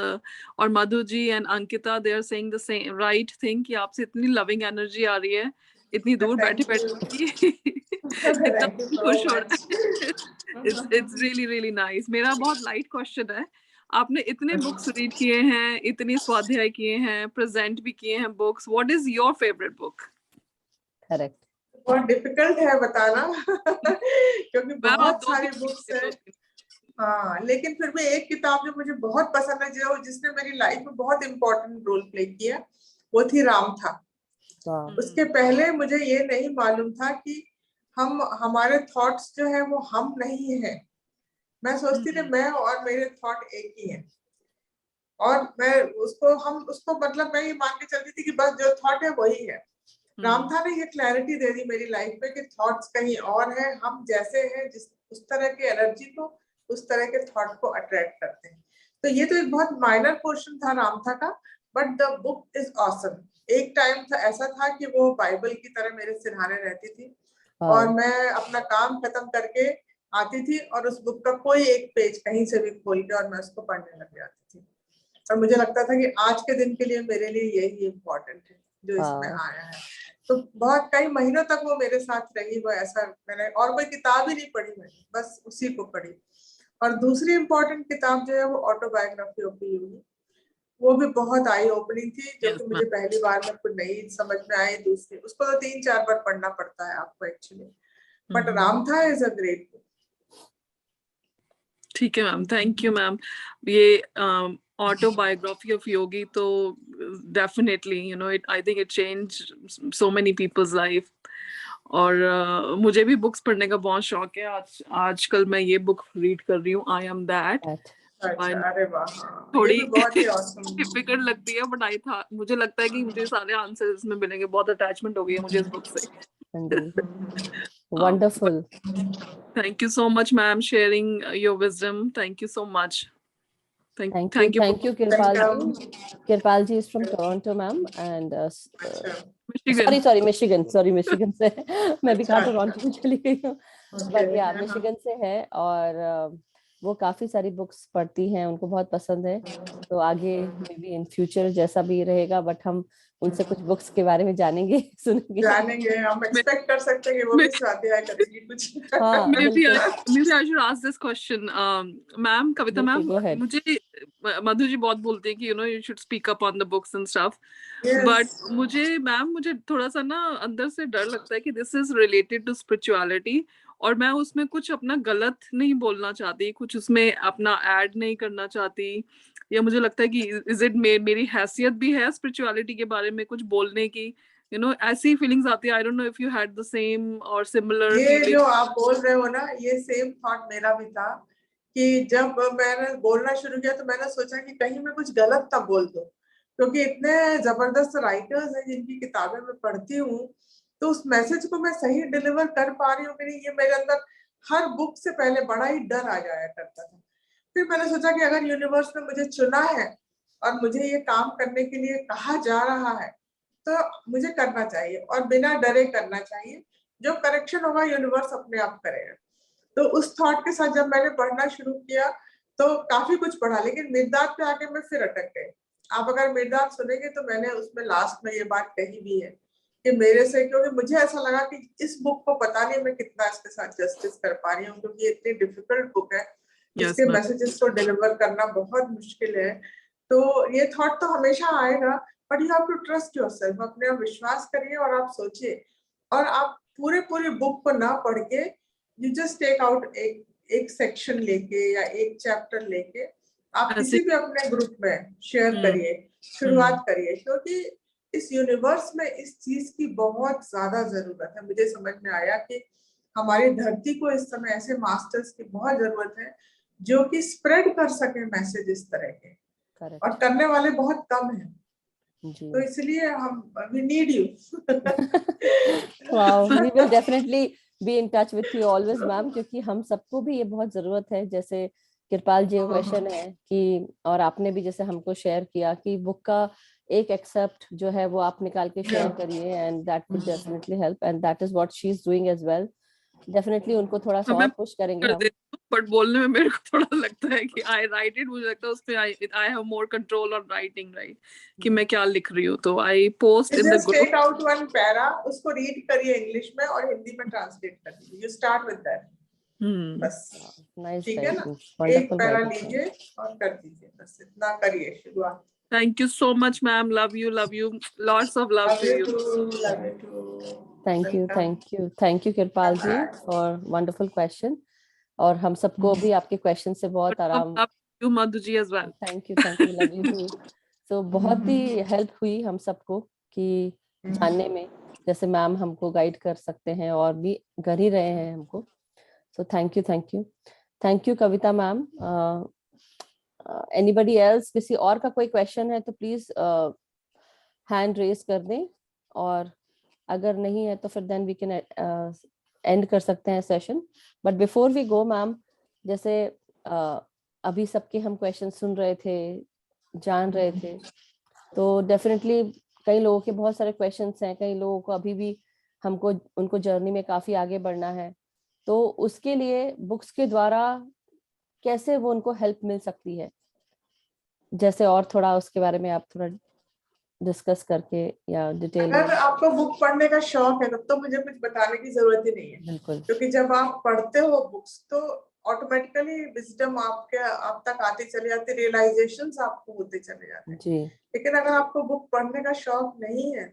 और Madhu ji and Ankita they are saying the same right thing कि आपसे इतनी लविंग एनर्जी आ रही है, इतनी दूर बैठे बैठे इतना खुश हो रहा है। It's really really nice. मेरा बहुत लाइट क्वेश्चन है, आपने इतने बुक्स रीड किए हैं, इतने स्वाध्याय किए हैं, प्रेजेंट भी किए हैं books, what is your favourite book? Correct, बहुत डिफिकल्ट है बताना क्योंकि बहुत सारी बुक्स है। हाँ, लेकिन फिर भी एक किताब जो मुझे बहुत पसंद है, जो जिसने मेरी लाइफ में बहुत इम्पोर्टेंट रोल प्ले किया, वो थी राम था। उसके पहले मुझे ये नहीं मालूम था कि हमारे थॉट्स जो है वो हम नहीं है। मैं सोचती थी मैं और मेरे थॉट एक ही हैं, और हम उसको मतलब मैं ये मान के चलती थी कि बस जो थॉट है वही है। रामथा ने ये क्लैरिटी दे दी मेरी लाइफ में कि थॉट्स कहीं और है, हम जैसे हैं जिस उस तरह की एनर्जी को, उस तरह के थॉट को अट्रैक्ट करते हैं। तो ये तो एक बहुत माइनर पोर्शन था रामथा का, but the book is awesome. एक टाइम था ऐसा था कि वो बाइबल की तरह मेरे सिरहाने रहती थी, और मैं अपना काम खत्म करके आती थी और उस बुक का कोई एक पेज कहीं से भी खोल के और मैं उसको पढ़ने लग जाती थी, और मुझे लगता था कि आज के दिन के लिए मेरे लिए यही इम्पोर्टेंट है जो इसमें आया है। तो बहुत कई महीनों तक वो मेरे साथ रही। वो ऐसा मैंने और कोई किताब ही नहीं पढ़ी, मैंने बस उसी को पढ़ी। और दूसरी इम्पोर्टेंट किताब जो है वो ऑटोबायोग्राफी ऑफ योगी, वो भी बहुत आई ओपनिंग थी, जो कि मुझे पहली बार में कुछ नहीं समझ में आई। दूसरी उसको तो 3-4 बार पढ़ना पड़ता है आपको actually, but Ramtha is a great book. ठीक है मैम, थैंक यू मैम। ये ऑटोबायोग्राफी ऑफ योगी तो definitely you know it, I think it change so many peoples life. और मुझे भी बुक्स पढ़ने का बहुत शौक है। आजकल मैं ये बुक रीड कर रही हूँ, आई एम दैट। अरे वाह, थोड़ी बहुत ही awesome। डिफिकल्ट लगती है, बट आई था, मुझे लगता है कि मुझे सारे आंसर्स इसमें मिलेंगे। बहुत अटैचमेंट हो गई है मुझे इस बुक से। Wonderful, thank you so much ma'am, sharing your wisdom. Thank you so much. Thank you Kirpal ji. Kirpal ji is from Toronto ma'am, and Michigan से मैं भी कहा Toronto में चली गई हूँ, but yeah Michigan से है। और वो काफी सारी बुक्स पढ़ती हैं, उनको बहुत पसंद है। तो आगे मे बी इन फ्यूचर जैसा भी रहेगा, बट हम उनसे कुछ बुक्स के बारे में जानेंगे, सुनेंगे। हम एक्सपेक्ट कर सकते हैं कि वो भी स्वाध्याय करेगी कुछ। हाँ, maybe I should ask this question, ma'am, Kavita ma'am, मुझे मधु जी बहुत बोलते हैं कि you know you should speak up on the books and stuff, but मुझे थोड़ा सा ना अंदर से डर लगता है कि this is related to spirituality, और मैं उसमें कुछ अपना गलत नहीं बोलना चाहती, कुछ उसमें अपना ऐड नहीं करना चाहती, या मुझे लगता है कि इज इट मेरी हैसियत भी है स्पिरिचुअलिटी के बारे में कुछ बोलने की, ऐसी फीलिंग्स आती है। I don't know if you had the same और सिमिलर ये फीलिंग। जो आप बोल रहे हो ना, ये सेम थॉट मेरा भी था कि जब मैंने बोलना शुरू किया तो मैंने सोचा कि कहीं मैं कुछ गलत ना बोल दूं, क्योंकि इतने जबरदस्त राइटर्स हैं जिनकी किताबें मैं पढ़ती हूँ, तो उस मैसेज को मैं सही डिलीवर कर पा रही हूँ कि नहीं, ये मेरे अंदर हर बुक से पहले बड़ा ही डर आ जाया करता था। फिर मैंने सोचा कि अगर यूनिवर्स ने मुझे चुना है और मुझे ये काम करने के लिए कहा जा रहा है, तो मुझे करना चाहिए और बिना डरे करना चाहिए। जो करेक्शन होगा यूनिवर्स अपने आप करेगा। तो उस थॉट के साथ जब मैंने पढ़ना शुरू किया तो काफी कुछ पढ़ा, लेकिन मिर्दात पे आके मैं फिर अटक गई। आप अगर मिर्दात सुनेंगे तो मैंने उसमें लास्ट में ये बात कही भी है कि मेरे से, क्योंकि मुझे ऐसा लगा कि इस बुक को पता नहीं मैं कितना इसके साथ जस्टिस कर पा रही हूँ, क्योंकि ये इतनी डिफिकल्ट बुक है, इसके मैसेजेस को डिलीवर करना बहुत मुश्किल है। तो ये थॉट तो हमेशा आएगा, but you have to trust yourself. अपने आप विश्वास करिए और आप सोचिए, और आप पूरी बुक को ना पढ़ के यू जस्ट टेक आउट एक सेक्शन लेके या एक चैप्टर लेके आप किसी भी अपने ग्रुप में शेयर करिए, शुरुआत करिए, क्योंकि इस यूनिवर्स में इस चीज की बहुत ज्यादा जरूरत है। मुझे समझ में आया कि हमारी धरती को इस समय ऐसे मास्टर्स की बहुत जरूरत है जो कि स्प्रेड कर सके मैसेज इस तरह के, और करने वाले बहुत कम हैं। तो इसलिए हम we need you. Wow, we will definitely be in touch with you always, ma'am, क्योंकि हम सबको भी ये बहुत जरूरत है। जैसे कृपाल जी का क्वेश्चन है कि, और आपने भी जैसे हमको शेयर किया कि बुक का एक एक्सेप्ट जो है वो आप निकाल के शेयर करिए, and that will definitely help, and that is what she is doing as well. Definitely उनको थोड़ा सा और पुश करेंगे हम। बट बोलने में मेरे को थोड़ा लगता है कि आई राइट इट, मुझे लगता है उसमें I have more control on writing, right, कि मैं क्या लिख रही हूँ। तो I post in the group, take out one para, उसको रीड करिए इंग्लिश में और हिंदी में ट्रांसलेट कर दीजिए। यू स्टार्ट विद दैट, बस। ठीक है ना, एक पैरा लीजिए और कर दीजिए, बस इतना करिए शुरुआत। Thank you so much, ma'am. Love you. Lots of love to you. Love you too. Thank you Kirpal ji for wonderful question. और हम सबको भी आपके क्वेश्चन से बहुत आराम। Love you, Madhu ji, as well. Thank you, love you too. So बहुत ही help हुई हम सबको कि जानने में, जैसे मैम हमको गाइड कर सकते हैं और भी कर ही रहे हैं हमको। So thank you Kavita ma'am. Anybody else, किसी और का कोई क्वेश्चन है तो प्लीज हैंड रेज कर दें, और अगर नहीं है तो फिर देन वी कैन एंड कर सकते हैं session. But before we go ma'am, जैसे अभी सबके हम क्वेश्चन सुन रहे थे, जान रहे थे, तो डेफिनेटली कई लोगों के बहुत सारे क्वेश्चंस हैं, कई लोगों को अभी भी हमको उनको जर्नी में काफी आगे बढ़ना है, तो उसके लिए बुक्स के द्वारा कैसे वो उनको हेल्प मिल सकती है, जैसे और थोड़ा उसके बारे में आप थोड़ा डिस्कस करके या डिटेल में। अगर आपको बुक पढ़ने का शौक है तब तो मुझे कुछ बताने की जरूरत ही नहीं है, बिल्कुल, क्योंकि जब आप पढ़ते हो बुक्स तो ऑटोमेटिकली विजडम आप तक आती चली जाती, रियलाइजेशंस आपको होते चले जाते हैं जी। लेकिन अगर आपको बुक पढ़ने का शौक नहीं है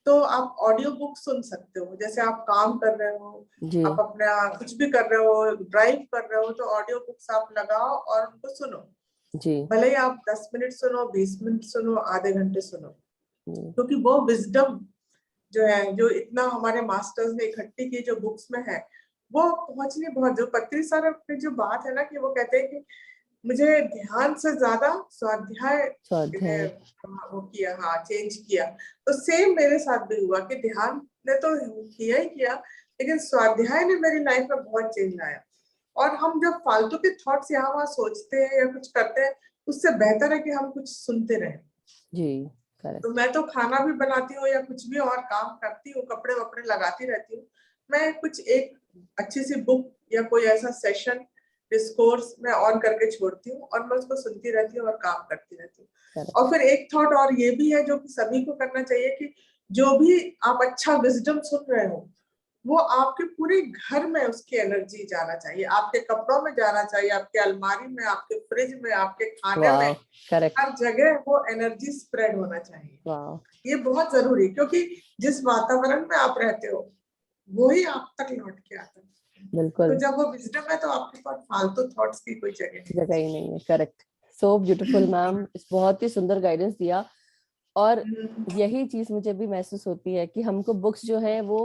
तो आप ऑडियो बुक सुन सकते हो। जैसे आप काम कर रहे हो, आप अपना कुछ भी कर रहे हो, ड्राइव कर रहे हो, तो ऑडियो बुक्स आप लगाओ और उनको सुनो जी। भले ही आप 10 मिनट सुनो, 20 मिनट सुनो, आधे घंटे सुनो, क्योंकि वो विजडम जो है, जो इतना हमारे मास्टर्स ने इकट्ठी की जो बुक्स में है, वो पहुंचनी बहुत। जो पत्री सर की जो बात है ना कि वो कहते हैं कि मुझे ध्यान से ज्यादा स्वाध्याय वो किया, हाँ चेंज किया। तो सेम मेरे साथ भी हुआ कि ध्यान ने तो किया ही किया, लेकिन स्वाध्याय ने मेरी लाइफ में बहुत चेंज लाया। और हम जब फालतू के थॉट्स यहाँ वहाँ सोचते हैं या कुछ करते हैं, उससे बेहतर है कि हम कुछ सुनते रहें। जी, तो मैं तो खाना भी बनाती हूँ या कुछ भी और काम करती हूँ, कपड़े वपड़े लगाती रहती हूँ, मैं कुछ एक अच्छी सी बुक या कोई ऐसा सेशन डिस्कोर्स में ऑन करके छोड़ती हूँ और मैं उसको सुनती रहती हूँ और काम करती रहती हूँ। और फिर एक थॉट और ये भी है जो कि सभी को करना चाहिए कि जो भी आप अच्छा विजडम सुन रहे हो वो आपके पूरे घर में उसकी एनर्जी जाना चाहिए, आपके कपड़ों में जाना चाहिए, आपके अलमारी में, आपके फ्रिज में, आपके खाने में, हर जगह वो एनर्जी स्प्रेड होना चाहिए। ये बहुत जरूरी, क्योंकि जिस वातावरण में आप रहते हो वही आप तक लौट के आता है। बिल्कुल, तो जब वो विजडम है तो आपके पास फालतू थॉट्स की कोई जगह ही नहीं है। करेक्ट, सो ब्यूटीफुल मैम, बहुत ही सुंदर गाइडेंस दिया। और यही चीज मुझे भी महसूस होती है कि हमको बुक्स जो है वो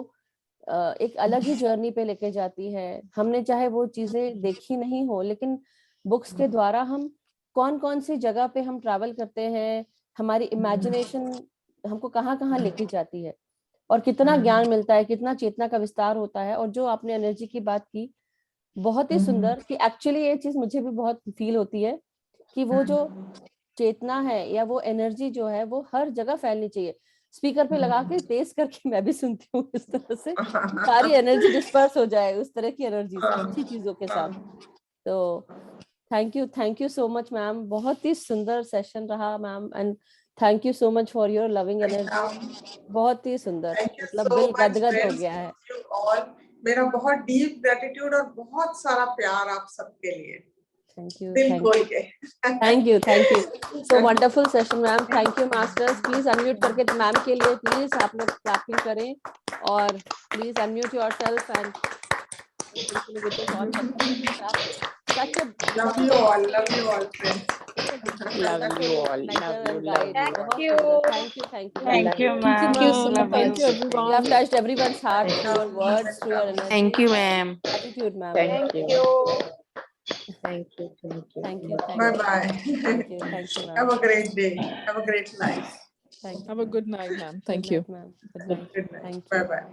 एक अलग ही जर्नी पे लेके जाती है। हमने चाहे वो चीजें देखी नहीं हो, लेकिन बुक्स के द्वारा हम कौन कौन सी जगह पे हम ट्रैवल करते हैं, हमारी इमेजिनेशन हमको कहाँ कहाँ लेके जाती है, और कितना ज्ञान मिलता है, कितना चेतना का विस्तार होता है। और जो आपने एनर्जी की बात की, बहुत ही सुंदर, कि एक्चुअली ये चीज मुझे भी बहुत फील होती है कि वो जो चेतना है या वो एनर्जी जो है वो हर जगह फैलनी चाहिए। स्पीकर पे लगा के तेज करके मैं भी सुनती हूँ इस तरह से, सारी एनर्जी डिस्पर्स हो जाए उस तरह की एनर्जी से, अच्छी चीजों के साथ। तो thank you so much ma'am, बहुत ही सुंदर सेशन रहा ma'am, and thank you so much for your loving energy. बहुत ही सुंदर, थैंक यू मतलब सो दिल मच गदगद हो फ्रेंड्स, गया है। You all. मेरा बहुत डीप ग्रेटिट्यूड और बहुत सारा प्यार आप सबके लिए, थैंक यू, दिल खोल के। Thank you so wonderful session ma'am. Thank you masters, please unmute करके मैम के लिए प्लीज आप लोग क्लैपिंग करें, और please unmute yourself and love you all friends. Love you all. Love you. Love you all. Thank you. Thank you. Thank you, Thank you, ma'am. ma'am. Love Thank you, you. everyone. You have touched everyone's heart Welcome, through your words, through your welcome. energy. Thank you, ma'am. Attitude, ma'am. Thank you. You. Thank you. Thank you. Bye bye. Thank you, ma'am. Have a great day. Have a great life. Thank you. Have a good night, ma'am. Thank Good you. night, ma'am. Good night. Good night. Thank Bye you. bye.